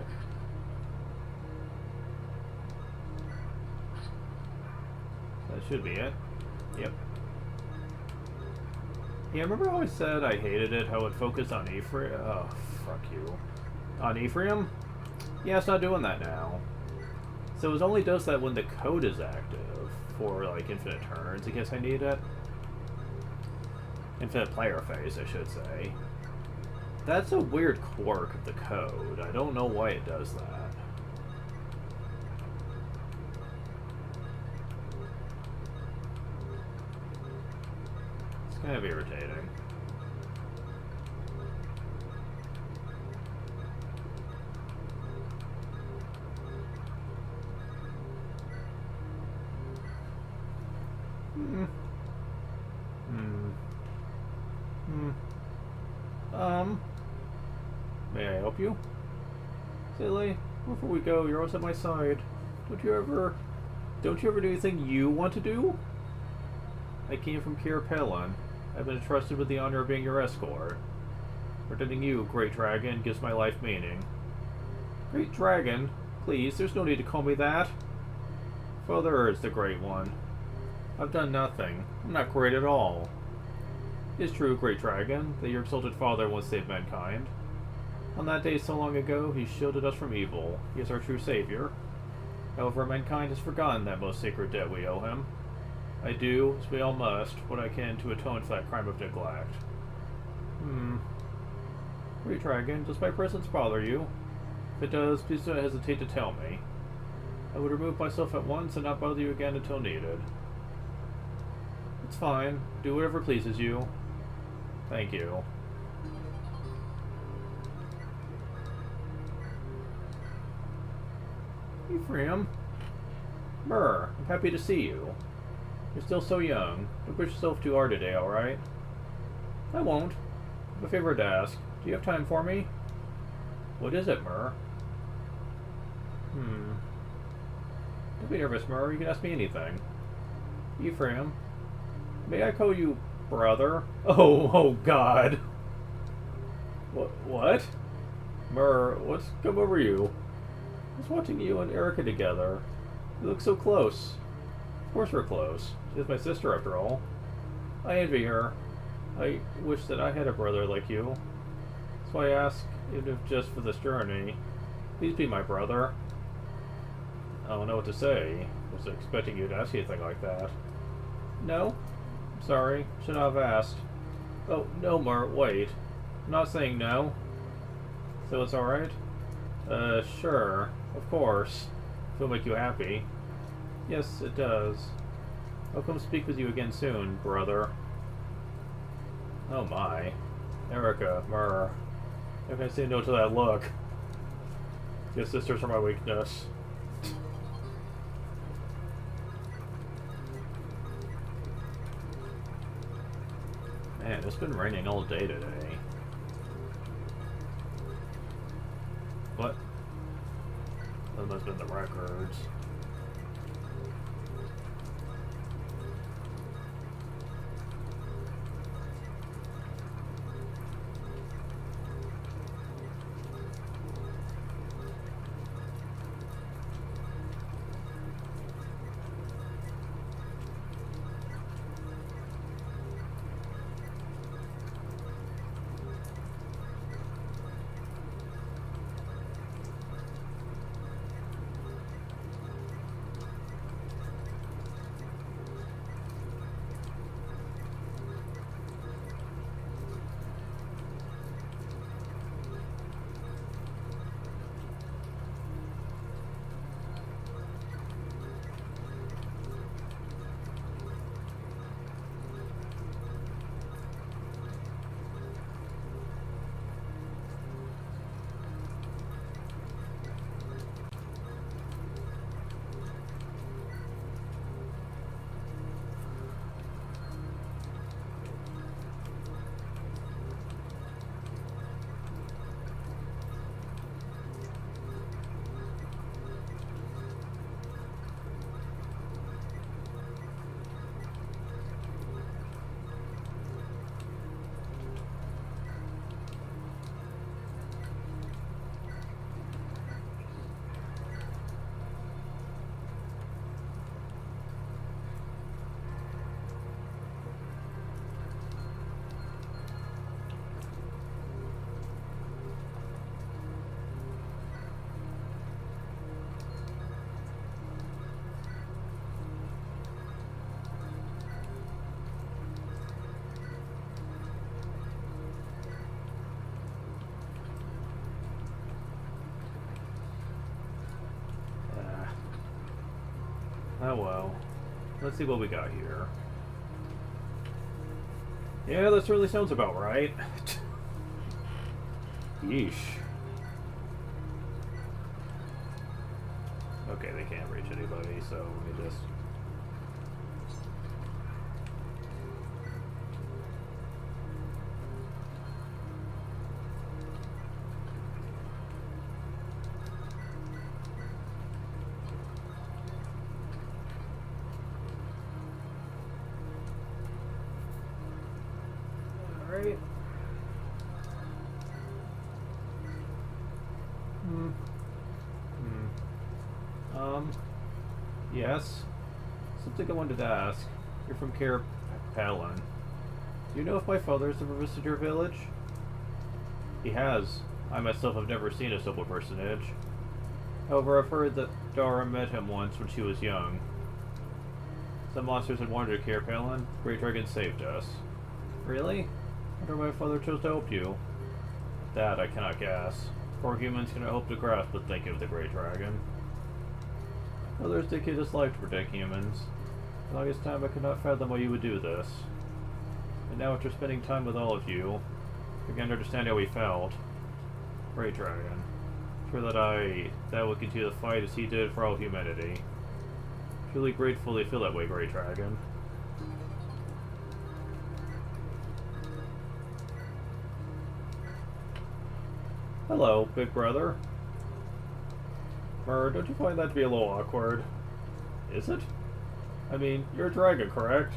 That should be it. Yep. Yeah, remember how I said I hated it, how it focused on Ephraim? Oh, fuck you. On Ephraim? Yeah, it's not doing that now. So it only does that when the code is active, for, like, infinite turns, in case I need it. Infinite player phase, I should say. That's a weird quirk of the code. I don't know why it does that. Kind of irritating. May I help you? Silly, before we go, you're always at my side. Don't you ever... Don't you ever do anything you want to do? I came from Kier Palin. I've been entrusted with the honor of being your escort. Protecting you, Great Dragon, gives my life meaning. Great Dragon? Please, there's no need to call me that. Father is the Great One. I've done nothing. I'm not great at all. It is true, Great Dragon, that your exalted father once saved mankind. On that day so long ago, he shielded us from evil. He is our true savior. However, mankind has forgotten that most sacred debt we owe him. I do, as we all must, what I can to atone for that crime of neglect. Great Dragon, does my presence bother you? If it does, please don't hesitate to tell me. I would remove myself at once and not bother you again until needed. It's fine. Do whatever pleases you. Thank you. Ephraim? Myrrh, I'm happy to see you. You're still so young. Don't push yourself too hard today, alright? I won't. I have a favor to ask. Do you have time for me? What is it, Myrrh? Don't be nervous, Myrrh. You can ask me anything. Ephraim, may I call you brother? Oh God. What? Myrrh, what's come over you? I was watching you and Erica together. You look so close. Of course we're close. She's my sister, after all. I envy her. I wish that I had a brother like you. That's why I ask, even if just for this journey, please be my brother. I don't know what to say. I was expecting you to ask anything like that. No? I'm sorry. Should not have asked. Oh, no, Myrrh, wait. I'm not saying no. So it's alright? Sure. Of course. If it'll make you happy. Yes, it does. I'll come speak with you again soon, brother. Oh my. Erica, Myrrh. How can I say no to that look? Your sisters are my weakness. Man, it's been raining all day today. What? That must have been the records. Oh well. Let's see what we got here. Yeah, that certainly sounds about right. Yeesh. Okay, they can't reach anybody, so let me just... right? Hmm. Yes? Something I wanted to ask. You're from Palin. Do you know if my father has ever visited your village? He has. I myself have never seen a simple personage. However, I've heard that Dara met him once when she was young. Some monsters had wandered to Cair Palin. The Great Dragon saved us. Really? I wonder why my father chose to help you. That I cannot guess. Poor humans cannot hope to grasp the thinking of the Great Dragon. Others dedicated his life to protect humans. For the longest time I could not fathom why you would do this. And now after spending time with all of you, I began to understand how he felt. Great Dragon. Sure that would continue the fight as he did for all humanity. Truly grateful they feel that way, Great Dragon. Hello, big brother. Don't you find that to be a little awkward? Is it? I mean, you're a dragon, correct?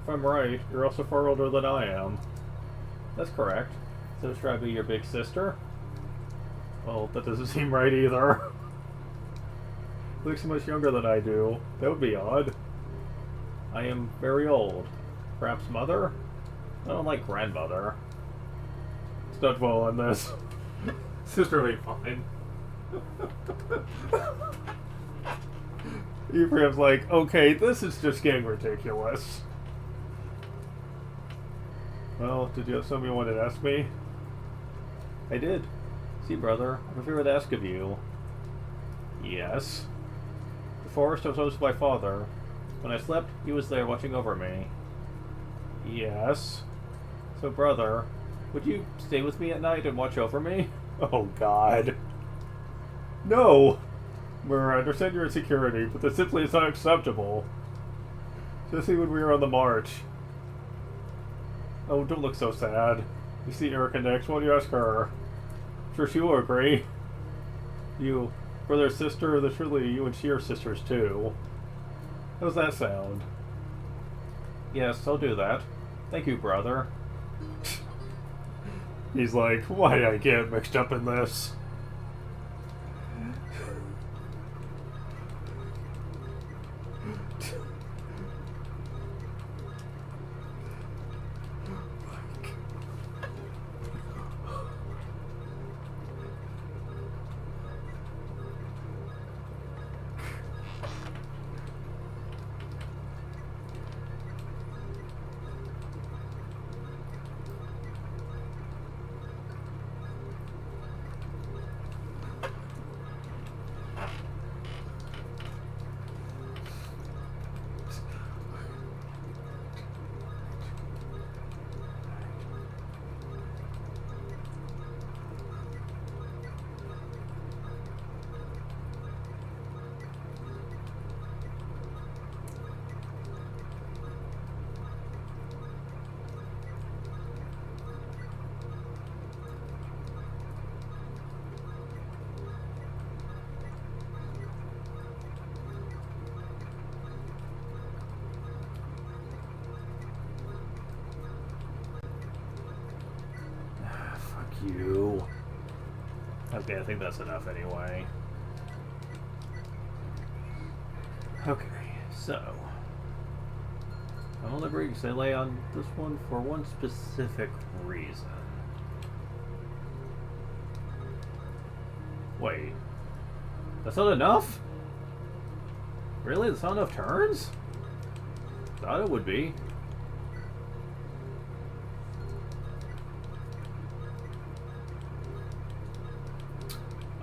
If I'm right, you're also far older than I am. That's correct. So should I be your big sister? Well, that doesn't seem right either. You look so much younger than I do. That would be odd. I am very old. Perhaps mother? I don't like grandmother. Let's not dwell on this. Sister will be fine. Ephraim's like, okay, this is just getting ridiculous. Well, did you have something you wanted to ask me? I did. See, brother, I have a favor to ask of you. Yes. The forest was hosted by father. When I slept, he was there watching over me. Yes. So, brother, would you stay with me at night and watch over me? Oh, God. No! Myrrh, I understand your insecurity, but this simply is not acceptable. Especially when we are on the march. Oh, don't look so sad. You see Erica next, why don't you ask her? I'm sure she will agree. You, brother, sister, then surely you and she are sisters too. How does that sound? Yes, I'll do that. Thank you, brother. He's like, why did I get mixed up in this? You. Okay, I think that's enough anyway. Okay, so I'm only bringing Sele on this one for one specific reason. Wait, that's not enough? Really? That's not enough turns? Thought it would be.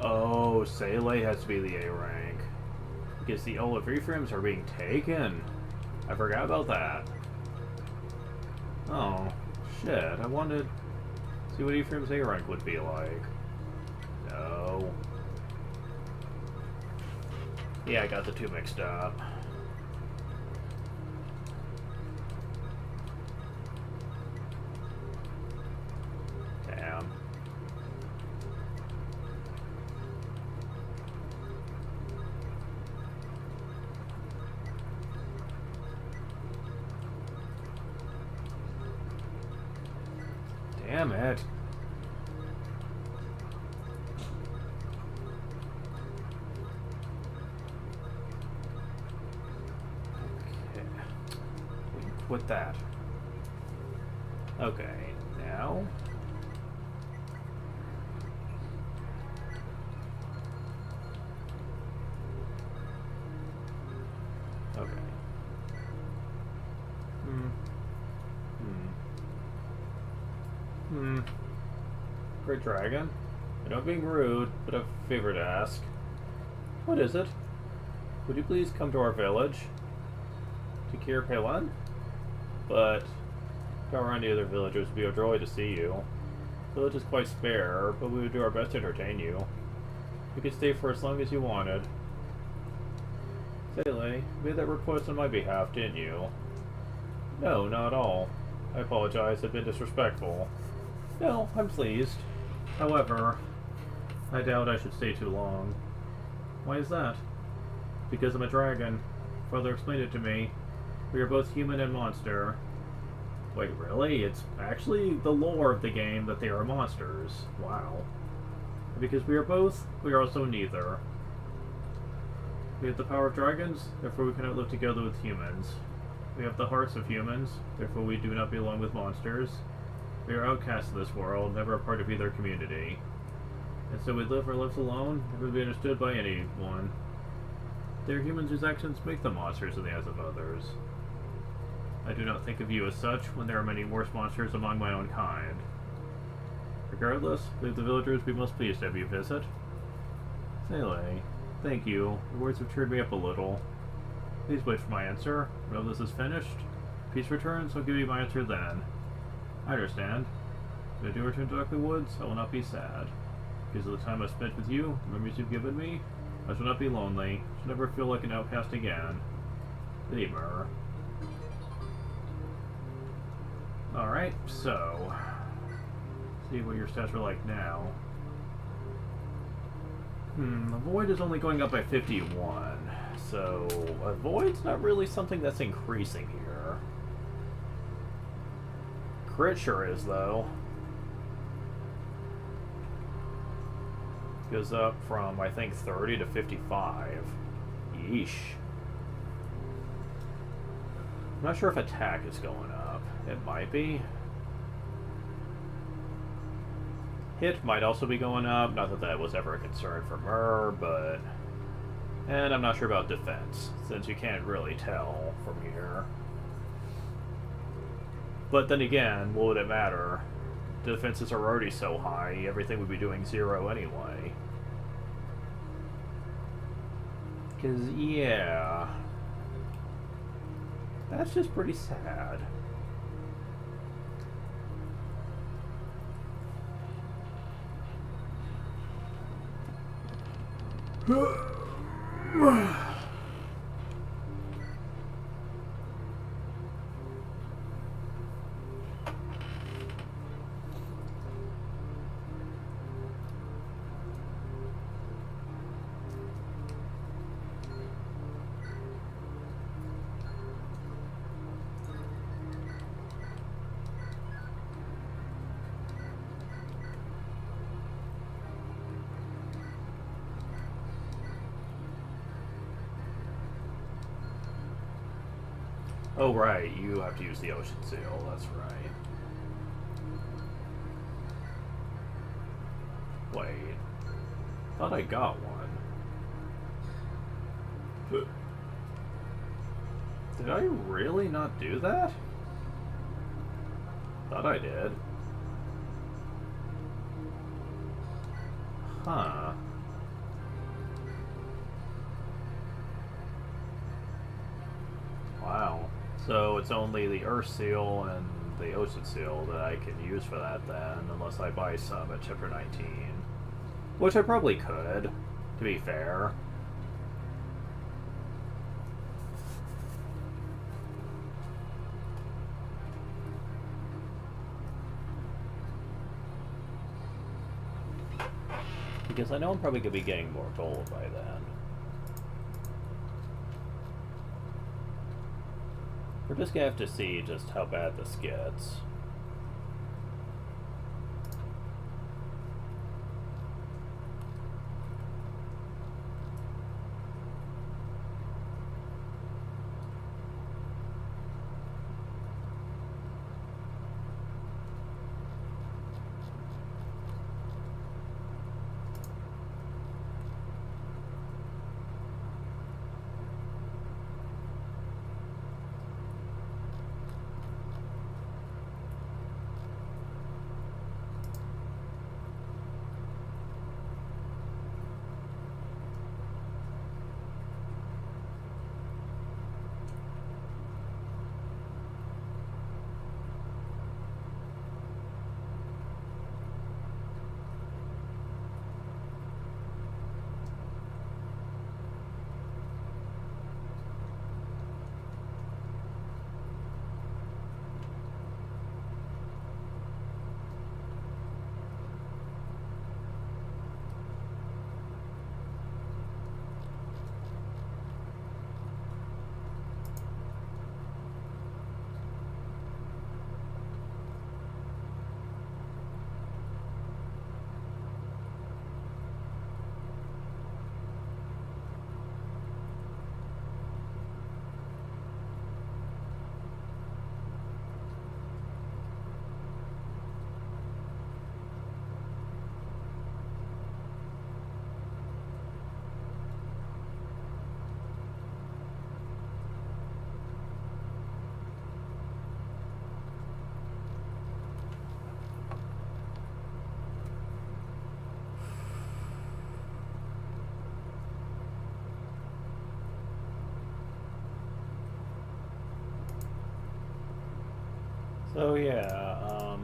Oh, Sele has to be the A rank. Because the Olaf reframes are being taken. I forgot about that. Oh, shit. I wanted to see what Ephraim's A rank would be like. No. Yeah, I got the two mixed up. Damn. Damn it. Okay. We can quit that. Okay, now... Okay. Great Dragon? I know I'm being rude, but I have a favor to ask. What is it? Would you please come to our village? To Kir Pelan? But if I were any other villagers, it would be a joy to see you. The village is quite spare, but we would do our best to entertain you. You could stay for as long as you wanted. Say, you made that request on my behalf, didn't you? No, not at all. I apologize, I've been disrespectful. No, I'm pleased. However, I doubt I should stay too long. Why is that? Because I'm a dragon. Father explained it to me. We are both human and monster. Wait, really? It's actually the lore of the game that they are monsters. Wow. Because we are both, we are also neither. We have the power of dragons, therefore we cannot live together with humans. We have the hearts of humans, therefore we do not belong with monsters. We are outcasts of this world, never a part of either community. And so we live our lives alone, never to be understood by anyone. They are humans whose actions make them monsters in the eyes of others. I do not think of you as such, when there are many worse monsters among my own kind. Regardless, I believe the villagers would be most pleased to have you visit. Seele, thank you. Your words have cheered me up a little. Please wait for my answer. When all this is finished, peace returns, I'll give you my answer then. I understand. If I do return to Ugly Woods, I will not be sad. Because of the time I've spent with you, the memories you've given me, I shall not be lonely. I shall never feel like an outcast again. Lemur. Alright, so... see what your stats are like now. Avoid is only going up by 51. So, avoid's not really something that's increasing here. Crit sure is, though. Goes up from, I think, 30 to 55. Yeesh. I'm not sure if attack is going up. It might be. Hit might also be going up. Not that that was ever a concern for Myrrh, but... and I'm not sure about defense, since you can't really tell from here. But then again, what would it matter? Defenses are already so high, everything would be doing 0 anyway. Because, yeah... that's just pretty sad. Oh, right, you have to use the ocean seal, that's right. Wait. Thought I got one. Did I really not do that? Thought I did. Huh. Wow. So it's only the Earth Seal and the Ocean Seal that I can use for that then, unless I buy some at Chapter 19. Which I probably could, to be fair. Because I know I'm probably going to be getting more gold by then. We're just going to have to see just how bad this gets. So yeah,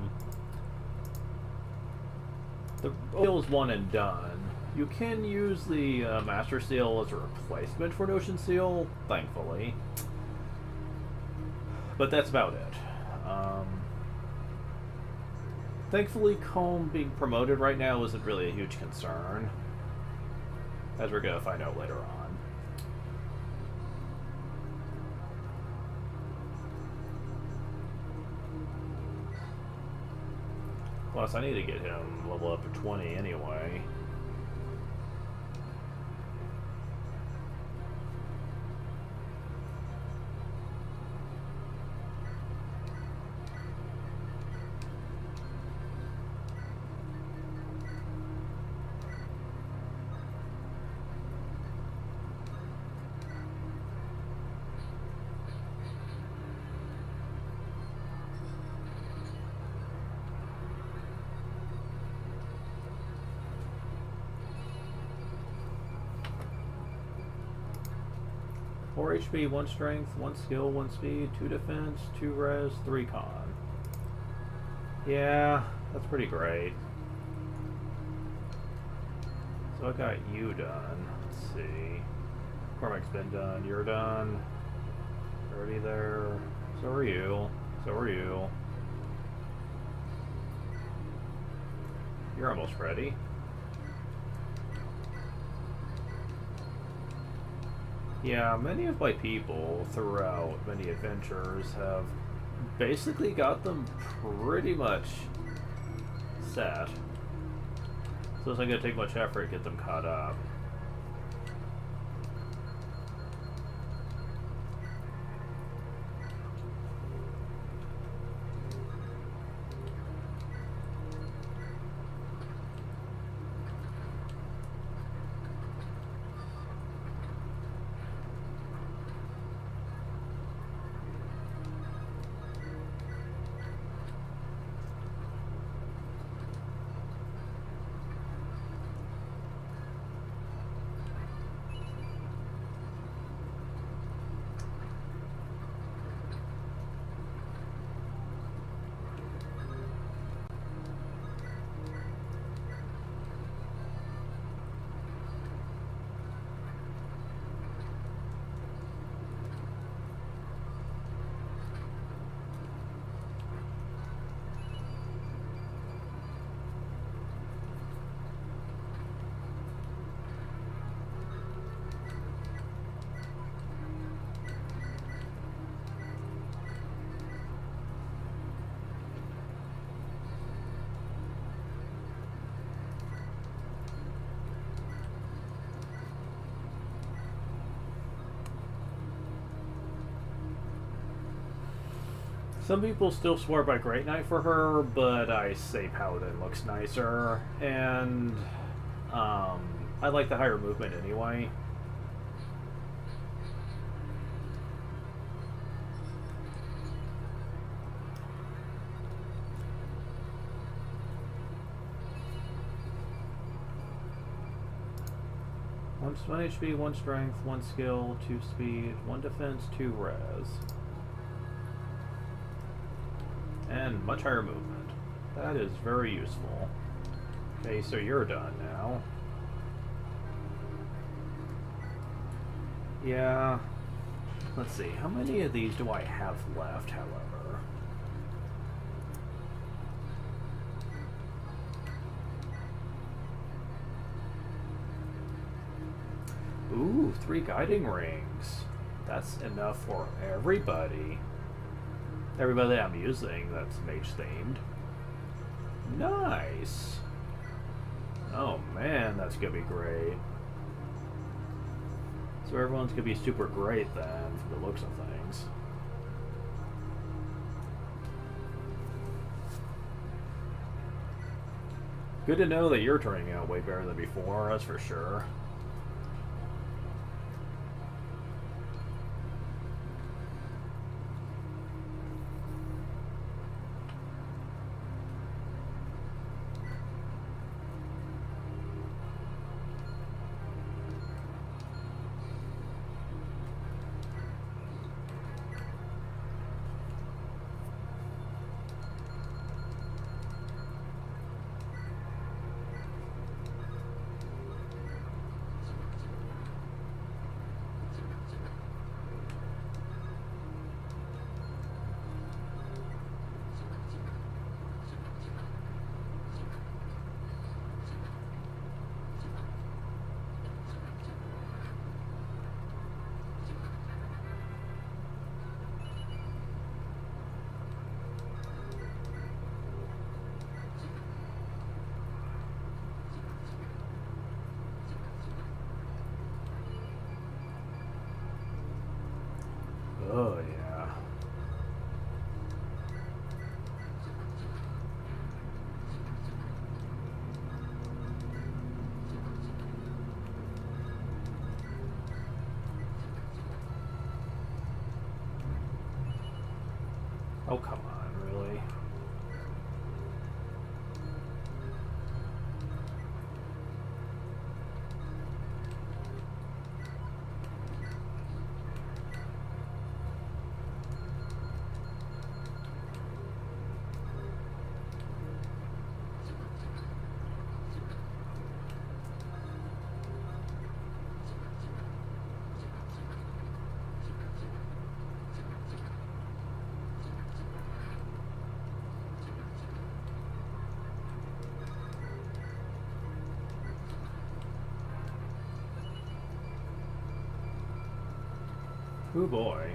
the seal is one and done. You can use the Master Seal as a replacement for Notion Seal, thankfully. But that's about it. Thankfully, Comb being promoted right now isn't really a huge concern, as we're going to find out later on. Plus, I need to get him level up to 20 anyway. Four HP, 1 strength, 1 skill, 1 speed, 2 defense, 2 res, 3 con. Yeah, that's pretty great. So I got you done. Let's see. Cormac's been done. You're done. Already there. So are you. So are you. You're almost ready. Yeah, many of my people throughout many adventures have basically got them pretty much set. So it's not going to take much effort to get them caught up. Some people still swear by Great Knight for her, but I say Paladin looks nicer, and I like the higher movement anyway. One HP, 1 strength, 1 skill, 2 speed, 1 defense, 2 res. And much higher movement. That is very useful. Okay, so you're done now. Yeah. Let's see, how many of these do I have left, however? Ooh, 3 guiding rings. That's enough for everybody. Everybody I'm using that's mage themed. Nice. Oh man, that's gonna be great. So everyone's gonna be super great then, from the looks of things. Good to know that you're turning out way better than before, that's for sure. Oh, yeah. Oh, come on, really? Oh boy.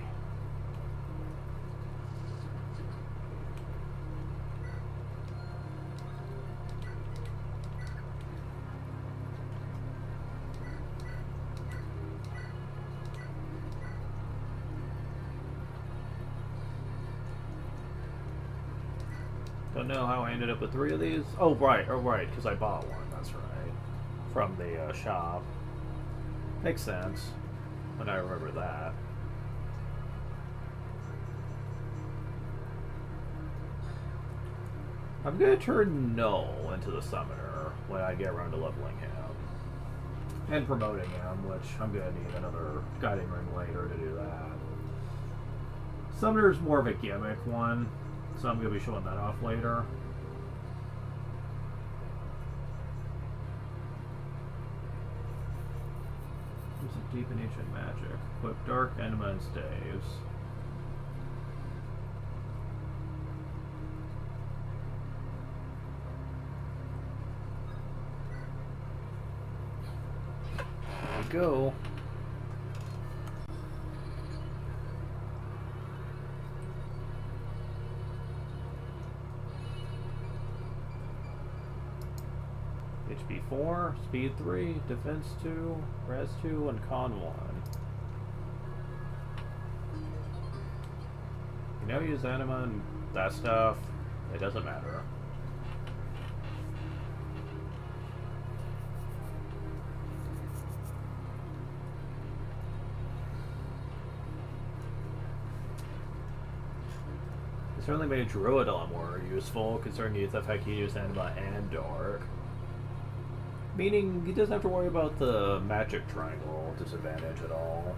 Don't know how I ended up with 3 of these. Oh right, because I bought one. That's right, from the shop. Makes sense when I remember that. I'm gonna turn Null into the summoner when I get around to leveling him. And promoting him, which I'm gonna need another guiding ring later to do that. Summoner's more of a gimmick one, so I'm gonna be showing that off later. Use of deep and ancient magic. Equip dark, enema, and staves. Go. HP 4, Speed 3, Defense 2, Res 2, and Con 1. You know, use anima and that stuff. It doesn't matter. Certainly made Druid a lot more useful, considering the effect he used Anima and Dark. Meaning he doesn't have to worry about the magic triangle disadvantage at all.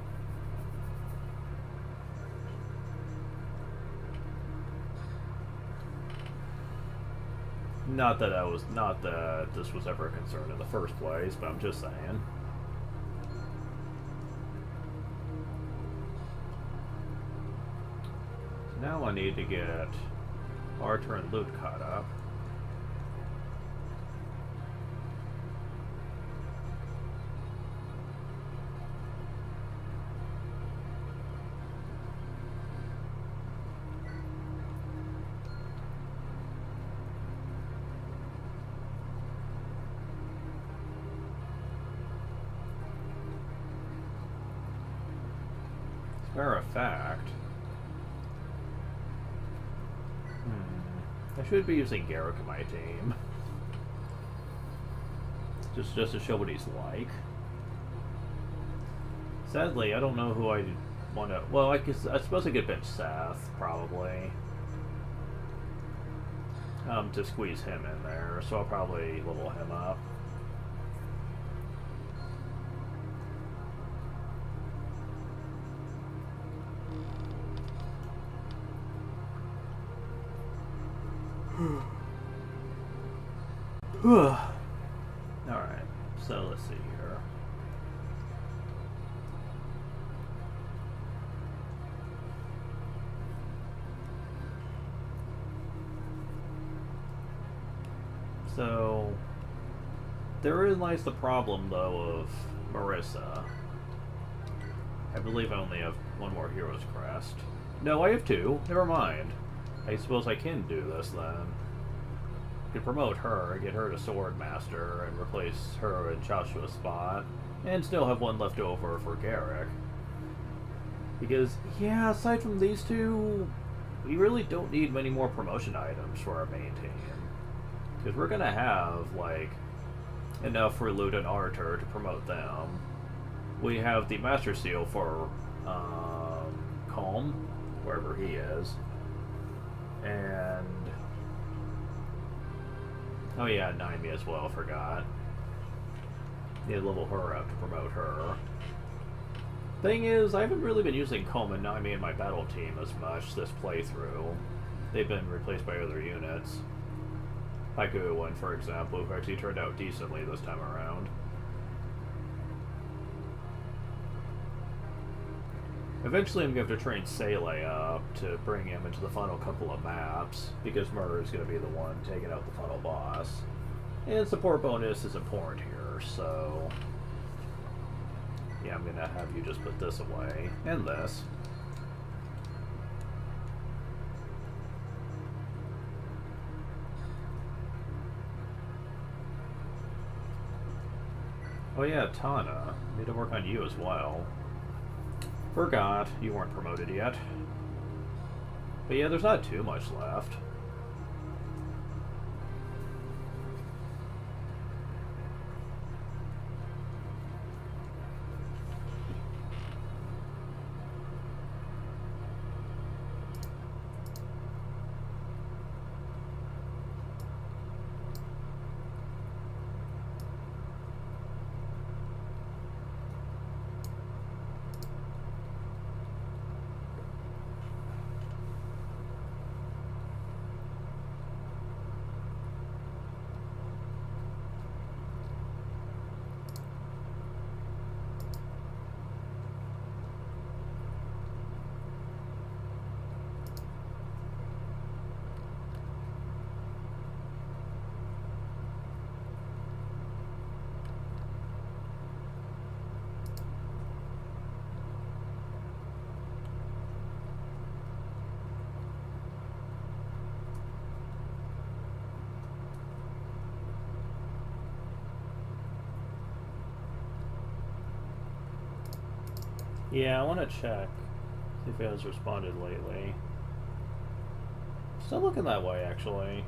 Not that this was ever a concern in the first place, but I'm just saying. Now I need to get Archer and Loot caught up. As a matter of fact, I should be using Garrick in my team. Just to show what he's like. Sadly, I don't know who I want to... Well, I suppose I could bench Seth, probably. To squeeze him in there, so I'll probably level him up. Alright, so let's see here. So, therein lies the problem, though, of Marissa. I believe I only have one more Hero's Crest. No, I have 2. Never mind. I suppose I can do this, then. I could promote her, get her to Sword Master, and replace her in Joshua's spot, and still have one left over for Garrick. Because, yeah, aside from these two, we really don't need many more promotion items for our main team. Because we're gonna have, like, enough for Lute and Arter to promote them. We have the Master Seal for Calm, wherever he is. And oh yeah, Naimi as well, forgot. Need to level her up to promote her. Thing is, I haven't really been using Calm and Naimi in my battle team as much this playthrough. They've been replaced by other units. Haiku one, for example, who actually turned out decently this time around. Eventually I'm going to have to train Sele up to bring him into the final couple of maps, because Murder is going to be the one taking out the final boss. And support bonus is important here, so... yeah, I'm going to have you just put this away, and this. Oh yeah, Tana. Need to work on you as well. Forgot, you weren't promoted yet. But yeah, there's not too much left. Yeah, I want to check. See if it has responded lately. Still looking that way, actually.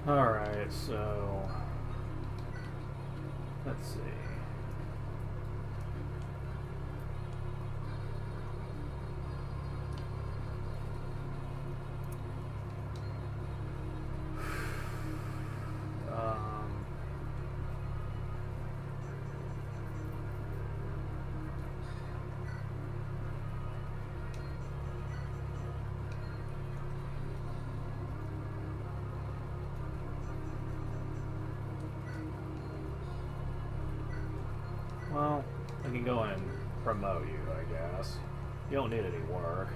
Alright, so... let's see. Well, I can go and promote you, I guess. You don't need any work.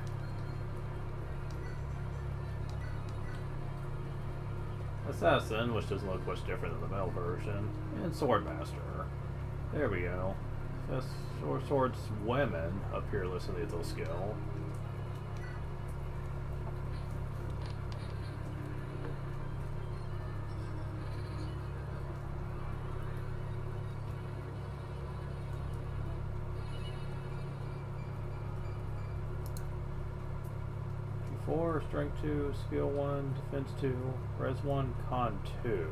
Assassin, which doesn't look much different than the male version, and Swordmaster. There we go. Swords women appear listed as a skill. Strength 2, skill 1, defense 2, res 1, con 2.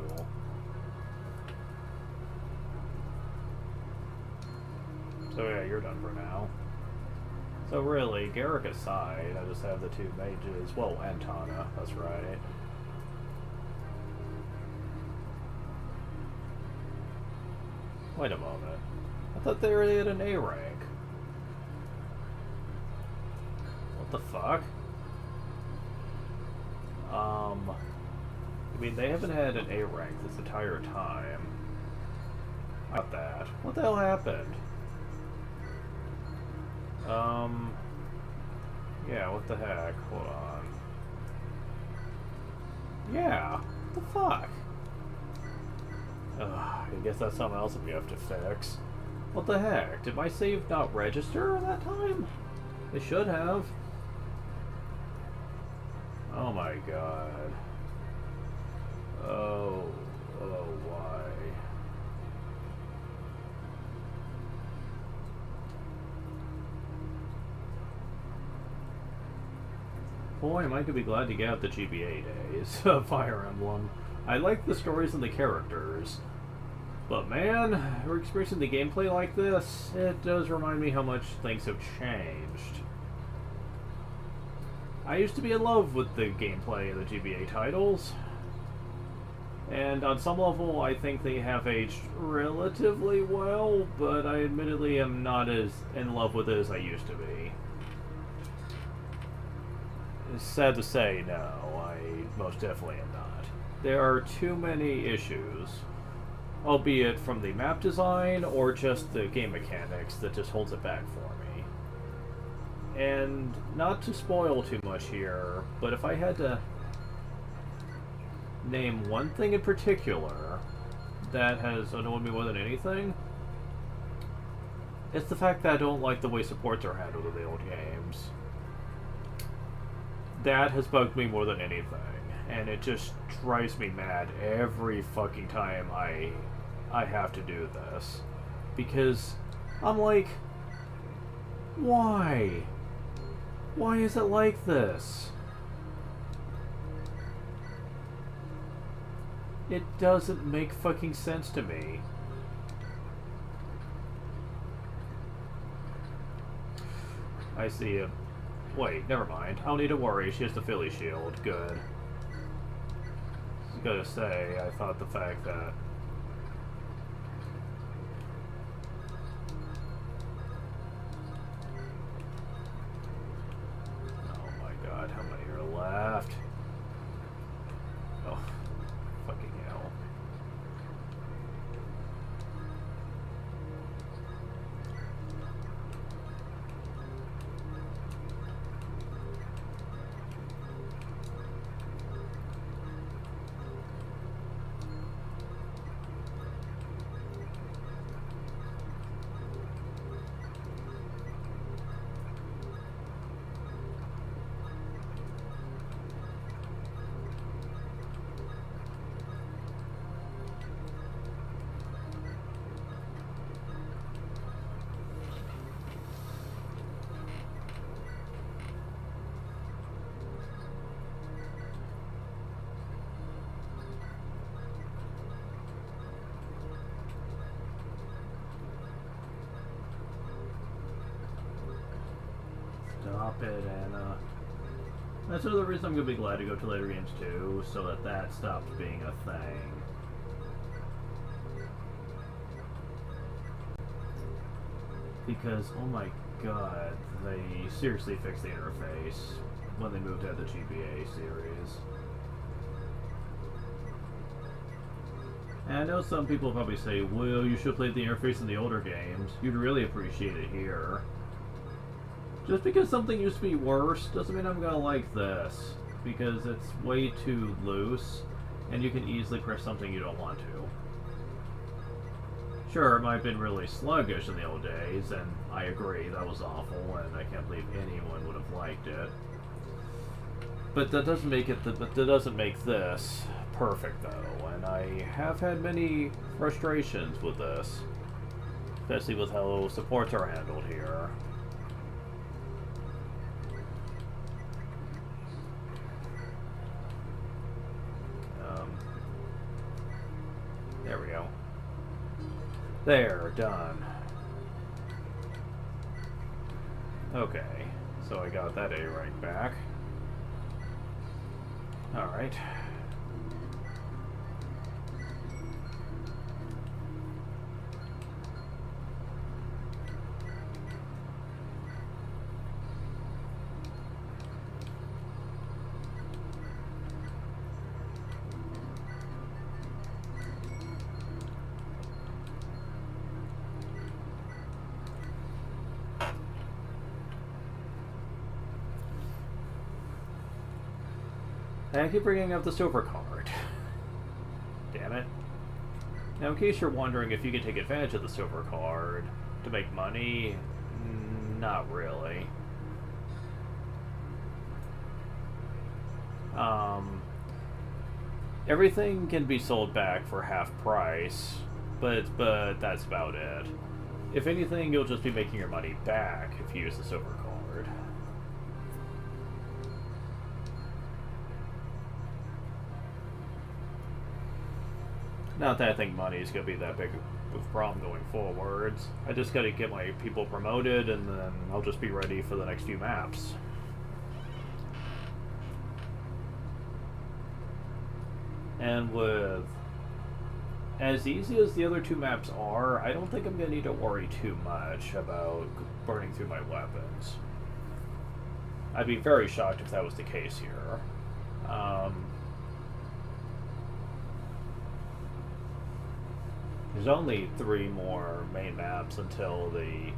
So yeah, you're done for now. So really, Garrick aside, I just have the two mages, well, and Tana, that's right. Wait a moment. I thought they were at an A rank. What the fuck? I mean, they haven't had an A rank this entire time. I got that. What the hell happened? Yeah, what the heck? Hold on. Yeah, what the fuck? I guess that's something else that we have to fix. What the heck? Did my save not register that time? It should have. Oh my god. Oh, why? Boy, am I gonna be glad to get out the GBA days of Fire Emblem. I like the stories and the characters. But man, we're experiencing the gameplay like this, it does remind me how much things have changed. I used to be in love with the gameplay of the GBA titles, and on some level I think they have aged relatively well, but I admittedly am not as in love with it as I used to be. It's sad to say, no, I most definitely am not. There are too many issues, albeit from the map design or just the game mechanics, that just holds it back for me. And not to spoil too much here, but if I had to name one thing in particular that has annoyed me more than anything, it's the fact that I don't like the way supports are handled in the old games. That has bugged me more than anything, and it just drives me mad every fucking time I have to do this. Because I'm like, why? Why is it like this? It doesn't make fucking sense to me. I see him. Wait, never mind. I don't need to worry. She has the Philly shield. Good. I was gonna say, I thought the fact that... Oh my god, how many are left? Oh, fucking hell. stop it, Anna. That's another reason I'm going to be glad to go to later games too, so that that stops being a thing. Because, oh my god, they seriously fixed the interface when they moved out the GBA series. And I know some people probably say, well, you should play the interface in the older games. You'd really appreciate it here. Just because something used to be worse doesn't mean I'm gonna like this. Because it's way too loose, and you can easily press something you don't want to. Sure, it might have been really sluggish in the old days, and I agree, that was awful, and I can't believe anyone would have liked it. But that doesn't make it. But that doesn't make this perfect, though, and I have had many frustrations with this, especially with how supports are handled here. There we go. There, done. Okay, so I got that A rank back. Alright. I keep bringing up the silver card. Damn it. Now, in case you're wondering if you can take advantage of the silver card to make money, not really. Everything can be sold back for half price, but that's about it. If anything, you'll just be making your money back if you use the silver card. Not that I think money is going to be that big of a problem going forwards. I just got to get my people promoted, and then I'll just be ready for the next few maps. And with as easy as the other two maps are, I don't think I'm going to need to worry too much about burning through my weapons. I'd be very shocked if that was the case here. There's only 3 more main maps until the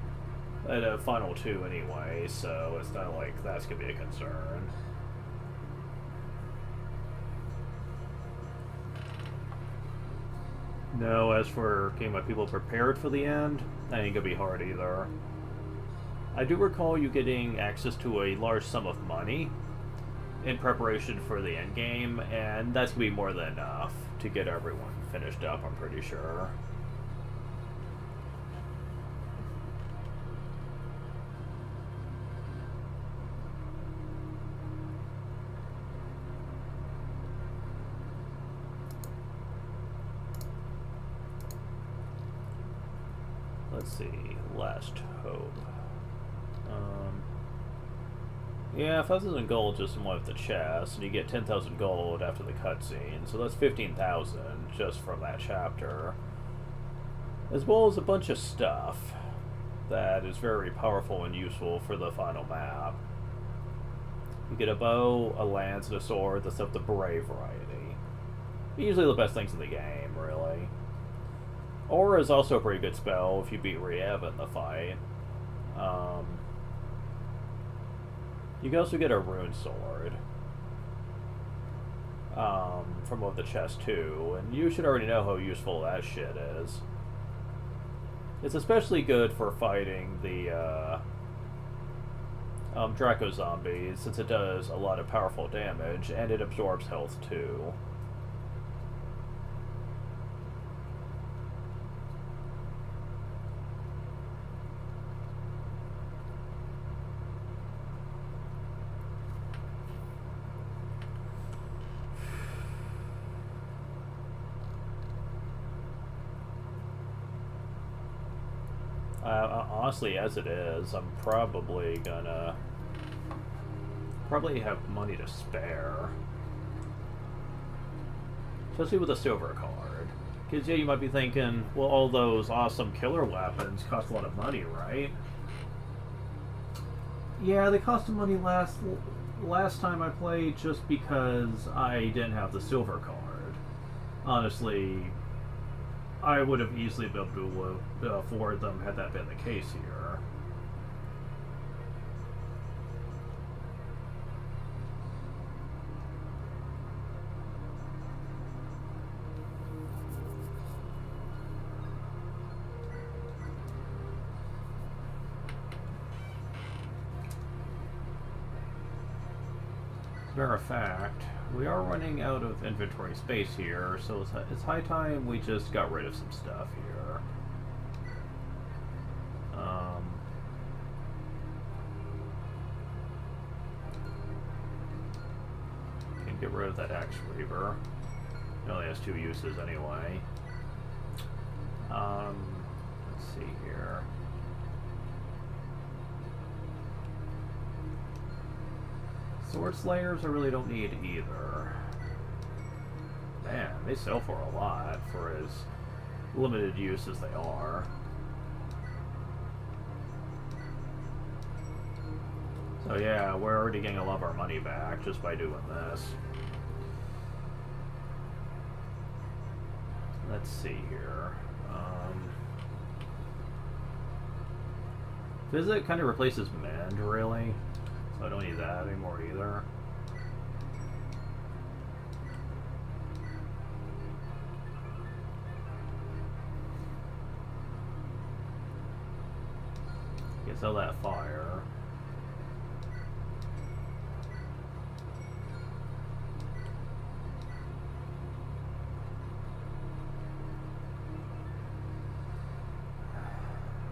final 2 anyway, so it's not like that's going to be a concern. No, as for getting my people prepared for the end, that ain't going to be hard either. I do recall you getting access to a large sum of money in preparation for the end game, and that's going to be more than enough to get everyone finished up, I'm pretty sure. Let's see, last hope. Yeah, 5,000 gold just in one of the chests, and you get 10,000 gold after the cutscene, so that's 15,000 just from that chapter. As well as a bunch of stuff that is very powerful and useful for the final map. You get a bow, a lance, and a sword that's of the brave variety. Usually the best things in the game, really. Aura is also a pretty good spell if you beat Riev in the fight. You can also get a rune sword from one of the chests too, and you should already know how useful that shit is. It's especially good for fighting the Draco zombies, since it does a lot of powerful damage, and it absorbs health too. Honestly, as it is, I'm probably gonna Probably have money to spare. Especially with a silver card. Because, yeah, you might be thinking, well, all those awesome killer weapons cost a lot of money, right? Yeah, they cost money last time I played just because I didn't have the silver card. Honestly, I would have easily been able to afford them had that been the case here. As a matter of fact, we are running out of inventory space here, so it's high time we just got rid of some stuff here. Can get rid of that axe reaver. It only has 2 uses anyway. Let's see here. Sword Slayers I really don't need either. Man, they sell for a lot for as limited use as they are. So yeah, we're already getting a lot of our money back just by doing this. Let's see here. Visit kind of replaces Mend, really. So I don't need that anymore either. You can sell that fire.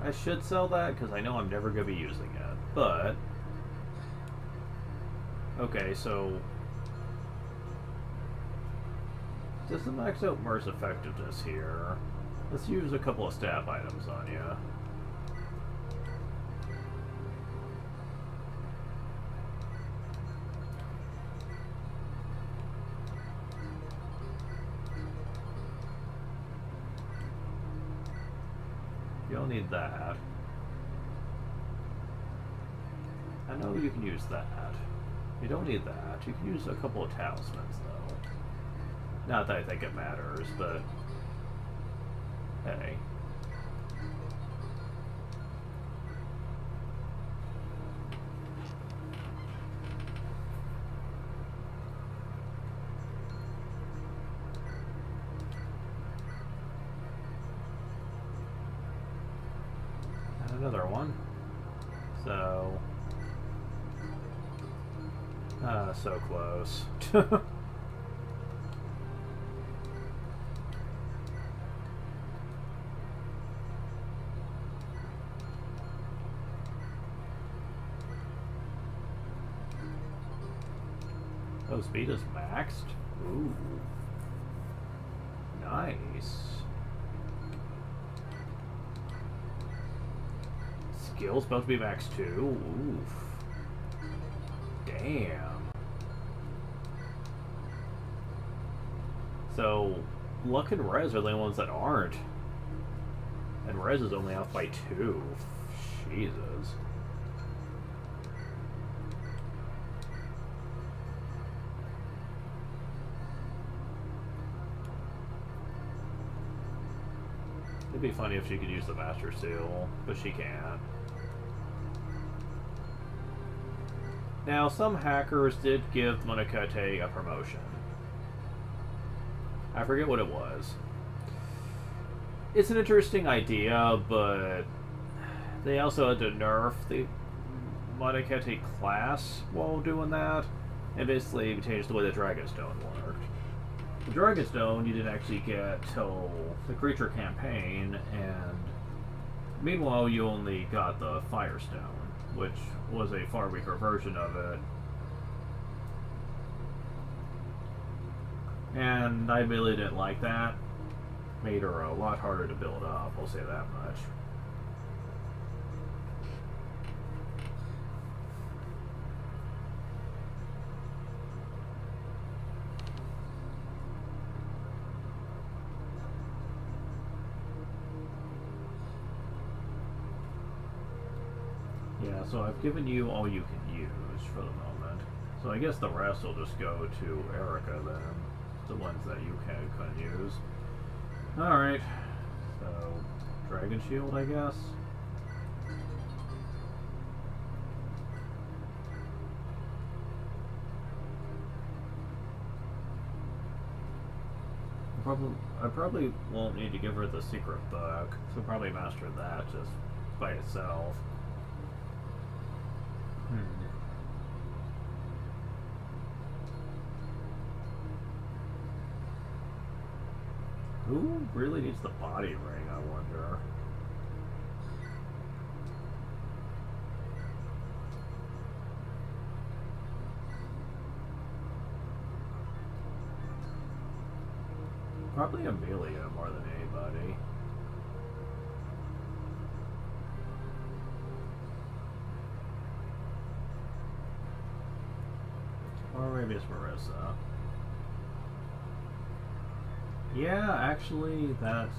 I should sell that because I know I'm never going to be using it, but... Okay, so... Does the max out Mer's effectiveness here? Let's use a couple of stab items on you. You don't need that. I know you can use that. You don't need that. You can use a couple of talismans, though. Not that I think it matters, but... Hey. Another one. So... so close. Oh, speed is maxed? Ooh. Nice. Skill's supposed to be max too? Oof. Damn. So, Luck and Rez are the only ones that aren't. And Rez is only off by 2. Jesus. It'd be funny if she could use the Master Seal, but she can't. Now, some hackers did give Monokete a promotion. I forget what it was. It's an interesting idea, but they also had to nerf the Monokete class while doing that, and basically changed the way the Dragonstone worked. The Dragonstone you didn't actually get till the creature campaign, and meanwhile you only got the Firestone, which was a far weaker version of it. And I really didn't like that. Made her a lot harder to build up, I'll say that much. Yeah, so I've given you all you can use for the moment. So I guess the rest will just go to Erica then. The ones that you couldn't use. Alright. So, Dragon Shield, I guess? I probably won't need to give her the secret book, so probably master that just by itself. Who really needs the body ring, I wonder? Probably Amelia more than anybody. Or maybe it's Marissa. Yeah, actually, that's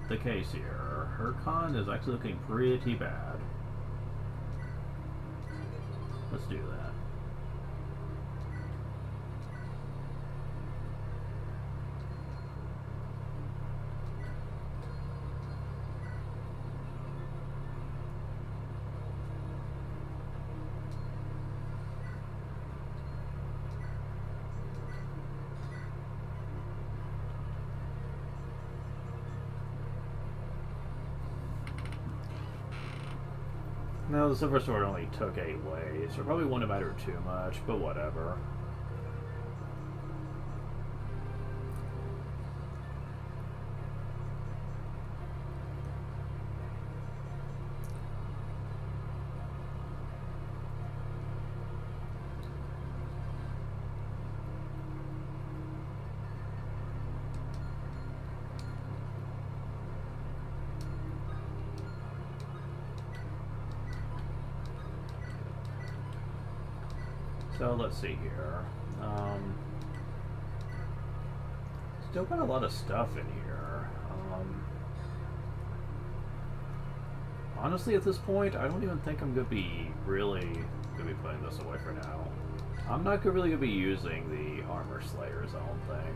the case here. Her con is actually looking pretty bad. Let's do that. No, the Silver Sword only took 8 ways, so it probably wouldn't matter too much, but whatever. So let's see here. Still got a lot of stuff in here. Honestly, at this point, I don't even think I'm gonna be putting this away for now. I'm not really gonna be using the armor slayers, I don't think.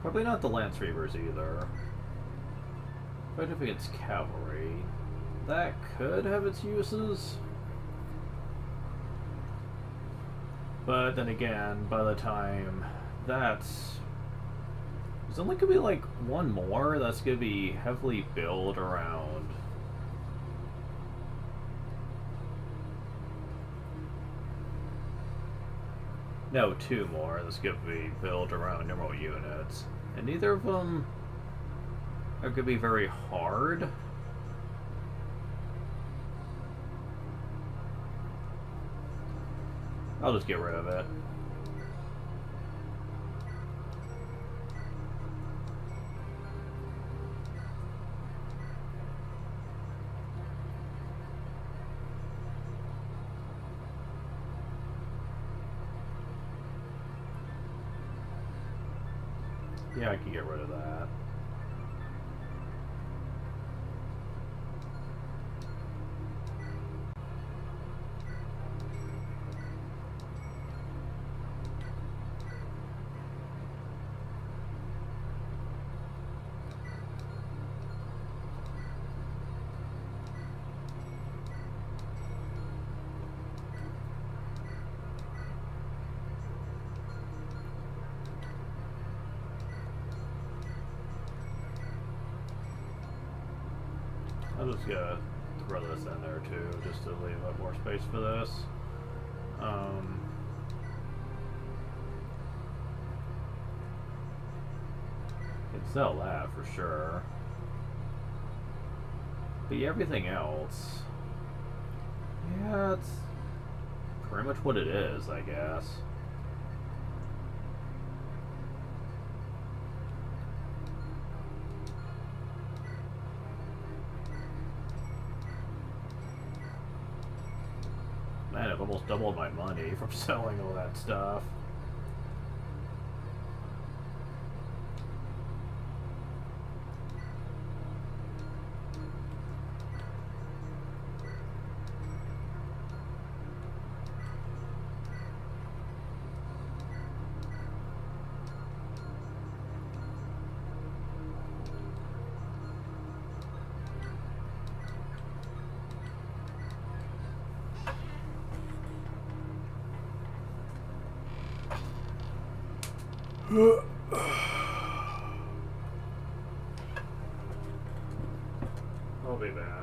Probably not the Lance Reavers either. But if it's cavalry, that could have its uses. But then again, by the time there's only gonna be like one more that's gonna be heavily built around. No, 2 more that's gonna be built around normal units. And neither of them are gonna be very hard. I'll just get rid of it. Yeah, I can get rid of that. I'm just gonna throw this in there too, just to leave up more space for this. Can sell that for sure. But yeah, everything else, yeah, it's pretty much what it is, I guess. Man, I've almost doubled my money from selling all that stuff. I'll be back.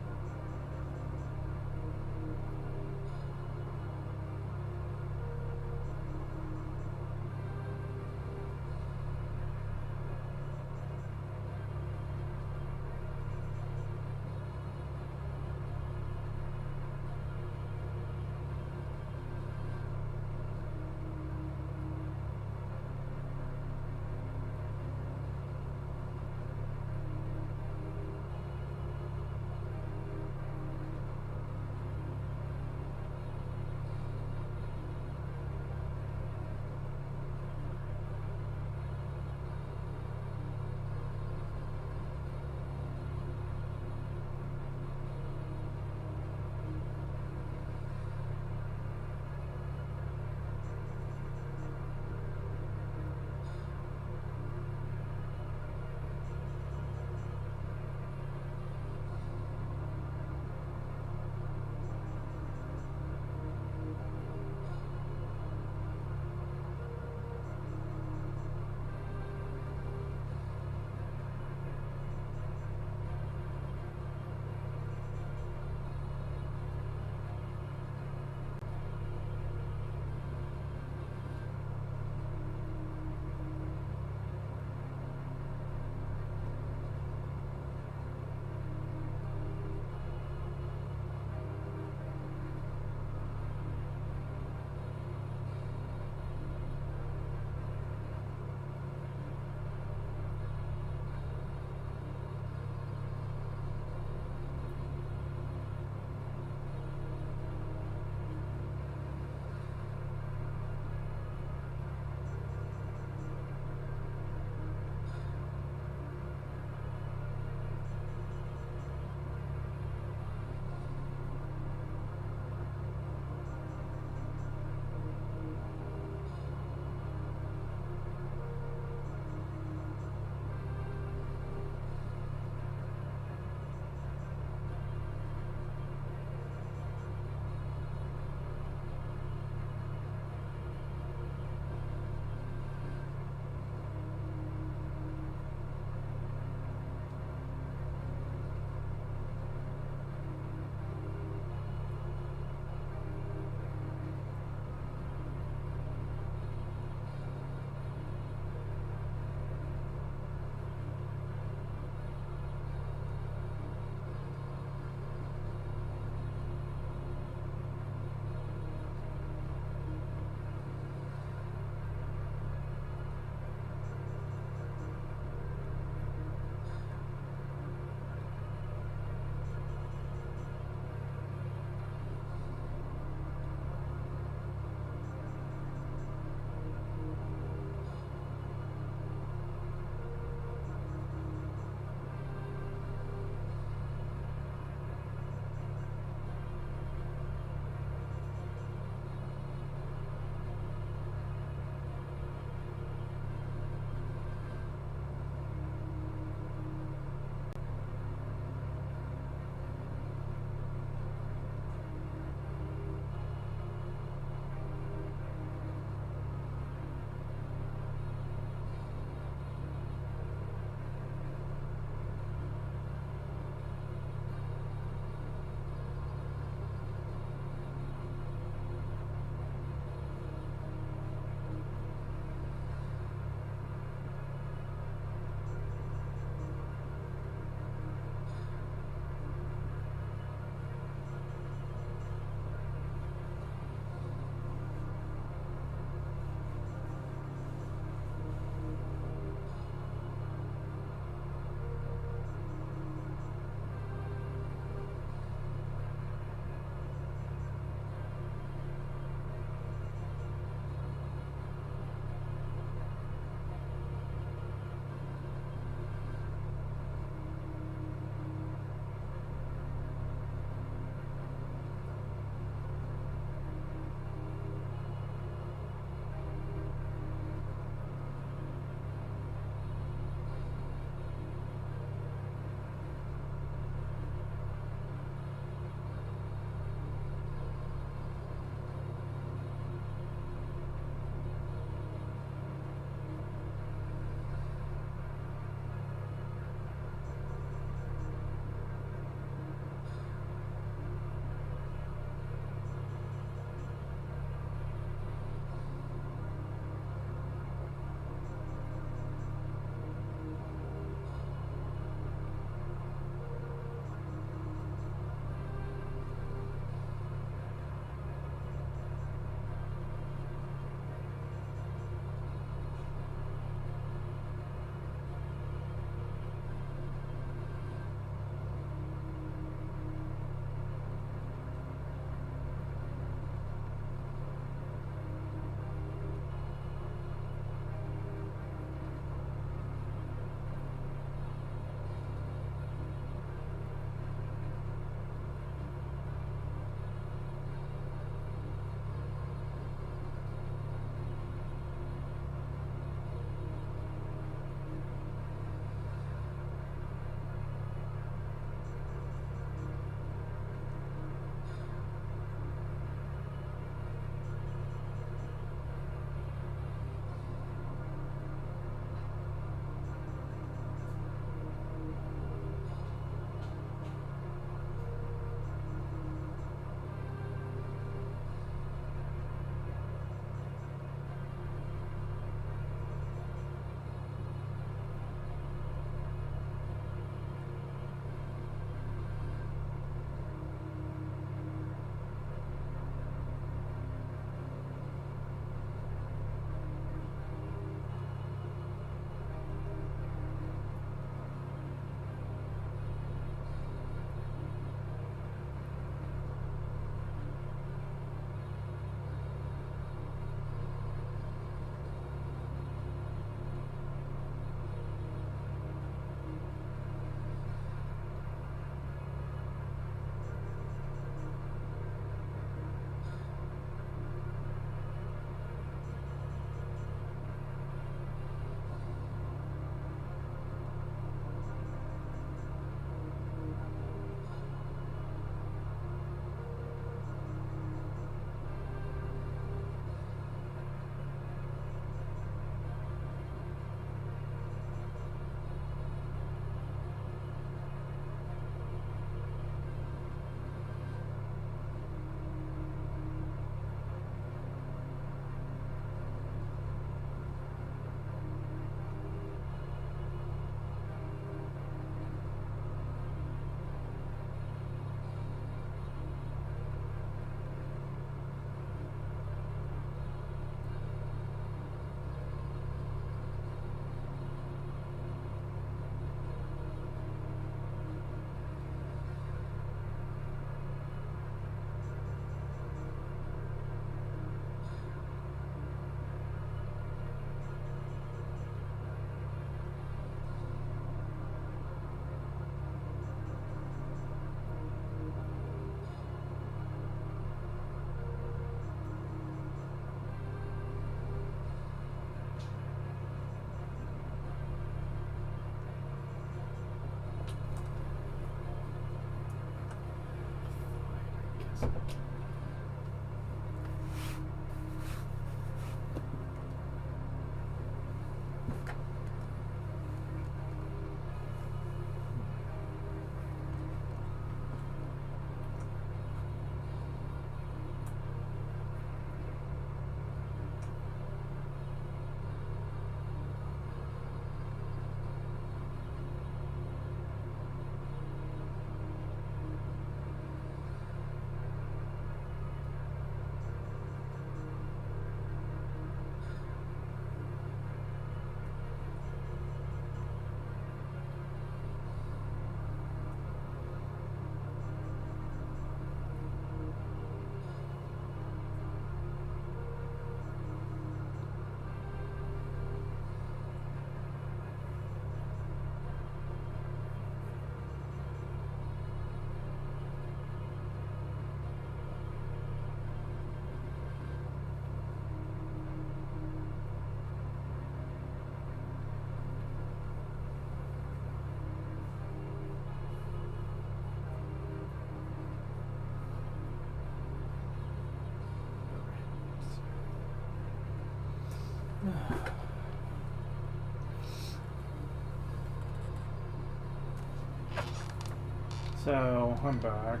So, I'm back.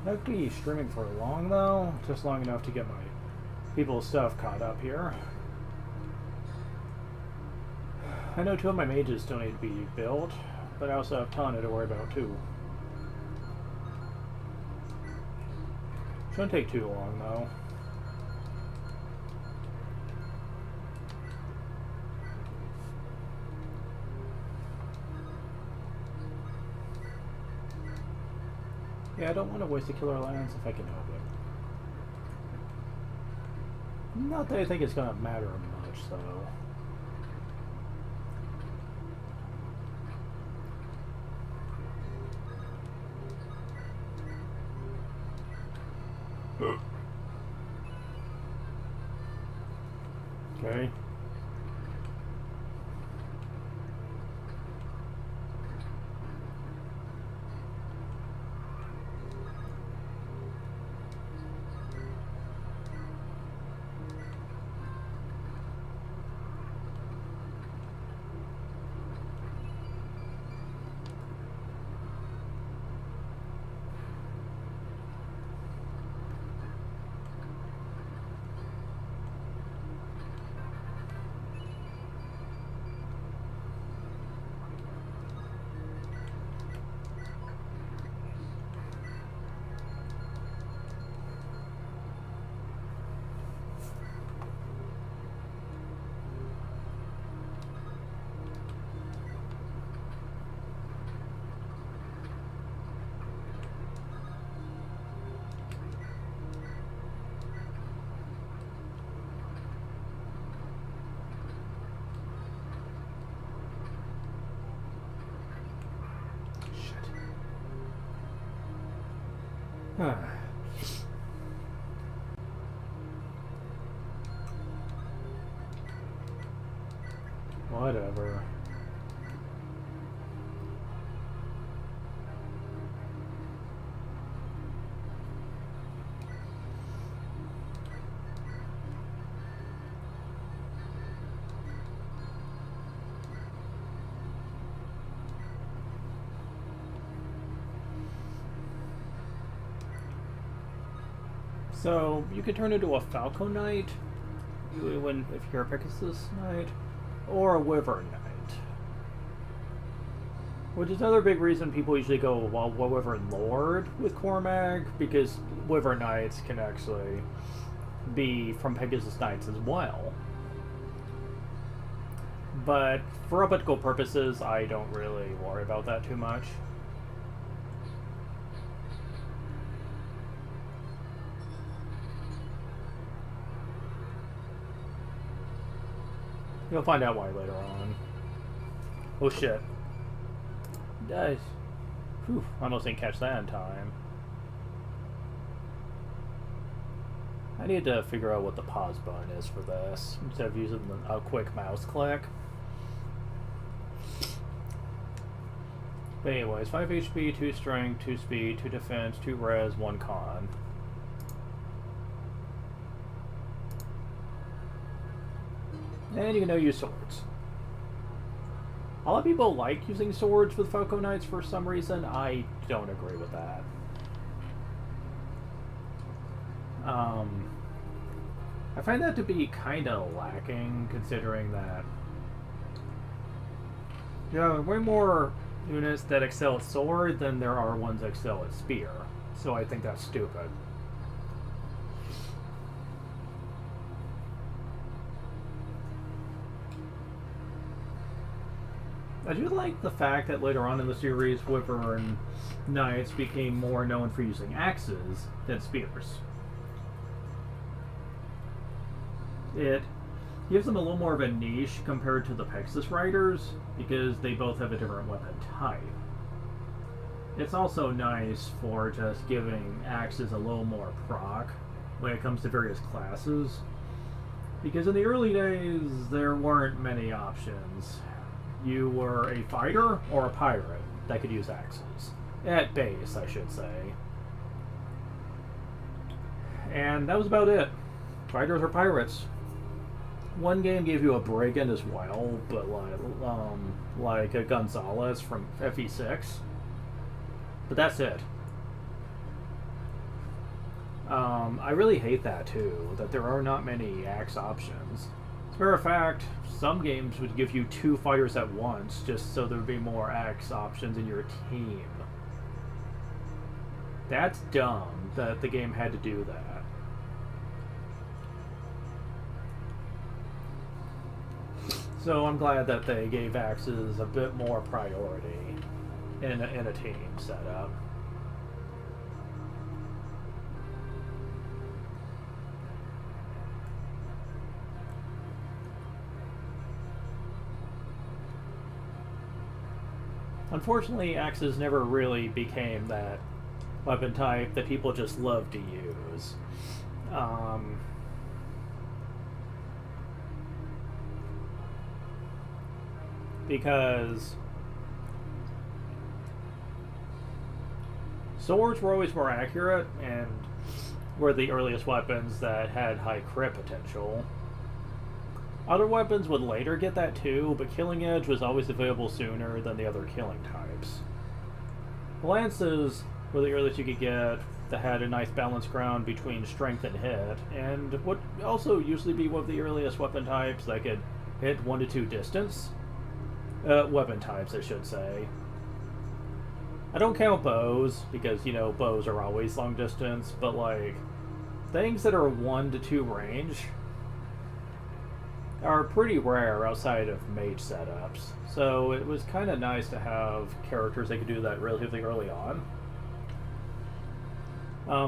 Not gonna be streaming for long though, just long enough to get my people's stuff caught up here. I know 2 of my mages still need to be built, but I also have Tana to worry about too. Shouldn't take too long though. Yeah, I don't want to waste a killer lance if I can help it. Not that I think it's gonna matter much though. Okay. Whatever. So you could turn into a Falco Knight if you're a Pegasus Knight, or a Wyvern Knight. Which is another big reason people usually go Wyvern Lord with Cormag, because Wyvern Knights can actually be from Pegasus Knights as well. But for optical purposes, I don't really worry about that too much. You'll find out why later on. Oh shit. Guys. Whew, I almost didn't catch that in time. I need to figure out what the pause button is for this, instead of using a quick mouse click. But anyways, 5 HP, 2 strength, 2 speed, 2 defense, 2 res, 1 con. And you can now use swords. A lot of people like using swords with Falco Knights for some reason. I don't agree with that. I find that to be kind of lacking, considering that there are way more units that excel at sword than there are ones that excel at spear. So I think that's stupid. I do like the fact that later on in the series, Wyvern Knights became more known for using axes than spears. It gives them a little more of a niche compared to the Pegasus Riders, because they both have a different weapon type. It's also nice for just giving axes a little more proc when it comes to various classes, because in the early days there weren't many options. You were a fighter or a pirate that could use axes. At base, I should say. And that was about it. Fighters or pirates. One game gave you a brigand as well, but like a Gonzalez from FE6. But that's it. I really hate that too, that there are not many axe options. As a matter of fact, some games would give you 2 fighters at once just so there would be more axe options in your team. That's dumb that the game had to do that. So I'm glad that they gave axes a bit more priority in a team setup. Unfortunately, axes never really became that weapon type that people just love to use. Because swords were always more accurate and were the earliest weapons that had high crit potential. Other weapons would later get that too, but Killing Edge was always available sooner than the other killing types. Lances were the earliest you could get that had a nice balanced ground between strength and hit, and would also usually be one of the earliest weapon types that could hit 1 to 2 distance. Weapon types, I should say. I don't count bows, because, you know, bows are always long distance, but, like, things that are 1 to 2 range are pretty rare outside of mage setups. So it was kind of nice to have characters that could do that relatively early on.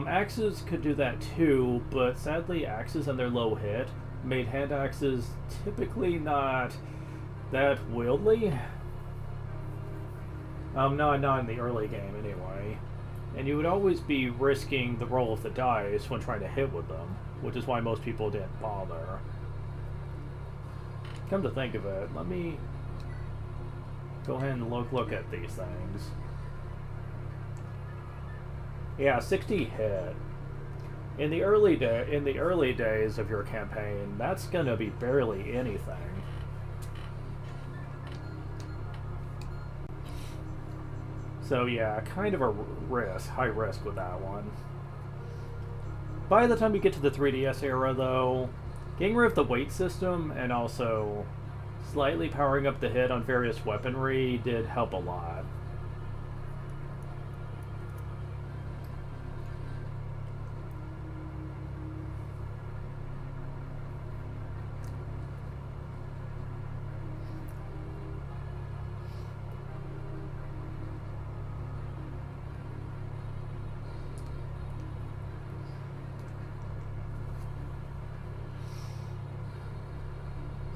Axes could do that too, but sadly axes and their low hit made hand axes typically not that wieldly. Not in the early game anyway. And you would always be risking the roll of the dice when trying to hit with them, which is why most people didn't bother. Come to think of it, let me go ahead and look at these things. Yeah, 60 hit. In the early days of your campaign, that's gonna be barely anything. So yeah, kind of a high risk with that one. By the time you get to the 3DS era though, getting rid of the weight system and also slightly powering up the hit on various weaponry did help a lot.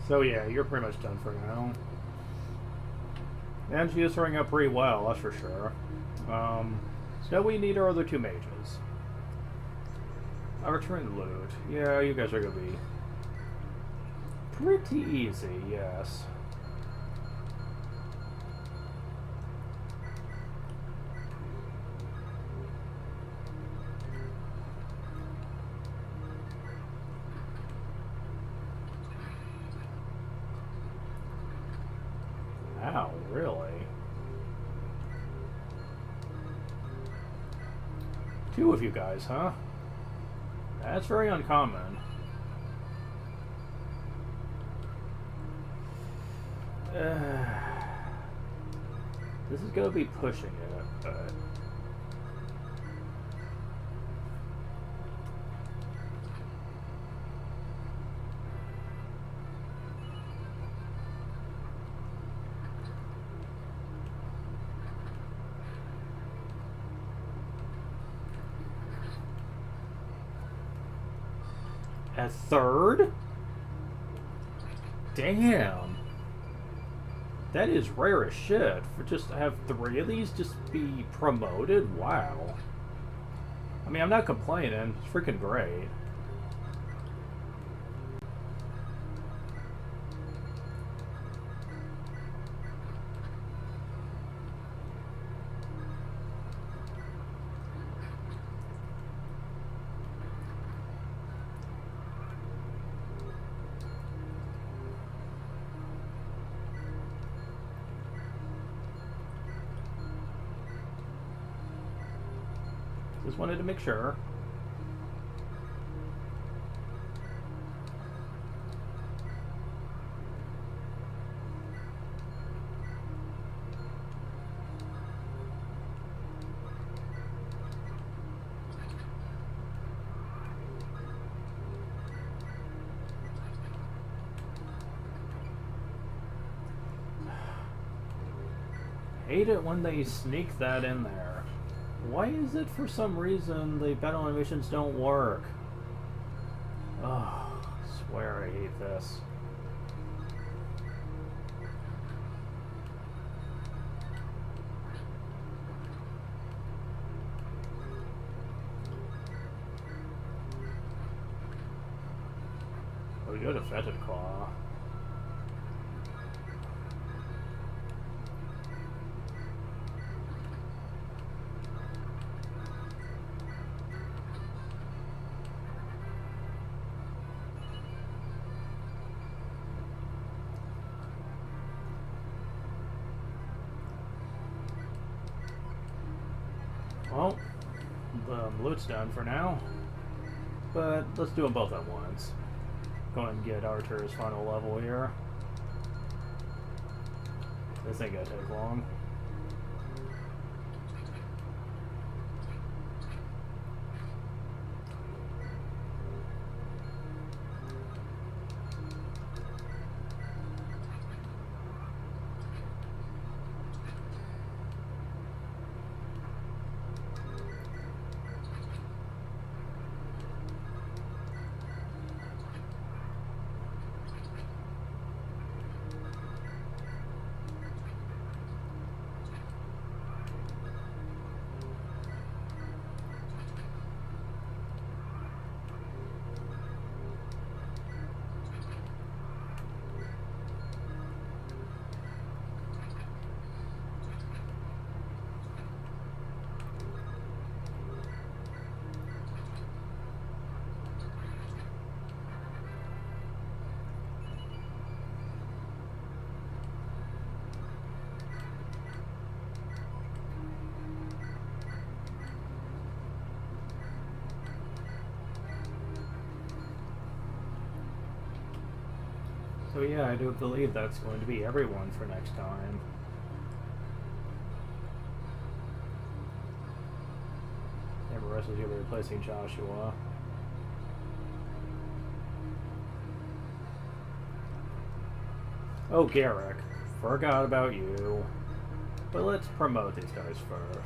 So yeah, you're pretty much done for now. And she is throwing up pretty well, that's for sure. So we need our other 2 mages. Our return loot. Yeah, you guys are gonna be pretty easy, yes. Wow, really? 2 of you guys, huh? That's very uncommon. This is gonna be pushing it, but... A third? Damn. That is rare as shit. For just to have 3 of these just be promoted? Wow. I mean, I'm not complaining. It's freaking great. Just wanted to make sure. Hate it when they sneak that in there. Why is it for some reason the battle animations don't work? Oh, I swear I hate this. We go to Fetid Claw. Well, the loot's done for now, but let's do them both at once. Go ahead and get Arthur's final level here. This ain't gonna take long. So yeah, I do believe that's going to be everyone for next time. Yeah, the rest is going to be replacing Joshua. Oh, Garrick. Forgot about you. But let's promote these guys first.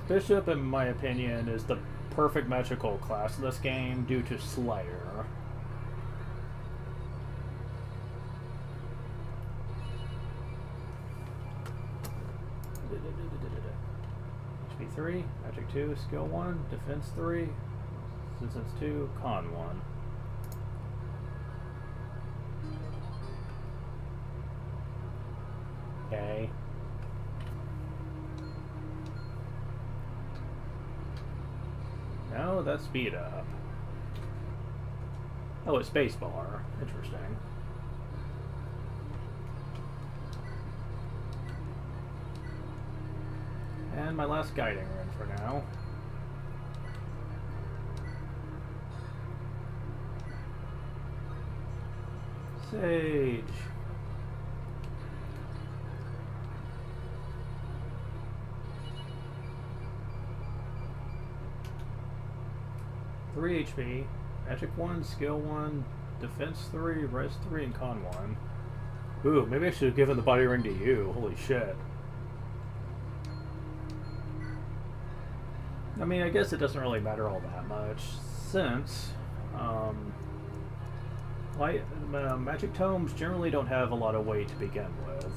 Bishop, in my opinion, is the perfect magical class in this game due to Slayer. HP 3, Magic 2, Skill 1, Defense 3, Resistance 2, Con 1. Okay. No, that's speed up. Oh, it's spacebar. Interesting. And my last guiding rune for now. Sage. Three HP, Magic 1, Skill 1, Defense 3, Res 3, and Con 1. Ooh, maybe I should have given the body ring to you. Holy shit. I mean, I guess it doesn't really matter all that much, since magic tomes generally don't have a lot of weight to begin with.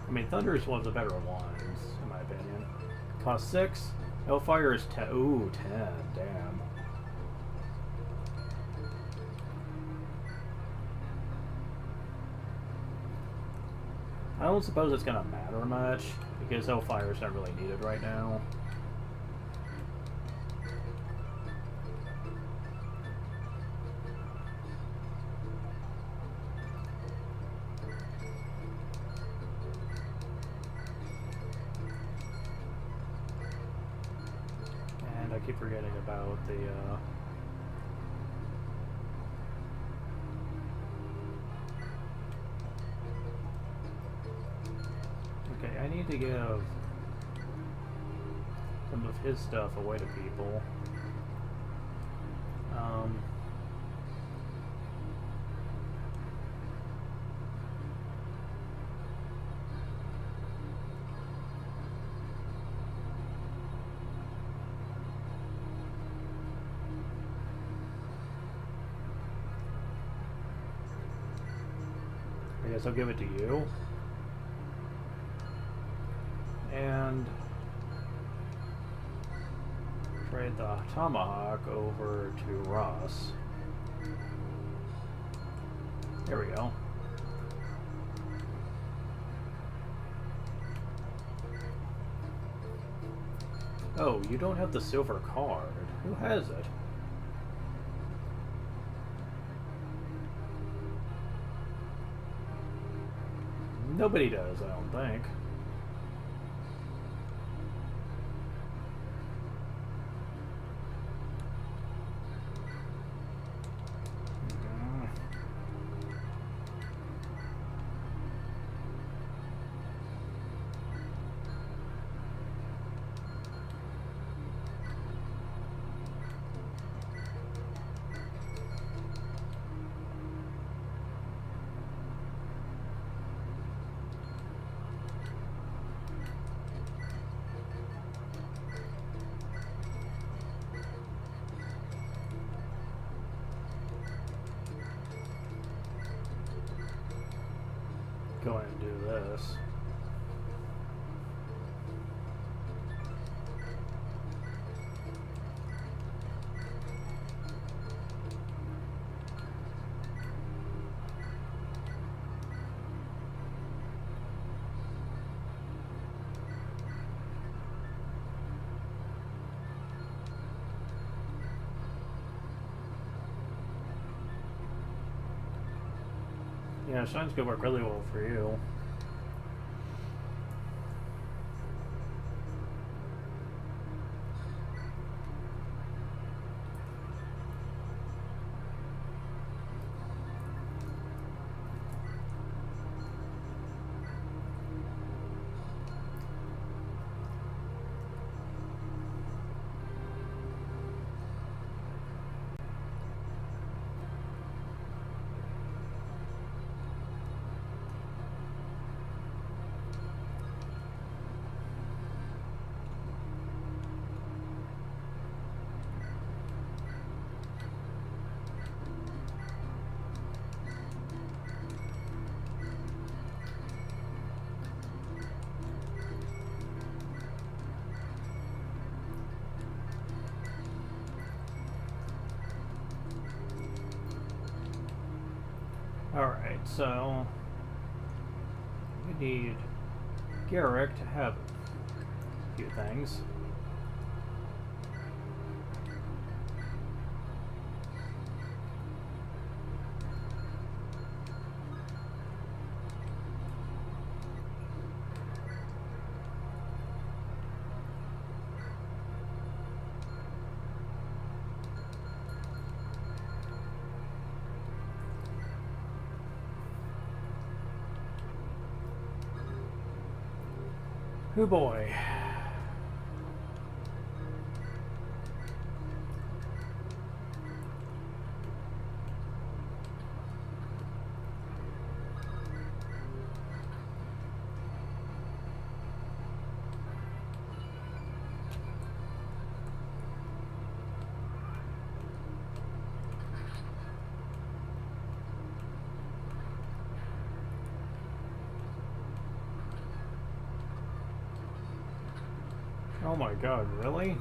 I mean, Thunder is one of the better ones, in my opinion. Cost 6. Hellfire is 10. Ooh, 10. Damn. I don't suppose it's gonna matter much, because Hellfire's not really needed right now. And I keep forgetting about the, Okay, I need to give some of his stuff away to people. I guess I'll give it to you. And trade the tomahawk over to Ross. There we go. Oh, you don't have the silver card. Who has it? Nobody does, I don't think. Go ahead and do this. Yeah, Shine's gonna work really well for you. Alright, so we need Garrick to have a few things. Oh boy. Oh my god, really?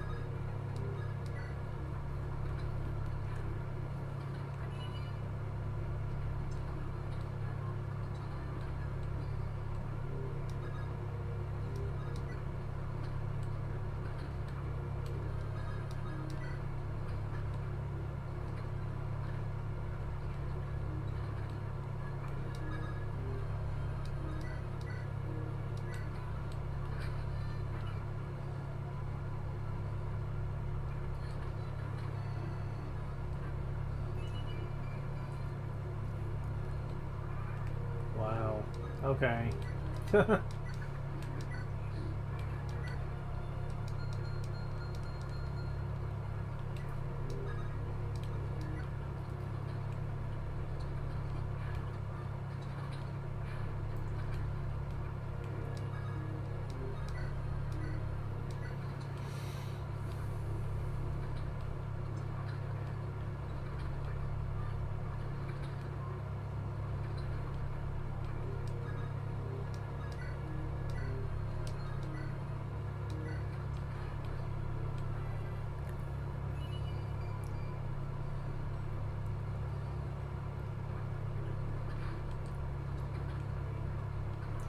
Okay.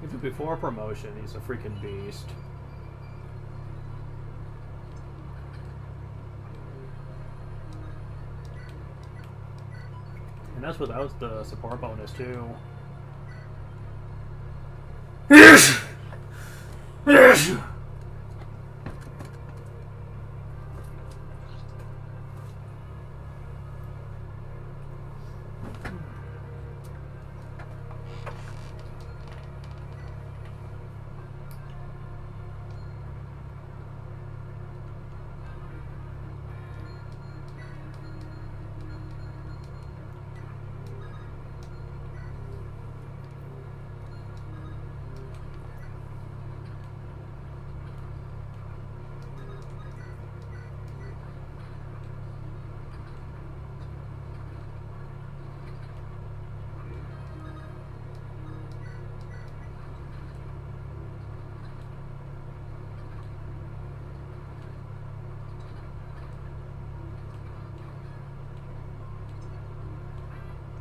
Even before promotion, he's a freaking beast. And that's without the support bonus, too.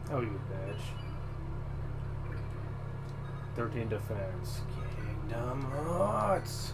Oh, you bitch. 13 defense. Kingdom Hearts.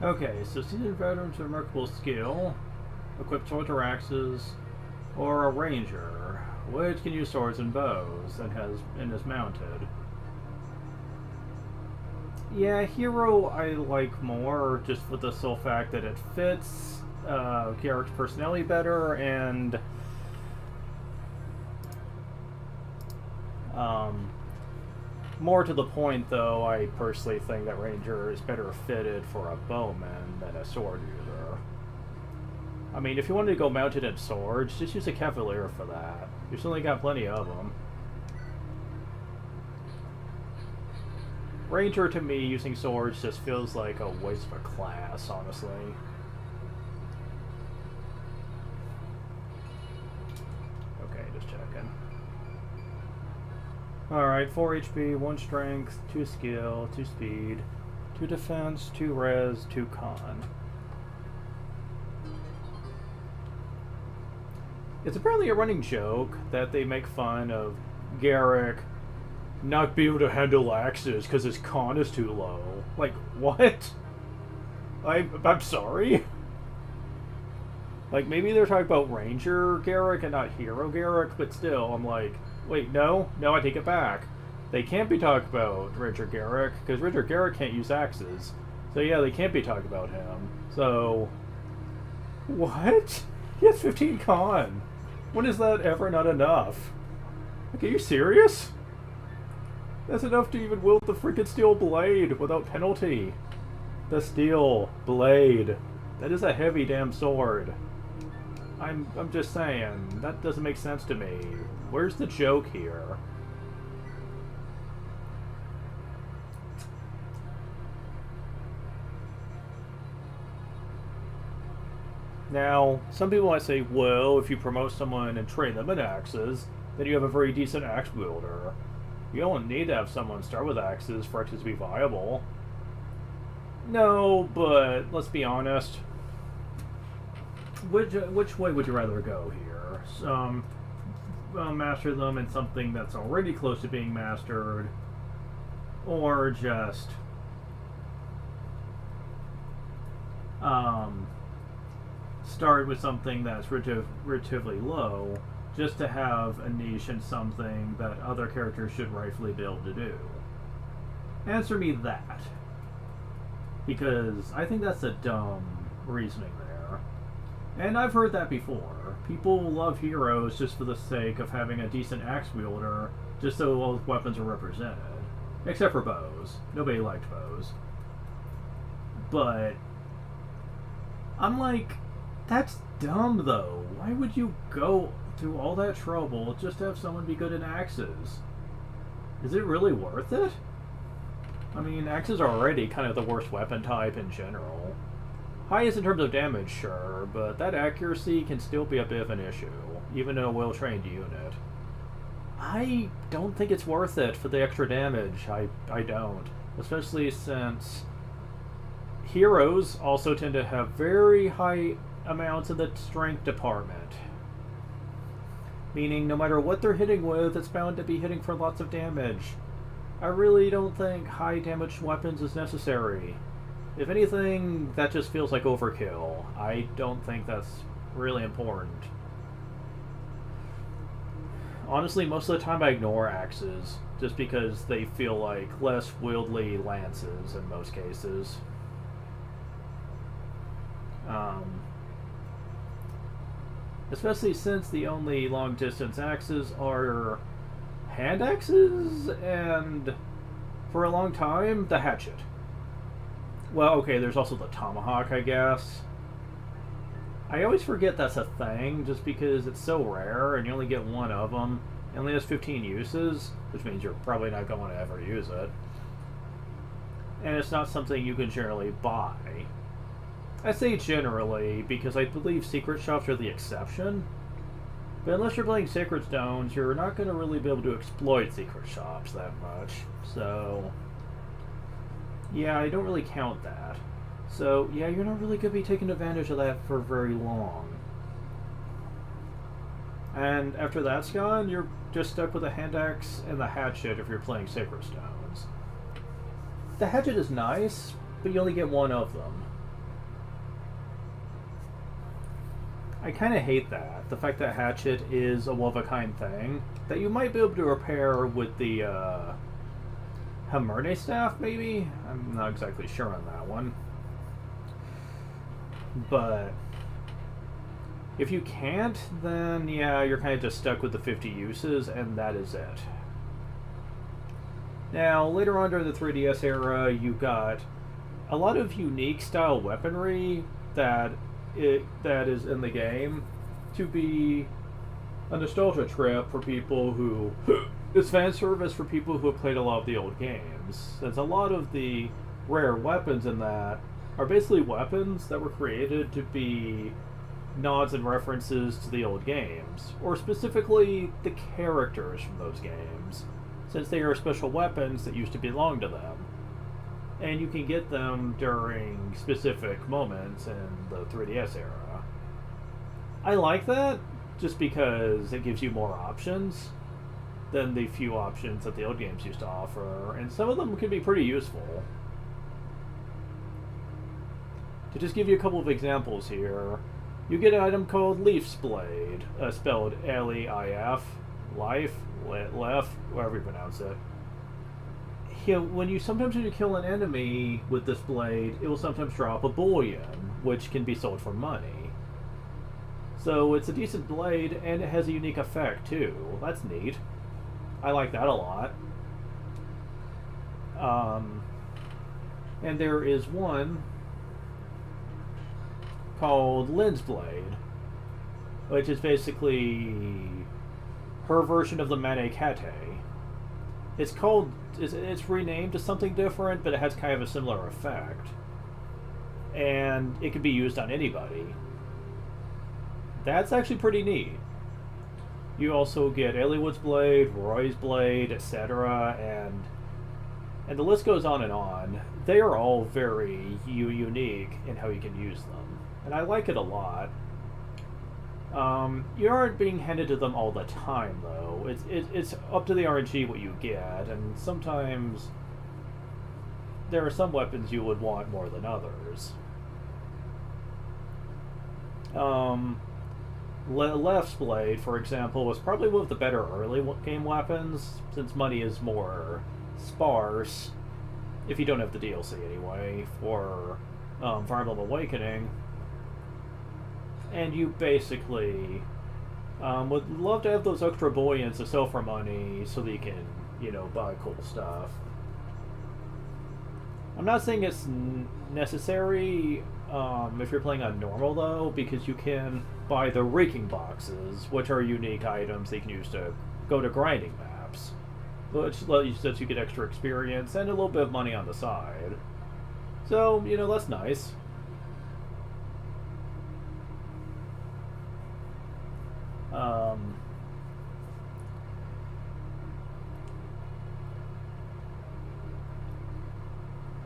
Okay, so seasoned veterans with remarkable skill, equipped torture axes, or a ranger, which can use swords and bows and is mounted. Yeah, hero I like more, just with the sole fact that it fits Garrick's personality better, and more to the point, though, I personally think that Ranger is better fitted for a bowman than a sword user. I mean, if you wanted to go mounted in swords, just use a Cavalier for that. You've certainly got plenty of them. Ranger, to me, using swords just feels like a waste of a class, honestly. Okay, just checking. Alright, 4 HP, 1 strength, 2 skill, 2 speed, 2 defense, 2 res, 2 con. It's apparently a running joke that they make fun of Garrick not being able to handle axes because his con is too low. Like, what? I'm sorry? Like, maybe they're talking about Ranger Garrick and not Hero Garrick, but still, I'm like, wait, no, I take it back. They can't be talking about Ranger Garrick, because Ranger Garrick can't use axes. So yeah, they can't be talking about him. So what? He has 15 con. When is that ever not enough? Like, are you serious? That's enough to even wield the freaking steel blade without penalty. The steel blade. That is a heavy damn sword. I'm just saying, that doesn't make sense to me. Where's the joke here? Now, some people might say, well, if you promote someone and train them in axes, then you have a very decent axe wielder. You don't need to have someone start with axes for axes to be viable. No, but let's be honest. Which way would you rather go here? Master them in something that's already close to being mastered, or just start with something that's relatively low, just to have a niche in something that other characters should rightfully be able to do? Answer me that. Because I think that's a dumb reasoning there. And I've heard that before. People love heroes just for the sake of having a decent axe wielder, just so all weapons are represented. Except for bows. Nobody liked bows. But I'm like, that's dumb though. Why would you go through all that trouble just to have someone be good at axes? Is it really worth it? I mean, axes are already kind of the worst weapon type in general. Highest in terms of damage, sure, but that accuracy can still be a bit of an issue, even in a well-trained unit. I don't think it's worth it for the extra damage. I don't. Especially since heroes also tend to have very high amounts in the strength department. Meaning no matter what they're hitting with, it's bound to be hitting for lots of damage. I really don't think high damage weapons is necessary. If anything, that just feels like overkill. I don't think that's really important. Honestly, most of the time I ignore axes, just because they feel like less wieldly lances in most cases. Especially since the only long-distance axes are hand axes, and for a long time, the hatchet. Well, okay, there's also the tomahawk, I guess. I always forget that's a thing, just because it's so rare, and you only get one of them. It only has 15 uses, which means you're probably not going to ever use it. And it's not something you can generally buy. I say generally, because I believe secret shops are the exception. But unless you're playing Sacred Stones, you're not going to really be able to exploit secret shops that much. So, yeah, I don't really count that. So, yeah, you're not really going to be taking advantage of that for very long. And after that's gone, you're just stuck with a hand axe and the hatchet if you're playing Sacred Stones. The hatchet is nice, but you only get one of them. I kind of hate that. The fact that hatchet is a one-of-a-kind thing that you might be able to repair with the Hamerne staff, maybe? I'm not exactly sure on that one. But if you can't, then yeah, you're kind of just stuck with the 50 uses, and that is it. Now, later on during the 3DS era, you got a lot of unique style weaponry that is in the game to be a nostalgia trip for people who it's fan service for people who have played a lot of the old games, since a lot of the rare weapons in that are basically weapons that were created to be nods and references to the old games, or specifically the characters from those games, since they are special weapons that used to belong to them. And you can get them during specific moments in the 3DS era. I like that, just because it gives you more options than the few options that the old games used to offer, and some of them can be pretty useful. To just give you a couple of examples here, you get an item called Leaf's Blade, spelled L-E-I-F, Life, Lef, whatever you pronounce it. Sometimes when you kill an enemy with this blade, it will sometimes drop a bullion, which can be sold for money. So it's a decent blade, and it has a unique effect too. That's neat. I like that a lot. And there is one called Lynn's Blade, which is basically her version of the Mane Kate. It's renamed to something different, but it has kind of a similar effect. And it can be used on anybody. That's actually pretty neat. You also get Eliwood's Blade, Roy's Blade, etc., and the list goes on and on. They are all very unique in how you can use them, and I like it a lot. You aren't being handed to them all the time, though. It's up to the RNG what you get, and sometimes there are some weapons you would want more than others. Left's Blade, for example, was probably one of the better early game weapons, since money is more sparse, if you don't have the DLC anyway, for Fire Emblem Awakening. And you basically would love to have those extra bullions to sell for money so that you can, buy cool stuff. I'm not saying it's necessary if you're playing on normal, though, because you can buy the raking boxes, which are unique items that you can use to go to grinding maps, which lets you get extra experience and a little bit of money on the side. So, that's nice.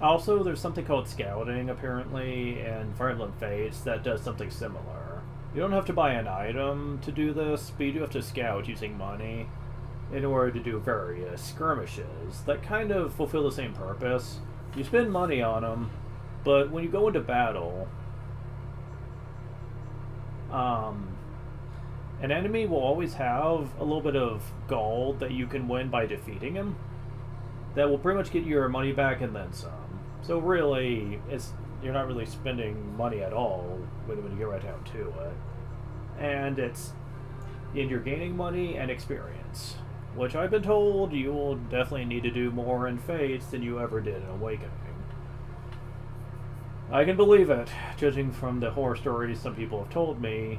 Also, there's something called scouting, apparently, in Fire Emblem Fates that does something similar. You don't have to buy an item to do this, but you do have to scout using money in order to do various skirmishes that kind of fulfill the same purpose. You spend money on them, but when you go into battle, an enemy will always have a little bit of gold that you can win by defeating him. That will pretty much get your money back and then some. So really, you're not really spending money at all when you get right down to it. And you're gaining money and experience, which I've been told you will definitely need to do more in Fates than you ever did in Awakening. I can believe it, judging from the horror stories some people have told me.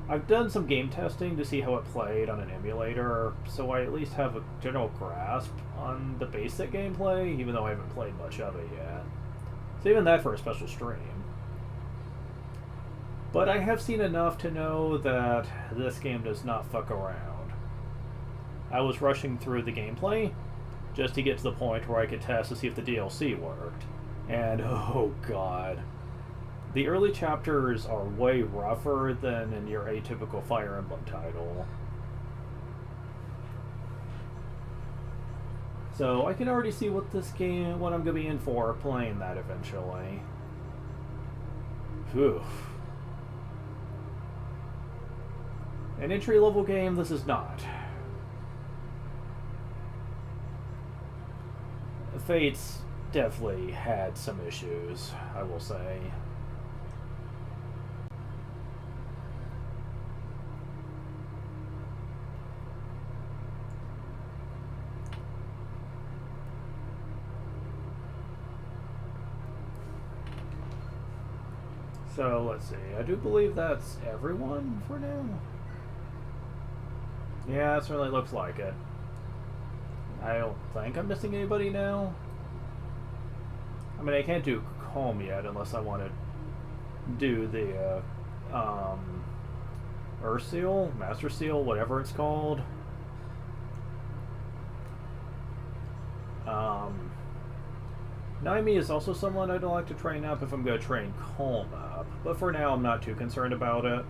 I've done some game testing to see how it played on an emulator, so I at least have a general grasp on the basic gameplay, even though I haven't played much of it yet. So even that for a special stream. But I have seen enough to know that this game does not fuck around. I was rushing through the gameplay just to get to the point where I could test to see if the DLC worked. And oh god. The early chapters are way rougher than in your atypical Fire Emblem title. So I can already see what I'm going to be in for playing that eventually. Whew. An entry-level game, this is not. Fates definitely had some issues, I will say. So, let's see. I do believe that's everyone for now. Yeah, it certainly looks like it. I don't think I'm missing anybody now. I mean, I can't do Calm yet unless I want to do the Earth Seal, Master Seal, whatever it's called. Naimi is also someone I'd like to train up if I'm going to train Calm up, but for now I'm not too concerned about it.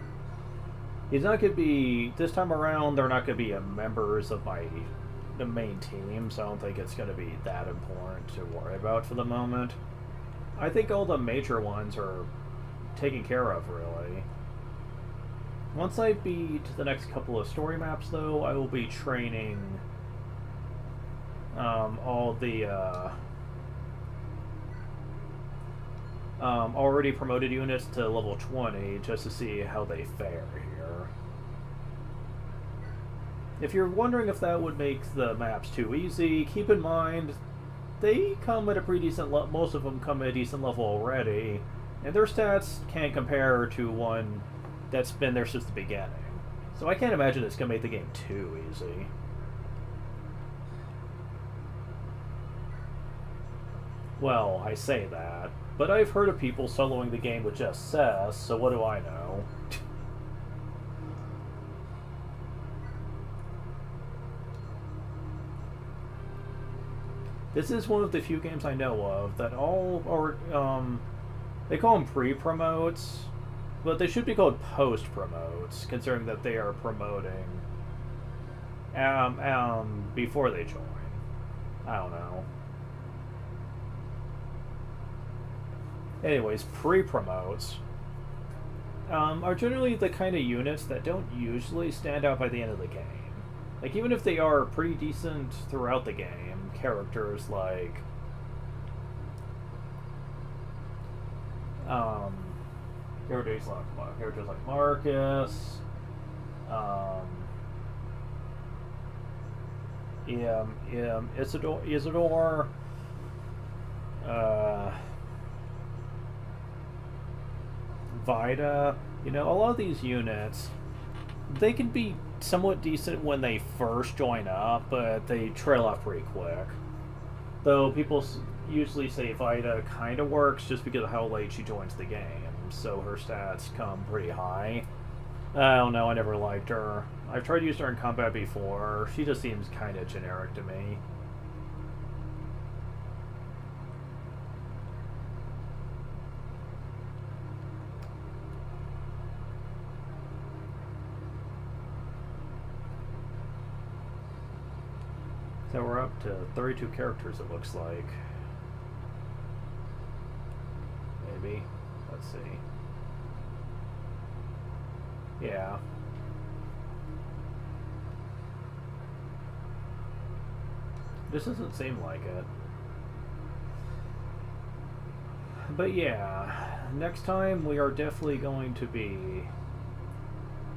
He's not going to be, this time around, they're not going to be members of the main team, so I don't think it's going to be that important to worry about for the moment. I think all the major ones are taken care of, really. Once I beat the next couple of story maps, though, I will be training all the already promoted units to level 20 just to see how they fare here. If you're wondering if that would make the maps too easy, keep in mind they come at a pretty decent level. Most of them come at a decent level already, and their stats can't compare to one that's been there since the beginning. So I can't imagine it's going to make the game too easy. Well, I say that, but I've heard of people soloing the game with just Cess, so what do I know? This is one of the few games I know of that all are, they call them pre-promotes, but they should be called post-promotes, considering that they are promoting before they join. I don't know. Anyways, pre-promotes are generally the kind of units that don't usually stand out by the end of the game. Like, even if they are pretty decent throughout the game, characters like characters like Marcus, Isidore, Vida, you know, a lot of these units, they can be somewhat decent when they first join up, but they trail off pretty quick. Though people usually say Vida kind of works just because of how late she joins the game, so her stats come pretty high. I don't know, I never liked her. I've tried using her in combat before. She just seems kind of generic to me. So we're up to 32 characters, it looks like. Maybe. Let's see. Yeah. This doesn't seem like it. But yeah, next time we are definitely going to be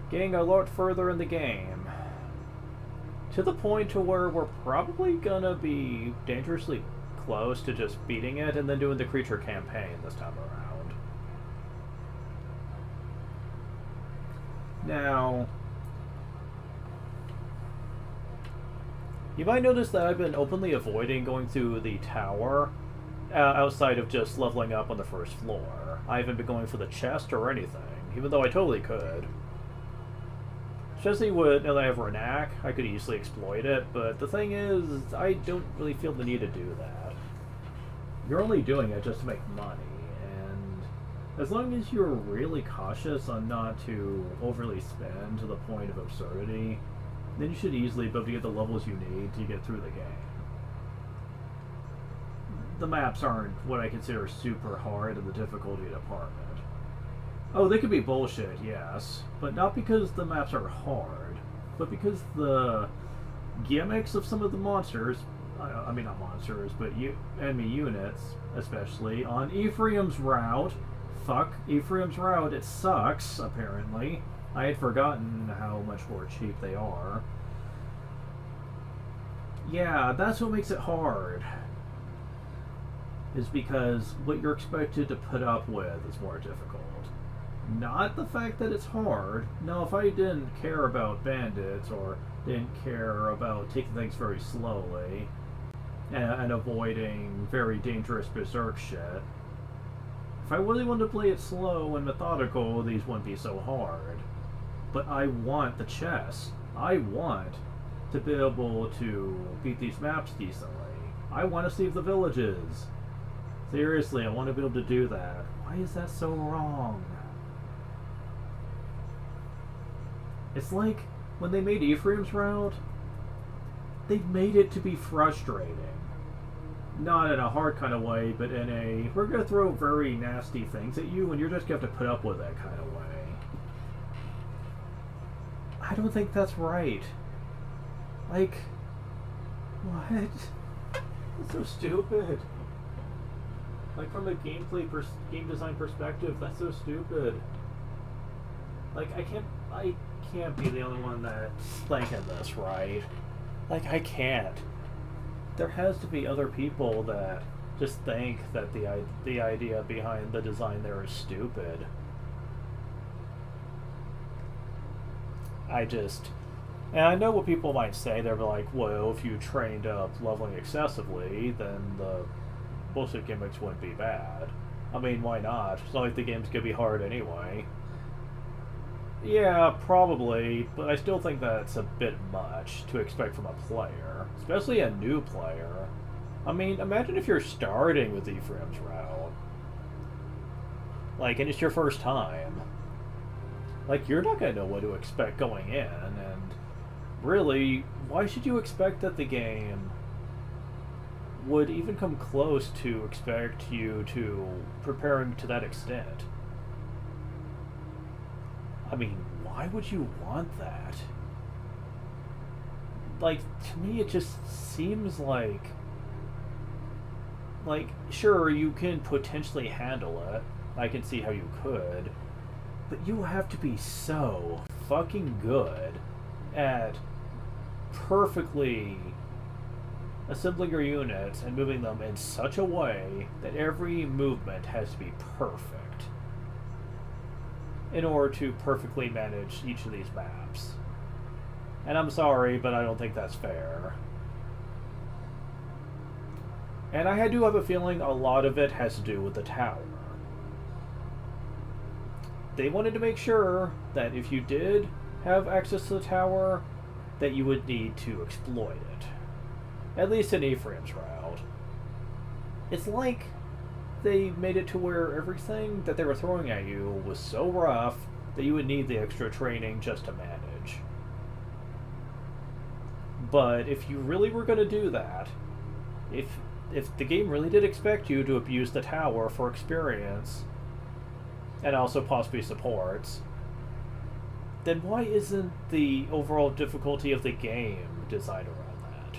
getting a lot further in the game. To the point to where we're probably gonna be dangerously close to just beating it and then doing the creature campaign this time around. Now, you might notice that I've been openly avoiding going through the tower outside of just leveling up on the first floor. I haven't been going for the chest or anything, even though I totally could. Especially now that I have Renac, I could easily exploit it, but the thing is, I don't really feel the need to do that. You're only doing it just to make money, and as long as you're really cautious on not to overly spend to the point of absurdity, then you should easily be able to get the levels you need to get through the game. The maps aren't what I consider super hard in the difficulty department. Oh, they could be bullshit, yes, but not because the maps are hard, but because the gimmicks of some of the monsters, I mean not monsters, but enemy units, especially, on Ephraim's route, fuck Ephraim's route, it sucks, apparently. I had forgotten how much more cheap they are. Yeah, that's what makes it hard. Is because what you're expected to put up with is more difficult. Not the fact that it's hard. No, if I didn't care about bandits or didn't care about taking things very slowly and avoiding very dangerous berserk shit, if I really wanted to play it slow and methodical, these wouldn't be so hard. But I want the chess. I want to be able to beat these maps decently. I want to save the villages. Seriously, I want to be able to do that. Why is that so wrong? It's like when they made Ephraim's route, they made it to be frustrating. Not in a hard kind of way, but in a, we're going to throw very nasty things at you and you're just going to have to put up with that kind of way. I don't think that's right. Like, what? That's so stupid. Like, from a game design perspective, that's so stupid. Like, I can't be the only one that's thinking this, right? Like, I can't. There has to be other people that just think that the idea behind the design there is stupid. And I know what people might say. They're like, well, if you trained up leveling excessively, then the bullshit gimmicks wouldn't be bad. I mean, why not? It's not like the game's gonna be hard anyway. Yeah, probably, but I still think that's a bit much to expect from a player, especially a new player. I mean, imagine if you're starting with Ephraim's route. Like, and it's your first time. Like, you're not going to know what to expect going in, and really, why should you expect that the game would even come close to expect you to preparing to that extent? I mean, why would you want that? Like, to me, it just seems like, sure, you can potentially handle it. I can see how you could. But you have to be so fucking good at perfectly assembling your units and moving them in such a way that every movement has to be perfect in order to perfectly manage each of these maps. And I'm sorry, but I don't think that's fair. And I do have a feeling a lot of it has to do with the tower. They wanted to make sure that if you did have access to the tower, that you would need to exploit it. At least in Ephraim's route. It's like they made it to where everything that they were throwing at you was so rough that you would need the extra training just to manage. But if you really were going to do that, if the game really did expect you to abuse the tower for experience, and also possibly supports, then why isn't the overall difficulty of the game designed around that?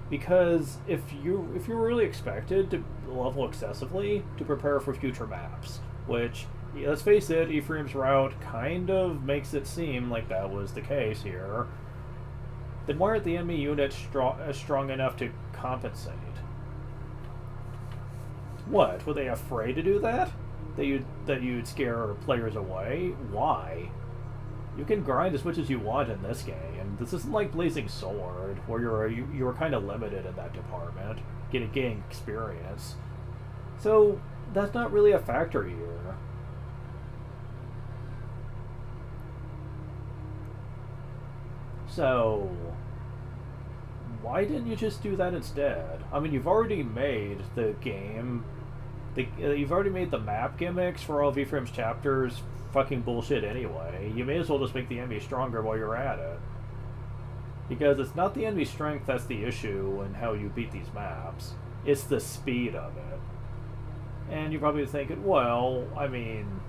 Because if you're really expected to level excessively to prepare for future maps, which, let's face it, Ephraim's route kind of makes it seem like that was the case here, then why aren't the enemy units strong enough to compensate? What, were they afraid to do that? That you'd scare players away? Why? You can grind as much as you want in this game. This isn't like Blazing Sword, where you're kind of limited in that department, getting experience. So that's not really a factor here. So why didn't you just do that instead? I mean, you've already made the game. You've already made the map gimmicks for all of Ephraim's chapters fucking bullshit anyway. You may as well just make the enemy stronger while you're at it. Because it's not the enemy strength that's the issue in how you beat these maps. It's the speed of it. And you're probably thinking, well, I mean,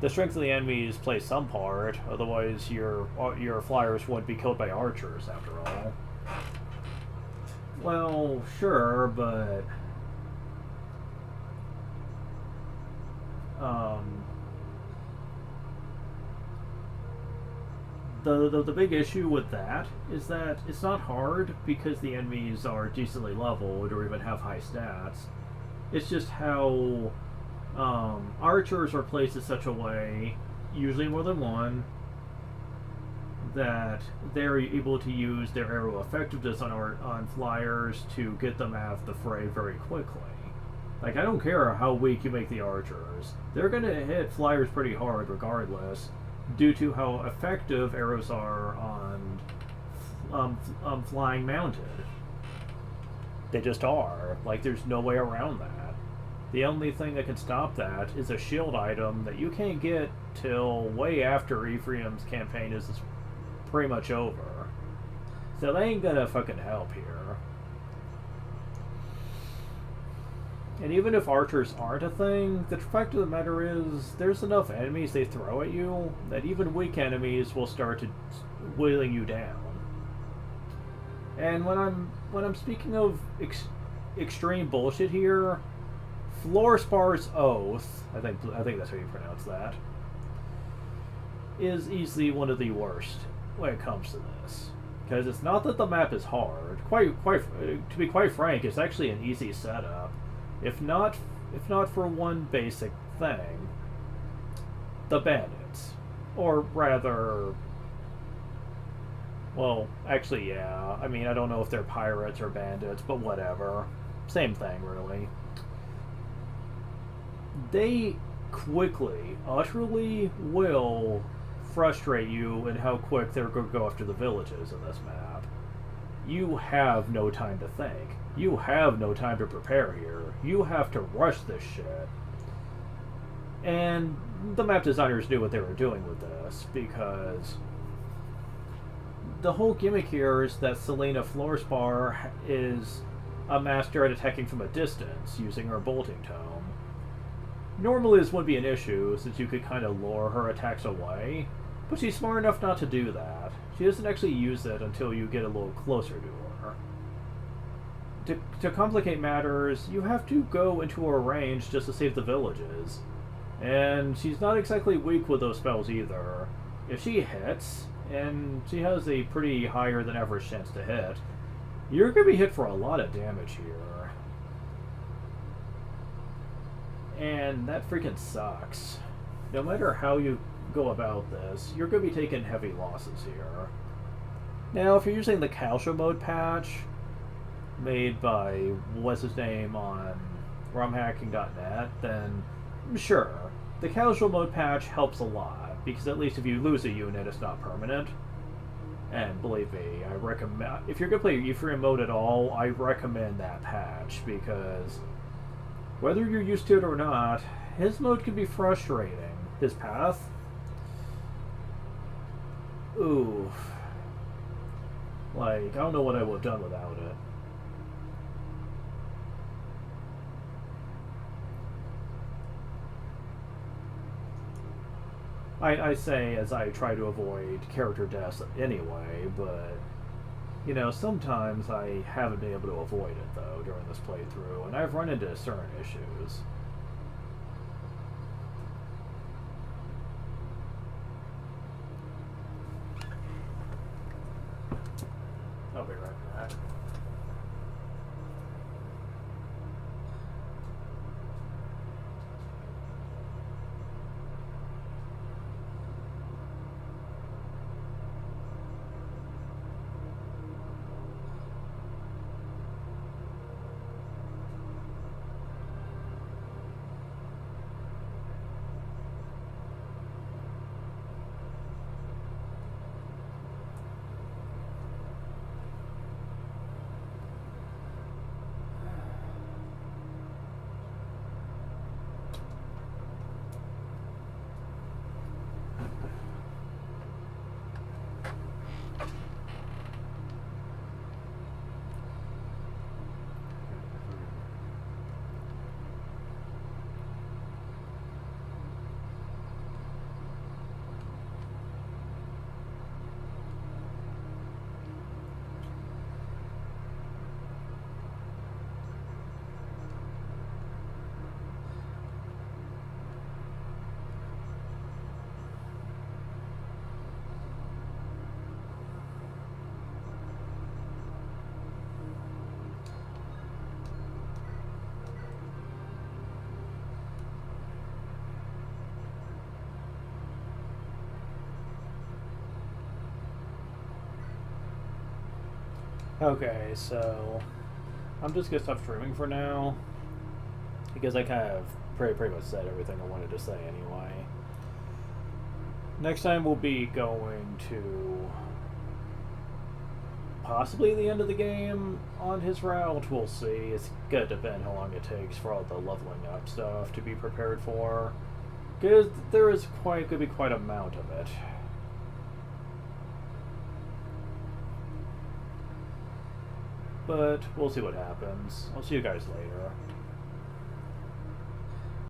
the strength of the enemies plays some part, otherwise your flyers wouldn't be killed by archers, after all. Well, sure, but the big issue with that is that it's not hard because the enemies are decently leveled or even have high stats. It's just how archers are placed in such a way, usually more than one, that they're able to use their arrow effectiveness on flyers to get them out of the fray very quickly. Like, I don't care how weak you make the archers. They're going to hit flyers pretty hard regardless, due to how effective arrows are on flying mounted. They just are. Like, there's no way around that. The only thing that can stop that is a shield item that you can't get till way after Ephraim's campaign is pretty much over. So they ain't gonna fucking help here. And even if archers aren't a thing, the fact of the matter is, there's enough enemies they throw at you that even weak enemies will start to wheeling you down. And when I'm speaking of extreme bullshit here, Florspar's Oath, I think that's how you pronounce that, is easily one of the worst when it comes to this. Because it's not that the map is hard. To be quite frank, it's actually an easy setup. If not for one basic thing, the bandits, or rather, well, actually, yeah. I mean, I don't know if they're pirates or bandits, but whatever. Same thing, really. They quickly, utterly will frustrate you in how quick they're going to go after the villages in this map. You have no time to think. You have no time to prepare here. You have to rush this shit. And the map designers knew what they were doing with this, because the whole gimmick here is that Selena Floorspar is a master at attacking from a distance using her bolting tome. Normally this wouldn't be an issue, since you could kind of lure her attacks away, but she's smart enough not to do that. She doesn't actually use it until you get a little closer to her. To complicate matters, you have to go into her range just to save the villages. And she's not exactly weak with those spells either. If she hits, and she has a pretty higher than average chance to hit, you're going to be hit for a lot of damage here. And that freaking sucks. No matter how you go about this, you're going to be taking heavy losses here. Now, if you're using the casual mode patch, made by, what's his name, on rumhacking.net, then sure, the casual mode patch helps a lot, because at least if you lose a unit, it's not permanent. And believe me, I recommend, if you're going to play Ephraim mode at all, I recommend that patch, because whether you're used to it or not, his mode can be frustrating. His path? Ooh. Like, I don't know what I would have done without it. I say as I try to avoid character deaths anyway, but, you know, sometimes I haven't been able to avoid it, though, during this playthrough, and I've run into certain issues. I'll be right back. Okay, so I'm just gonna stop streaming for now, because I kind of pretty much said everything I wanted to say anyway. Next time we'll be going to possibly the end of the game on his route. We'll see. It's gonna depend how long it takes for all the leveling up stuff to be prepared for, because there is gonna be quite a amount of it. But we'll see what happens. I'll see you guys later.